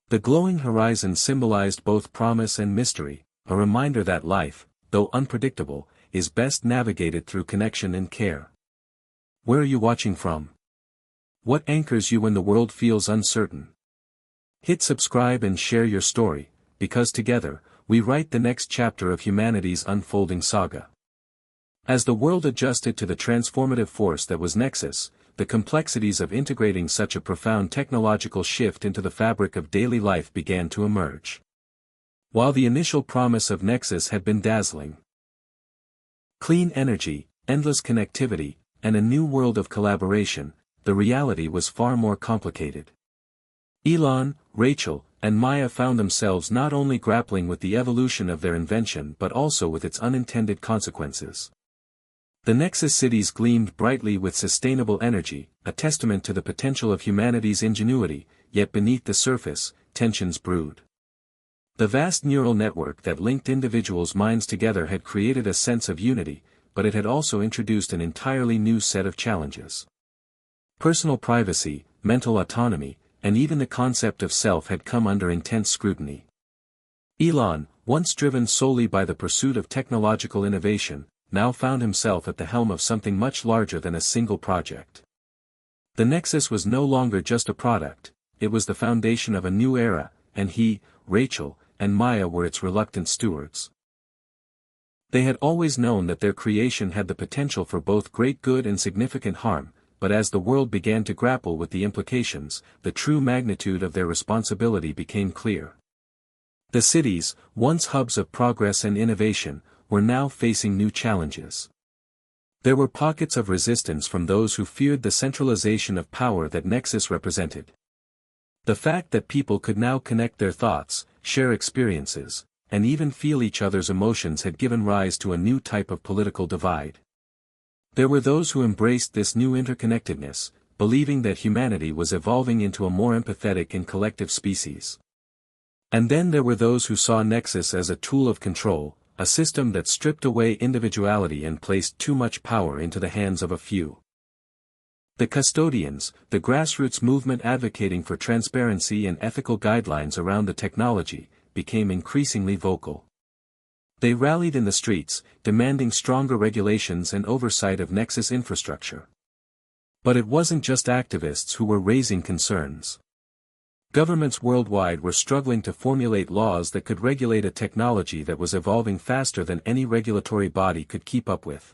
The glowing horizon symbolized both promise and mystery, a reminder that life, though unpredictable, is best navigated through connection and care. Where are you watching from? What anchors you when the world feels uncertain? Hit subscribe and share your story, because together, we write the next chapter of humanity's unfolding saga. As the world adjusted to the transformative force that was Nexus, the complexities of integrating such a profound technological shift into the fabric of daily life began to emerge. While the initial promise of Nexus had been dazzling, clean energy, endless connectivity, and a new world of collaboration, the reality was far more complicated. Elon, Rachel, and Maya found themselves not only grappling with the evolution of their invention but also with its unintended consequences. The Nexus cities gleamed brightly with sustainable energy, a testament to the potential of humanity's ingenuity, yet beneath the surface, tensions brewed. The vast neural network that linked individuals' minds together had created a sense of unity, but it had also introduced an entirely new set of challenges. Personal privacy, mental autonomy, and even the concept of self had come under intense scrutiny. Elon, once driven solely by the pursuit of technological innovation, now found himself at the helm of something much larger than a single project. The Nexus was no longer just a product, it was the foundation of a new era, and he, Rachel, and Maya were its reluctant stewards. They had always known that their creation had the potential for both great good and significant harm, but as the world began to grapple with the implications, the true magnitude of their responsibility became clear. The cities, once hubs of progress and innovation, were now facing new challenges. There were pockets of resistance from those who feared the centralization of power that Nexus represented. The fact that people could now connect their thoughts, share experiences, and even feel each other's emotions had given rise to a new type of political divide. There were those who embraced this new interconnectedness, believing that humanity was evolving into a more empathetic and collective species. And then there were those who saw Nexus as a tool of control, a system that stripped away individuality and placed too much power into the hands of a few. The custodians, the grassroots movement advocating for transparency and ethical guidelines around the technology, became increasingly vocal. They rallied in the streets, demanding stronger regulations and oversight of Nexus infrastructure. But it wasn't just activists who were raising concerns. Governments worldwide were struggling to formulate laws that could regulate a technology that was evolving faster than any regulatory body could keep up with.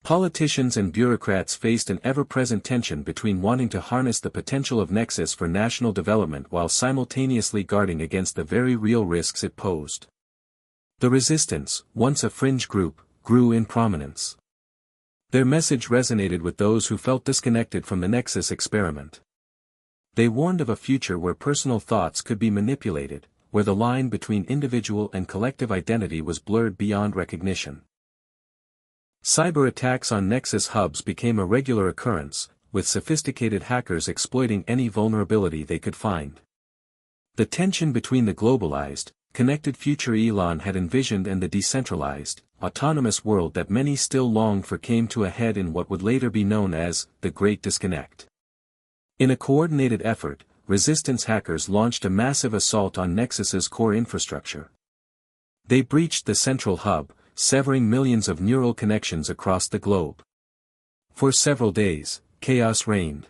Politicians and bureaucrats faced an ever-present tension between wanting to harness the potential of Nexus for national development while simultaneously guarding against the very real risks it posed. The resistance, once a fringe group, grew in prominence. Their message resonated with those who felt disconnected from the Nexus experiment. They warned of a future where personal thoughts could be manipulated, where the line between individual and collective identity was blurred beyond recognition. Cyber attacks on Nexus hubs became a regular occurrence, with sophisticated hackers exploiting any vulnerability they could find. The tension between the globalized, connected future Elon had envisioned and the decentralized, autonomous world that many still longed for came to a head in what would later be known as the Great Disconnect. In a coordinated effort, resistance hackers launched a massive assault on Nexus's core infrastructure. They breached the central hub, severing millions of neural connections across the globe. For several days, chaos reigned.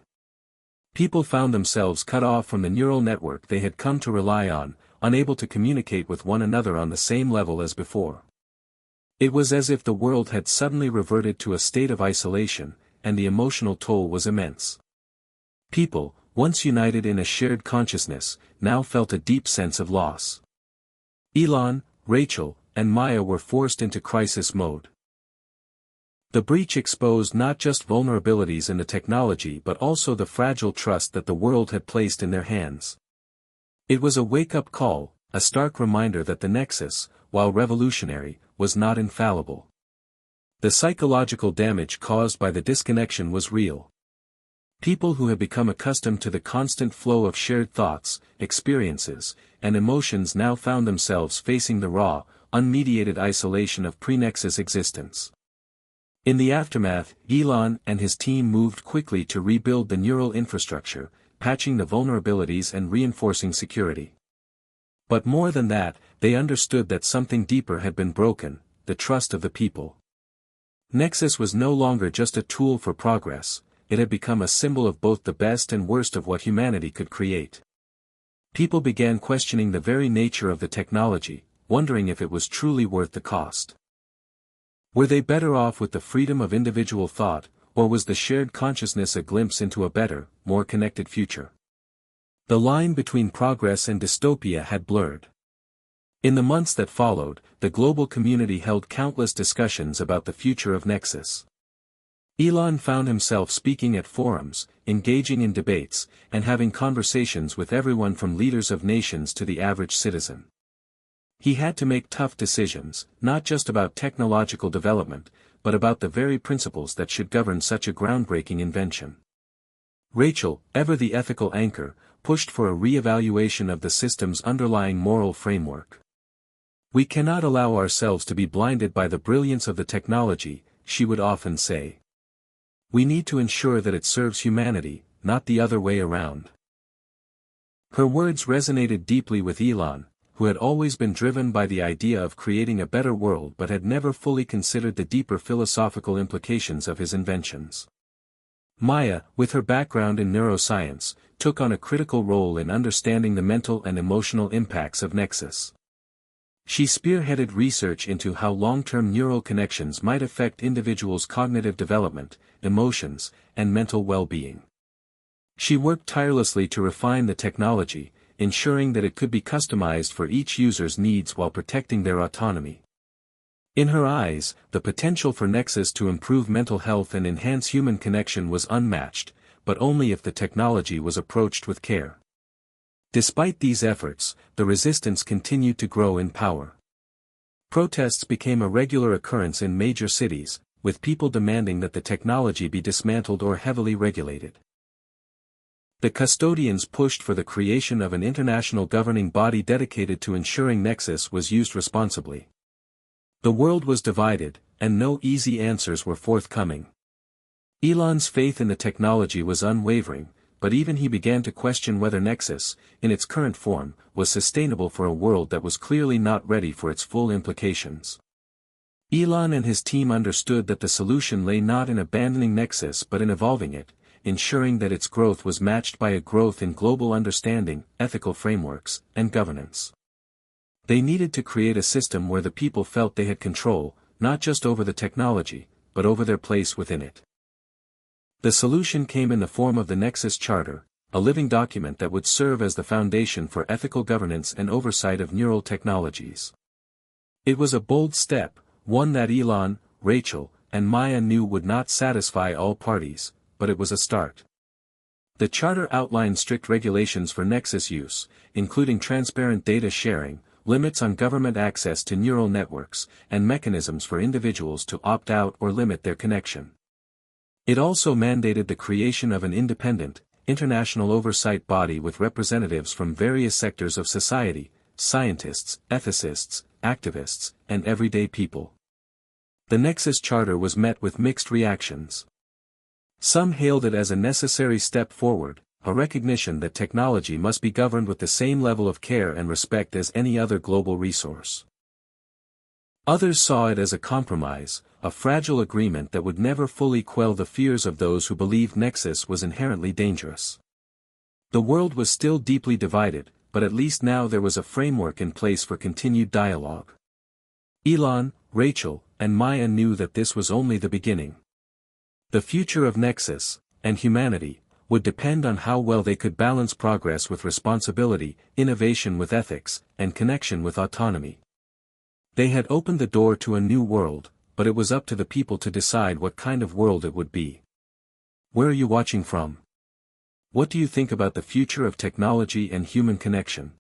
People found themselves cut off from the neural network they had come to rely on, unable to communicate with one another on the same level as before. It was as if the world had suddenly reverted to a state of isolation, and the emotional toll was immense. People, once united in a shared consciousness, now felt a deep sense of loss. Elon, Rachel, and Maya were forced into crisis mode. The breach exposed not just vulnerabilities in the technology but also the fragile trust that the world had placed in their hands. It was a wake-up call, a stark reminder that the Nexus, while revolutionary, was not infallible. The psychological damage caused by the disconnection was real. People who had become accustomed to the constant flow of shared thoughts, experiences, and emotions now found themselves facing the raw, unmediated isolation of pre-Nexus existence. In the aftermath, Elon and his team moved quickly to rebuild the neural infrastructure, patching the vulnerabilities and reinforcing security. But more than that, they understood that something deeper had been broken, the trust of the people. Nexus was no longer just a tool for progress, it had become a symbol of both the best and worst of what humanity could create. People began questioning the very nature of the technology, wondering if it was truly worth the cost. Were they better off with the freedom of individual thought, or was the shared consciousness a glimpse into a better, more connected future? The line between progress and dystopia had blurred. In the months that followed, the global community held countless discussions about the future of Nexus. Elon found himself speaking at forums, engaging in debates, and having conversations with everyone from leaders of nations to the average citizen. He had to make tough decisions, not just about technological development, but about the very principles that should govern such a groundbreaking invention. Rachel, ever the ethical anchor, pushed for a re-evaluation of the system's underlying moral framework. "We cannot allow ourselves to be blinded by the brilliance of the technology," she would often say. "We need to ensure that it serves humanity, not the other way around." Her words resonated deeply with Elon, who had always been driven by the idea of creating a better world but had never fully considered the deeper philosophical implications of his inventions. Maya, with her background in neuroscience, took on a critical role in understanding the mental and emotional impacts of Nexus. She spearheaded research into how long-term neural connections might affect individuals' cognitive development, emotions, and mental well-being. She worked tirelessly to refine the technology, ensuring that it could be customized for each user's needs while protecting their autonomy. In her eyes, the potential for Nexus to improve mental health and enhance human connection was unmatched, but only if the technology was approached with care. Despite these efforts, the resistance continued to grow in power. Protests became a regular occurrence in major cities, with people demanding that the technology be dismantled or heavily regulated. The custodians pushed for the creation of an international governing body dedicated to ensuring Nexus was used responsibly. The world was divided, and no easy answers were forthcoming. Elon's faith in the technology was unwavering, but even he began to question whether Nexus, in its current form, was sustainable for a world that was clearly not ready for its full implications. Elon and his team understood that the solution lay not in abandoning Nexus but in evolving it, ensuring that its growth was matched by a growth in global understanding, ethical frameworks, and governance. They needed to create a system where the people felt they had control, not just over the technology, but over their place within it. The solution came in the form of the Nexus Charter, a living document that would serve as the foundation for ethical governance and oversight of neural technologies. It was a bold step, one that Elon, Rachel, and Maya knew would not satisfy all parties, but it was a start. The charter outlined strict regulations for Nexus use, including transparent data sharing, limits on government access to neural networks, and mechanisms for individuals to opt out or limit their connection. It also mandated the creation of an independent, international oversight body with representatives from various sectors of society, scientists, ethicists, activists, and everyday people. The Nexus Charter was met with mixed reactions. Some hailed it as a necessary step forward, a recognition that technology must be governed with the same level of care and respect as any other global resource. Others saw it as a compromise, a fragile agreement that would never fully quell the fears of those who believed Nexus was inherently dangerous. The world was still deeply divided, but at least now there was a framework in place for continued dialogue. Elon, Rachel, and Maya knew that this was only the beginning. The future of Nexus, and humanity, would depend on how well they could balance progress with responsibility, innovation with ethics, and connection with autonomy. They had opened the door to a new world, but it was up to the people to decide what kind of world it would be. Where are you watching from? What do you think about the future of technology and human connection?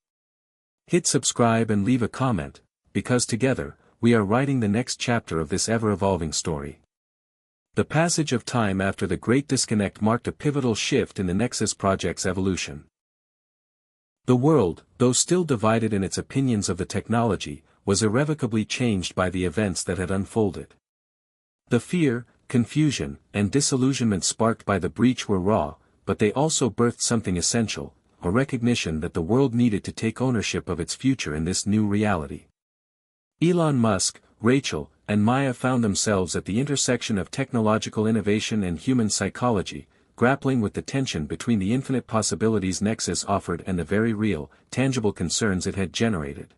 Hit subscribe and leave a comment, because together, we are writing the next chapter of this ever-evolving story. The passage of time after the Great Disconnect marked a pivotal shift in the Nexus project's evolution. The world, though still divided in its opinions of the technology, was irrevocably changed by the events that had unfolded. The fear, confusion, and disillusionment sparked by the breach were raw, but they also birthed something essential, a recognition that the world needed to take ownership of its future in this new reality. Elon Musk, Rachel, and Maya found themselves at the intersection of technological innovation and human psychology, grappling with the tension between the infinite possibilities Nexus offered and the very real, tangible concerns it had generated.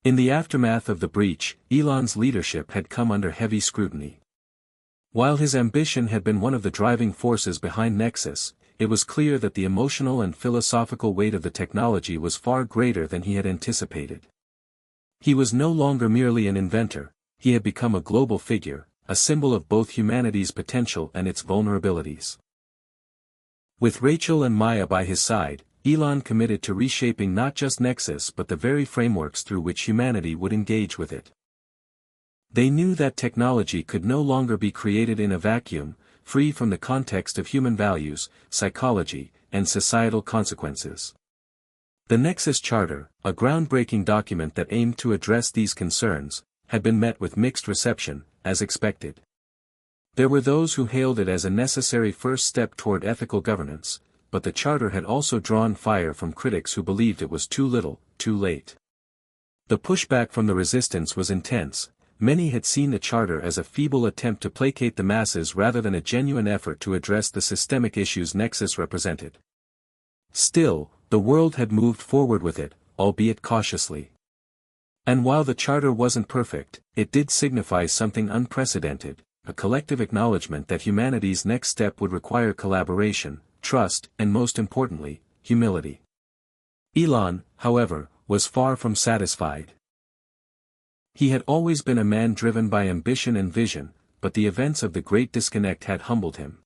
In the aftermath of the breach, Elon's leadership had come under heavy scrutiny. While his ambition had been one of the driving forces behind Nexus, it was clear that the emotional and philosophical weight of the technology was far greater than he had anticipated. He was no longer merely an inventor, he had become a global figure, a symbol of both humanity's potential and its vulnerabilities. With Rachel and Maya by his side, Elon committed to reshaping not just Nexus but the very frameworks through which humanity would engage with it. They knew that technology could no longer be created in a vacuum, free from the context of human values, psychology, and societal consequences. The Nexus Charter, a groundbreaking document that aimed to address these concerns, had been met with mixed reception, as expected. There were those who hailed it as a necessary first step toward ethical governance, but the Charter had also drawn fire from critics who believed it was too little, too late. The pushback from the resistance was intense. Many had seen the Charter as a feeble attempt to placate the masses rather than a genuine effort to address the systemic issues Nexus represented. Still, the world had moved forward with it, albeit cautiously. And while the Charter wasn't perfect, it did signify something unprecedented, a collective acknowledgement that humanity's next step would require collaboration, trust, and most importantly, humility. Elon, however, was far from satisfied. He had always been a man driven by ambition and vision, but the events of the Great Disconnect had humbled him.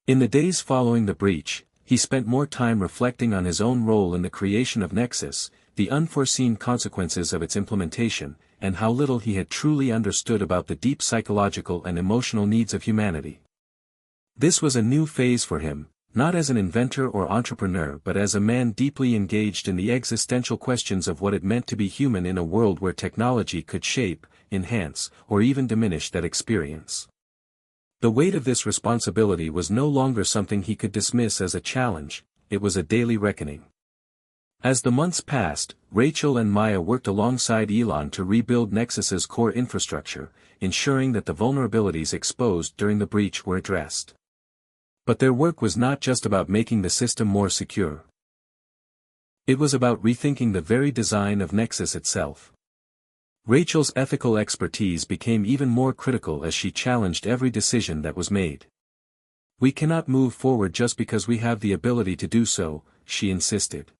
In the days following the breach, he spent more time reflecting on his own role in the creation of Nexus, the unforeseen consequences of its implementation, and how little he had truly understood about the deep psychological and emotional needs of humanity. This was a new phase for him, not as an inventor or entrepreneur but as a man deeply engaged in the existential questions of what it meant to be human in a world where technology could shape, enhance, or even diminish that experience. The weight of this responsibility was no longer something he could dismiss as a challenge, it was a daily reckoning. As the months passed, Rachel and Maya worked alongside Elon to rebuild Nexus's core infrastructure, ensuring that the vulnerabilities exposed during the breach were addressed. But their work was not just about making the system more secure. It was about rethinking the very design of Nexus itself. Rachel's ethical expertise became even more critical as she challenged every decision that was made. "We cannot move forward just because we have the ability to do so," she insisted.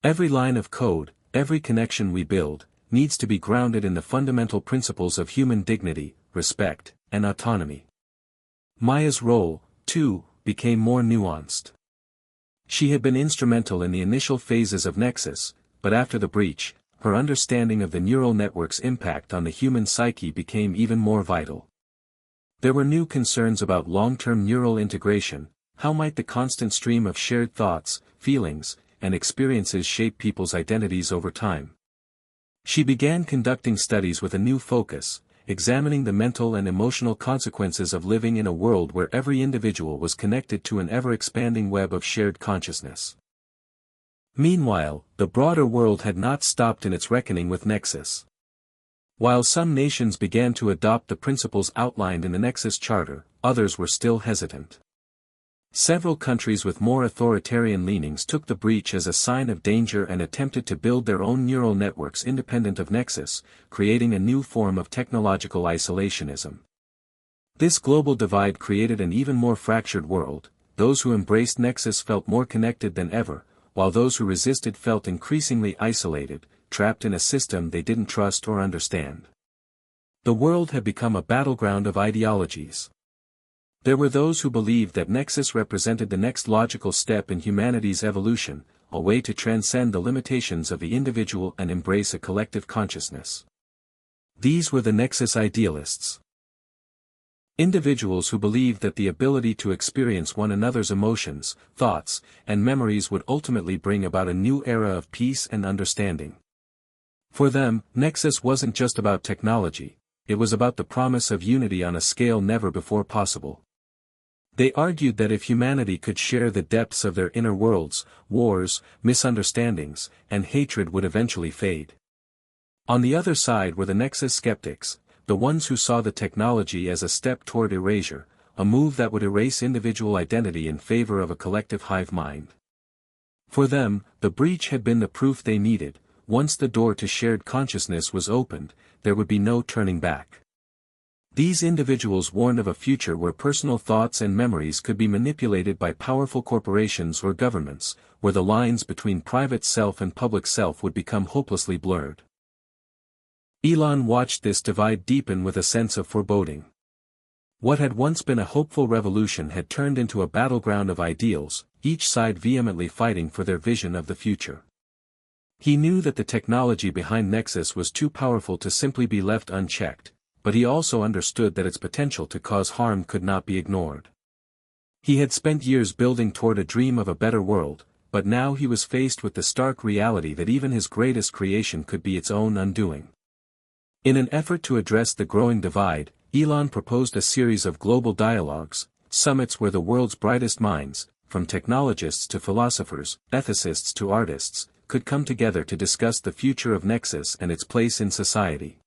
"Every line of code, every connection we build, needs to be grounded in the fundamental principles of human dignity, respect, and autonomy." Maya's role, too, became more nuanced. She had been instrumental in the initial phases of Nexus, but after the breach, her understanding of the neural network's impact on the human psyche became even more vital. There were new concerns about long-term neural integration. How might the constant stream of shared thoughts, feelings, and experiences shape people's identities over time? She began conducting studies with a new focus, examining the mental and emotional consequences of living in a world where every individual was connected to an ever-expanding web of shared consciousness. Meanwhile, the broader world had not stopped in its reckoning with Nexus. While some nations began to adopt the principles outlined in the Nexus Charter, others were still hesitant. Several countries with more authoritarian leanings took the breach as a sign of danger and attempted to build their own neural networks independent of Nexus, creating a new form of technological isolationism. This global divide created an even more fractured world. Those who embraced Nexus felt more connected than ever, while those who resisted felt increasingly isolated, trapped in a system they didn't trust or understand. The world had become a battleground of ideologies. There were those who believed that Nexus represented the next logical step in humanity's evolution, a way to transcend the limitations of the individual and embrace a collective consciousness. These were the Nexus idealists. Individuals who believed that the ability to experience one another's emotions, thoughts, and memories would ultimately bring about a new era of peace and understanding. For them, Nexus wasn't just about technology, it was about the promise of unity on a scale never before possible. They argued that if humanity could share the depths of their inner worlds, wars, misunderstandings, and hatred would eventually fade. On the other side were the Nexus skeptics, the ones who saw the technology as a step toward erasure, a move that would erase individual identity in favor of a collective hive mind. For them, the breach had been the proof they needed. Once the door to shared consciousness was opened, there would be no turning back. These individuals warned of a future where personal thoughts and memories could be manipulated by powerful corporations or governments, where the lines between private self and public self would become hopelessly blurred. Elon watched this divide deepen with a sense of foreboding. What had once been a hopeful revolution had turned into a battleground of ideals, each side vehemently fighting for their vision of the future. He knew that the technology behind Nexus was too powerful to simply be left unchecked, but he also understood that its potential to cause harm could not be ignored. He had spent years building toward a dream of a better world, but now he was faced with the stark reality that even his greatest creation could be its own undoing. In an effort to address the growing divide, Elon proposed a series of global dialogues, summits where the world's brightest minds, from technologists to philosophers, ethicists to artists, could come together to discuss the future of Nexus and its place in society.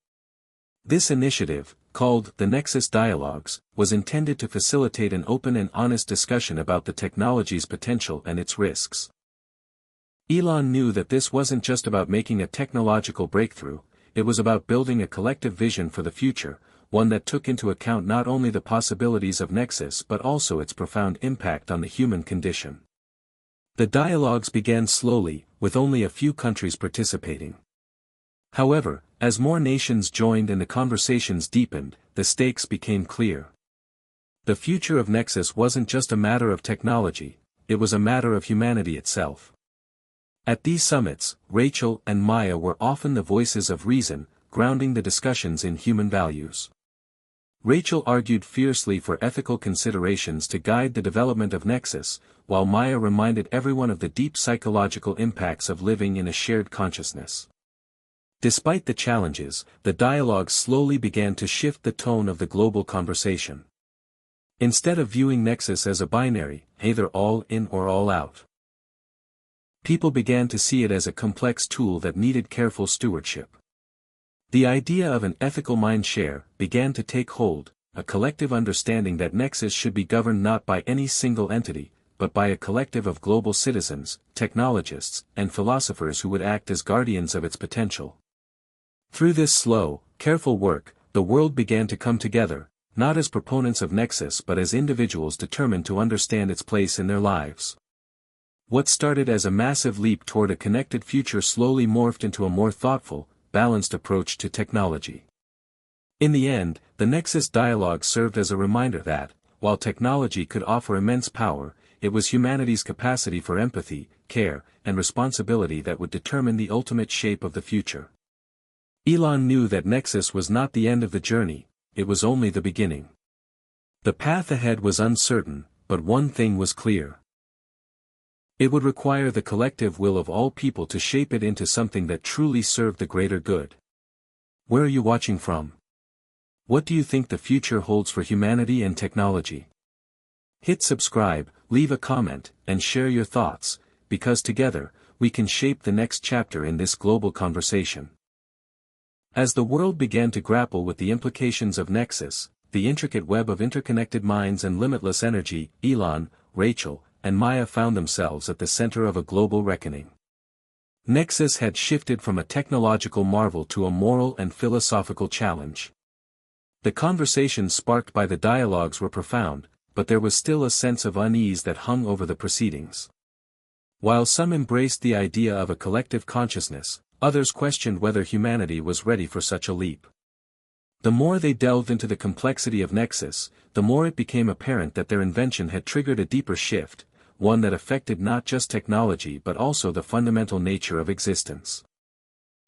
This initiative, called the Nexus Dialogues, was intended to facilitate an open and honest discussion about the technology's potential and its risks. Elon knew that this wasn't just about making a technological breakthrough, it was about building a collective vision for the future, one that took into account not only the possibilities of Nexus but also its profound impact on the human condition. The dialogues began slowly, with only a few countries participating. However, as more nations joined and the conversations deepened, the stakes became clear. The future of Nexus wasn't just a matter of technology, it was a matter of humanity itself. At these summits, Rachel and Maya were often the voices of reason, grounding the discussions in human values. Rachel argued fiercely for ethical considerations to guide the development of Nexus, while Maya reminded everyone of the deep psychological impacts of living in a shared consciousness. Despite the challenges, the dialogue slowly began to shift the tone of the global conversation. Instead of viewing Nexus as a binary, either all in or all out, people began to see it as a complex tool that needed careful stewardship. The idea of an ethical mind share began to take hold, a collective understanding that Nexus should be governed not by any single entity, but by a collective of global citizens, technologists, and philosophers who would act as guardians of its potential. Through this slow, careful work, the world began to come together, not as proponents of Nexus but as individuals determined to understand its place in their lives. What started as a massive leap toward a connected future slowly morphed into a more thoughtful, balanced approach to technology. In the end, the Nexus dialogue served as a reminder that, while technology could offer immense power, it was humanity's capacity for empathy, care, and responsibility that would determine the ultimate shape of the future. Elon knew that Nexus was not the end of the journey, it was only the beginning. The path ahead was uncertain, but one thing was clear. It would require the collective will of all people to shape it into something that truly served the greater good. Where are you watching from? What do you think the future holds for humanity and technology? Hit subscribe, leave a comment, and share your thoughts, because together, we can shape the next chapter in this global conversation. As the world began to grapple with the implications of Nexus, the intricate web of interconnected minds and limitless energy, Elon, Rachel, and Maya found themselves at the center of a global reckoning. Nexus had shifted from a technological marvel to a moral and philosophical challenge. The conversations sparked by the dialogues were profound, but there was still a sense of unease that hung over the proceedings. While some embraced the idea of a collective consciousness, others questioned whether humanity was ready for such a leap. The more they delved into the complexity of Nexus, the more it became apparent that their invention had triggered a deeper shift, one that affected not just technology but also the fundamental nature of existence.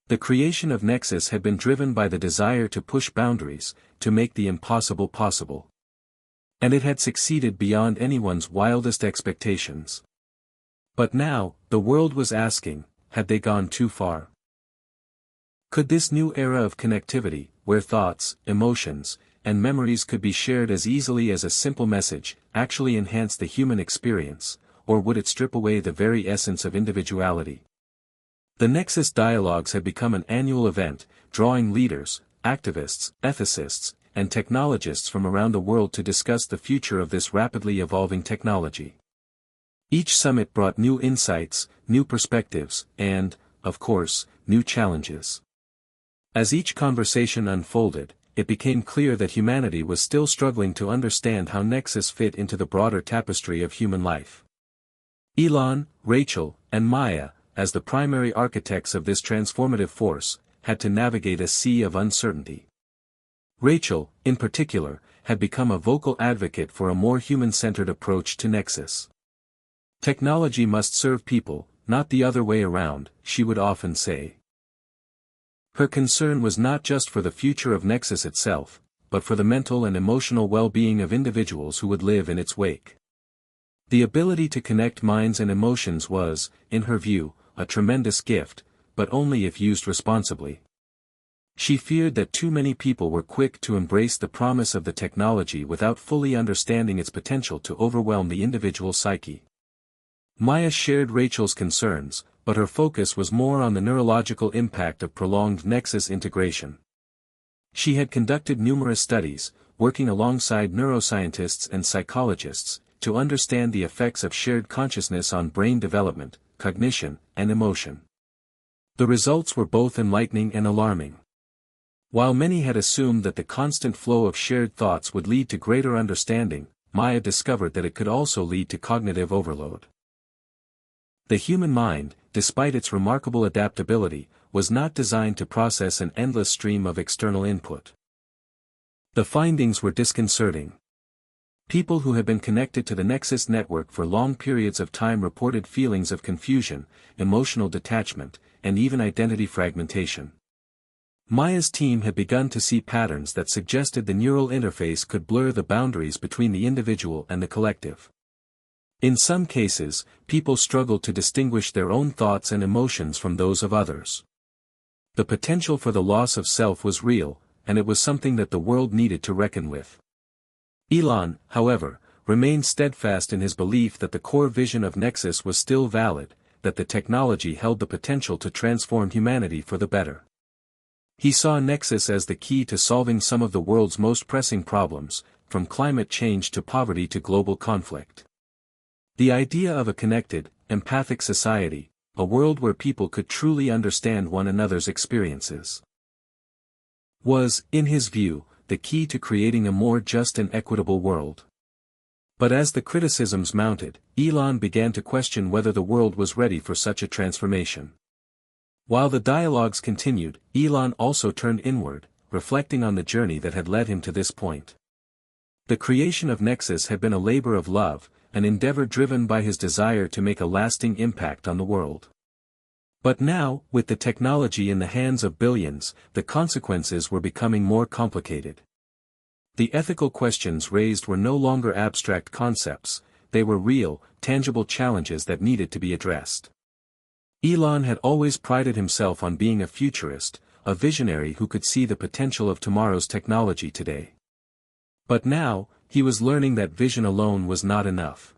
The creation of Nexus had been driven by the desire to push boundaries, to make the impossible possible. And it had succeeded beyond anyone's wildest expectations. But now, the world was asking, had they gone too far? Could this new era of connectivity, where thoughts, emotions, and memories could be shared as easily as a simple message, actually enhance the human experience, or would it strip away the very essence of individuality? The Nexus Dialogues had become an annual event, drawing leaders, activists, ethicists, and technologists from around the world to discuss the future of this rapidly evolving technology. Each summit brought new insights, new perspectives, and, of course, new challenges. As each conversation unfolded, it became clear that humanity was still struggling to understand how Nexus fit into the broader tapestry of human life. Elon, Rachel, and Maya, as the primary architects of this transformative force, had to navigate a sea of uncertainty. Rachel, in particular, had become a vocal advocate for a more human-centered approach to Nexus. Technology must serve people, not the other way around, she would often say. Her concern was not just for the future of Nexus itself, but for the mental and emotional well-being of individuals who would live in its wake. The ability to connect minds and emotions was, in her view, a tremendous gift, but only if used responsibly. She feared that too many people were quick to embrace the promise of the technology without fully understanding its potential to overwhelm the individual psyche. Maya shared Rachel's concerns, but her focus was more on the neurological impact of prolonged Nexus integration. She had conducted numerous studies, working alongside neuroscientists and psychologists, to understand the effects of shared consciousness on brain development, cognition, and emotion. The results were both enlightening and alarming. While many had assumed that the constant flow of shared thoughts would lead to greater understanding, Maya discovered that it could also lead to cognitive overload. The human mind, despite its remarkable adaptability, was not designed to process an endless stream of external input. The findings were disconcerting. People who had been connected to the Nexus network for long periods of time reported feelings of confusion, emotional detachment, and even identity fragmentation. Maya's team had begun to see patterns that suggested the neural interface could blur the boundaries between the individual and the collective. In some cases, people struggled to distinguish their own thoughts and emotions from those of others. The potential for the loss of self was real, and it was something that the world needed to reckon with. Elon, however, remained steadfast in his belief that the core vision of Nexus was still valid, that the technology held the potential to transform humanity for the better. He saw Nexus as the key to solving some of the world's most pressing problems, from climate change to poverty to global conflict. The idea of a connected, empathic society, a world where people could truly understand one another's experiences, was, in his view, the key to creating a more just and equitable world. But as the criticisms mounted, Elon began to question whether the world was ready for such a transformation. While the dialogues continued, Elon also turned inward, reflecting on the journey that had led him to this point. The creation of Nexus had been a labor of love, an endeavor driven by his desire to make a lasting impact on the world. But now, with the technology in the hands of billions, the consequences were becoming more complicated. The ethical questions raised were no longer abstract concepts, they were real, tangible challenges that needed to be addressed. Elon had always prided himself on being a futurist, a visionary who could see the potential of tomorrow's technology today. But now, he was learning that vision alone was not enough.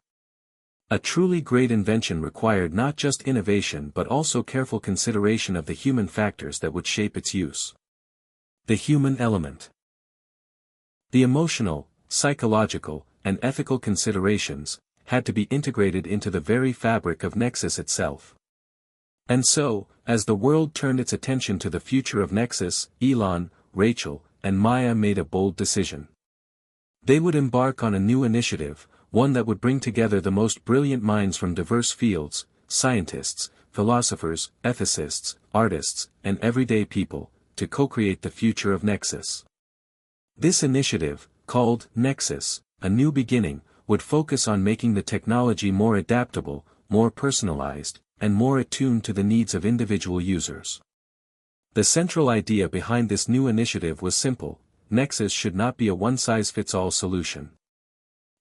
A truly great invention required not just innovation but also careful consideration of the human factors that would shape its use. The human element. The emotional, psychological, and ethical considerations had to be integrated into the very fabric of Nexus itself. And so, as the world turned its attention to the future of Nexus, Elon, Rachel, and Maya made a bold decision. They would embark on a new initiative, one that would bring together the most brilliant minds from diverse fields, scientists, philosophers, ethicists, artists, and everyday people, to co-create the future of Nexus. This initiative, called Nexus, A New Beginning, would focus on making the technology more adaptable, more personalized, and more attuned to the needs of individual users. The central idea behind this new initiative was simple: Nexus should not be a one-size-fits-all solution.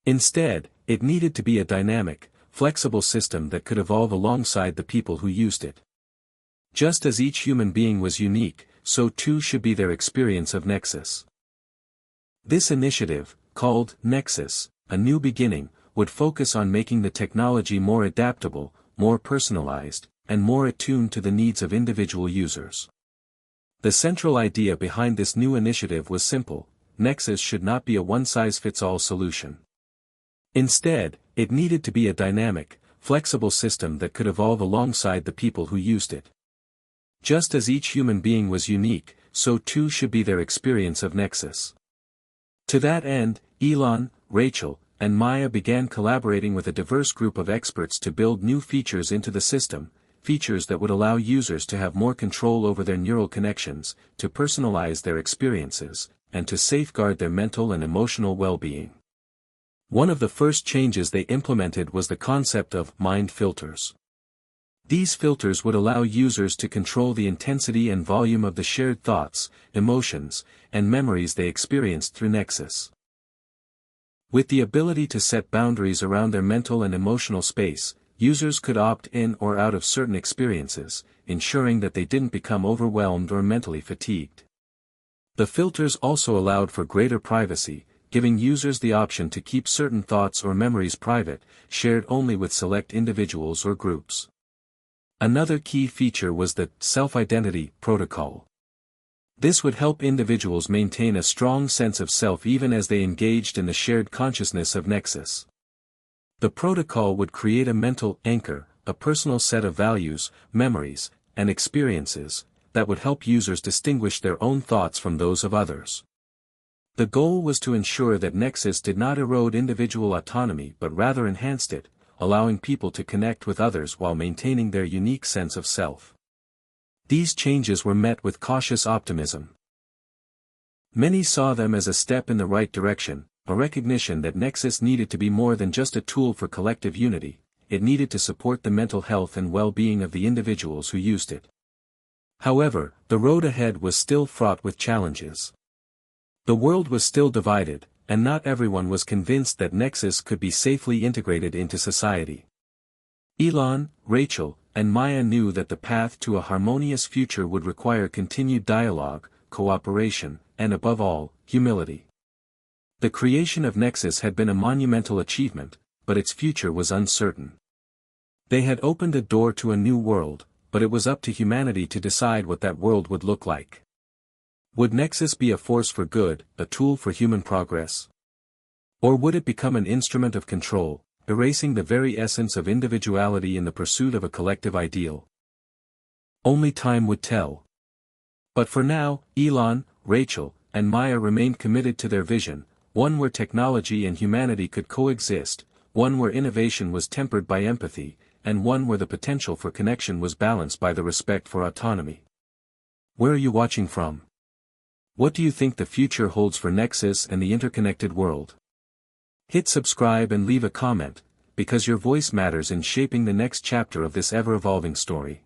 Instead, it needed to be a dynamic, flexible system that could evolve alongside the people who used it. Just as each human being was unique, so too should be their experience of Nexus. This initiative, called Nexus, A New Beginning, would focus on making the technology more adaptable, more personalized, and more attuned to the needs of individual users. The central idea behind this new initiative was simple: Nexus should not be a one-size-fits-all solution. Instead, it needed to be a dynamic, flexible system that could evolve alongside the people who used it. Just as each human being was unique, so too should be their experience of Nexus. To that end, Elon, Rachel, and Maya began collaborating with a diverse group of experts to build new features into the system, features that would allow users to have more control over their neural connections, to personalize their experiences, and to safeguard their mental and emotional well-being. One of the first changes they implemented was the concept of mind filters. These filters would allow users to control the intensity and volume of the shared thoughts, emotions, and memories they experienced through Nexus. With the ability to set boundaries around their mental and emotional space, users could opt in or out of certain experiences, ensuring that they didn't become overwhelmed or mentally fatigued. The filters also allowed for greater privacy, giving users the option to keep certain thoughts or memories private, shared only with select individuals or groups. Another key feature was the self-identity protocol. This would help individuals maintain a strong sense of self even as they engaged in the shared consciousness of Nexus. The protocol would create a mental anchor, a personal set of values, memories, and experiences, that would help users distinguish their own thoughts from those of others. The goal was to ensure that Nexus did not erode individual autonomy but rather enhanced it, allowing people to connect with others while maintaining their unique sense of self. These changes were met with cautious optimism. Many saw them as a step in the right direction, a recognition that Nexus needed to be more than just a tool for collective unity, it needed to support the mental health and well-being of the individuals who used it. However, the road ahead was still fraught with challenges. The world was still divided, and not everyone was convinced that Nexus could be safely integrated into society. Elon, Rachel, and Maya knew that the path to a harmonious future would require continued dialogue, cooperation, and above all, humility. The creation of Nexus had been a monumental achievement, but its future was uncertain. They had opened a door to a new world, but it was up to humanity to decide what that world would look like. Would Nexus be a force for good, a tool for human progress? Or would it become an instrument of control, erasing the very essence of individuality in the pursuit of a collective ideal? Only time would tell. But for now, Elon, Rachel, and Maya remained committed to their vision, one where technology and humanity could coexist, one where innovation was tempered by empathy, and one where the potential for connection was balanced by the respect for autonomy. Where are you watching from? What do you think the future holds for Nexus and the interconnected world? Hit subscribe and leave a comment, because your voice matters in shaping the next chapter of this ever-evolving story.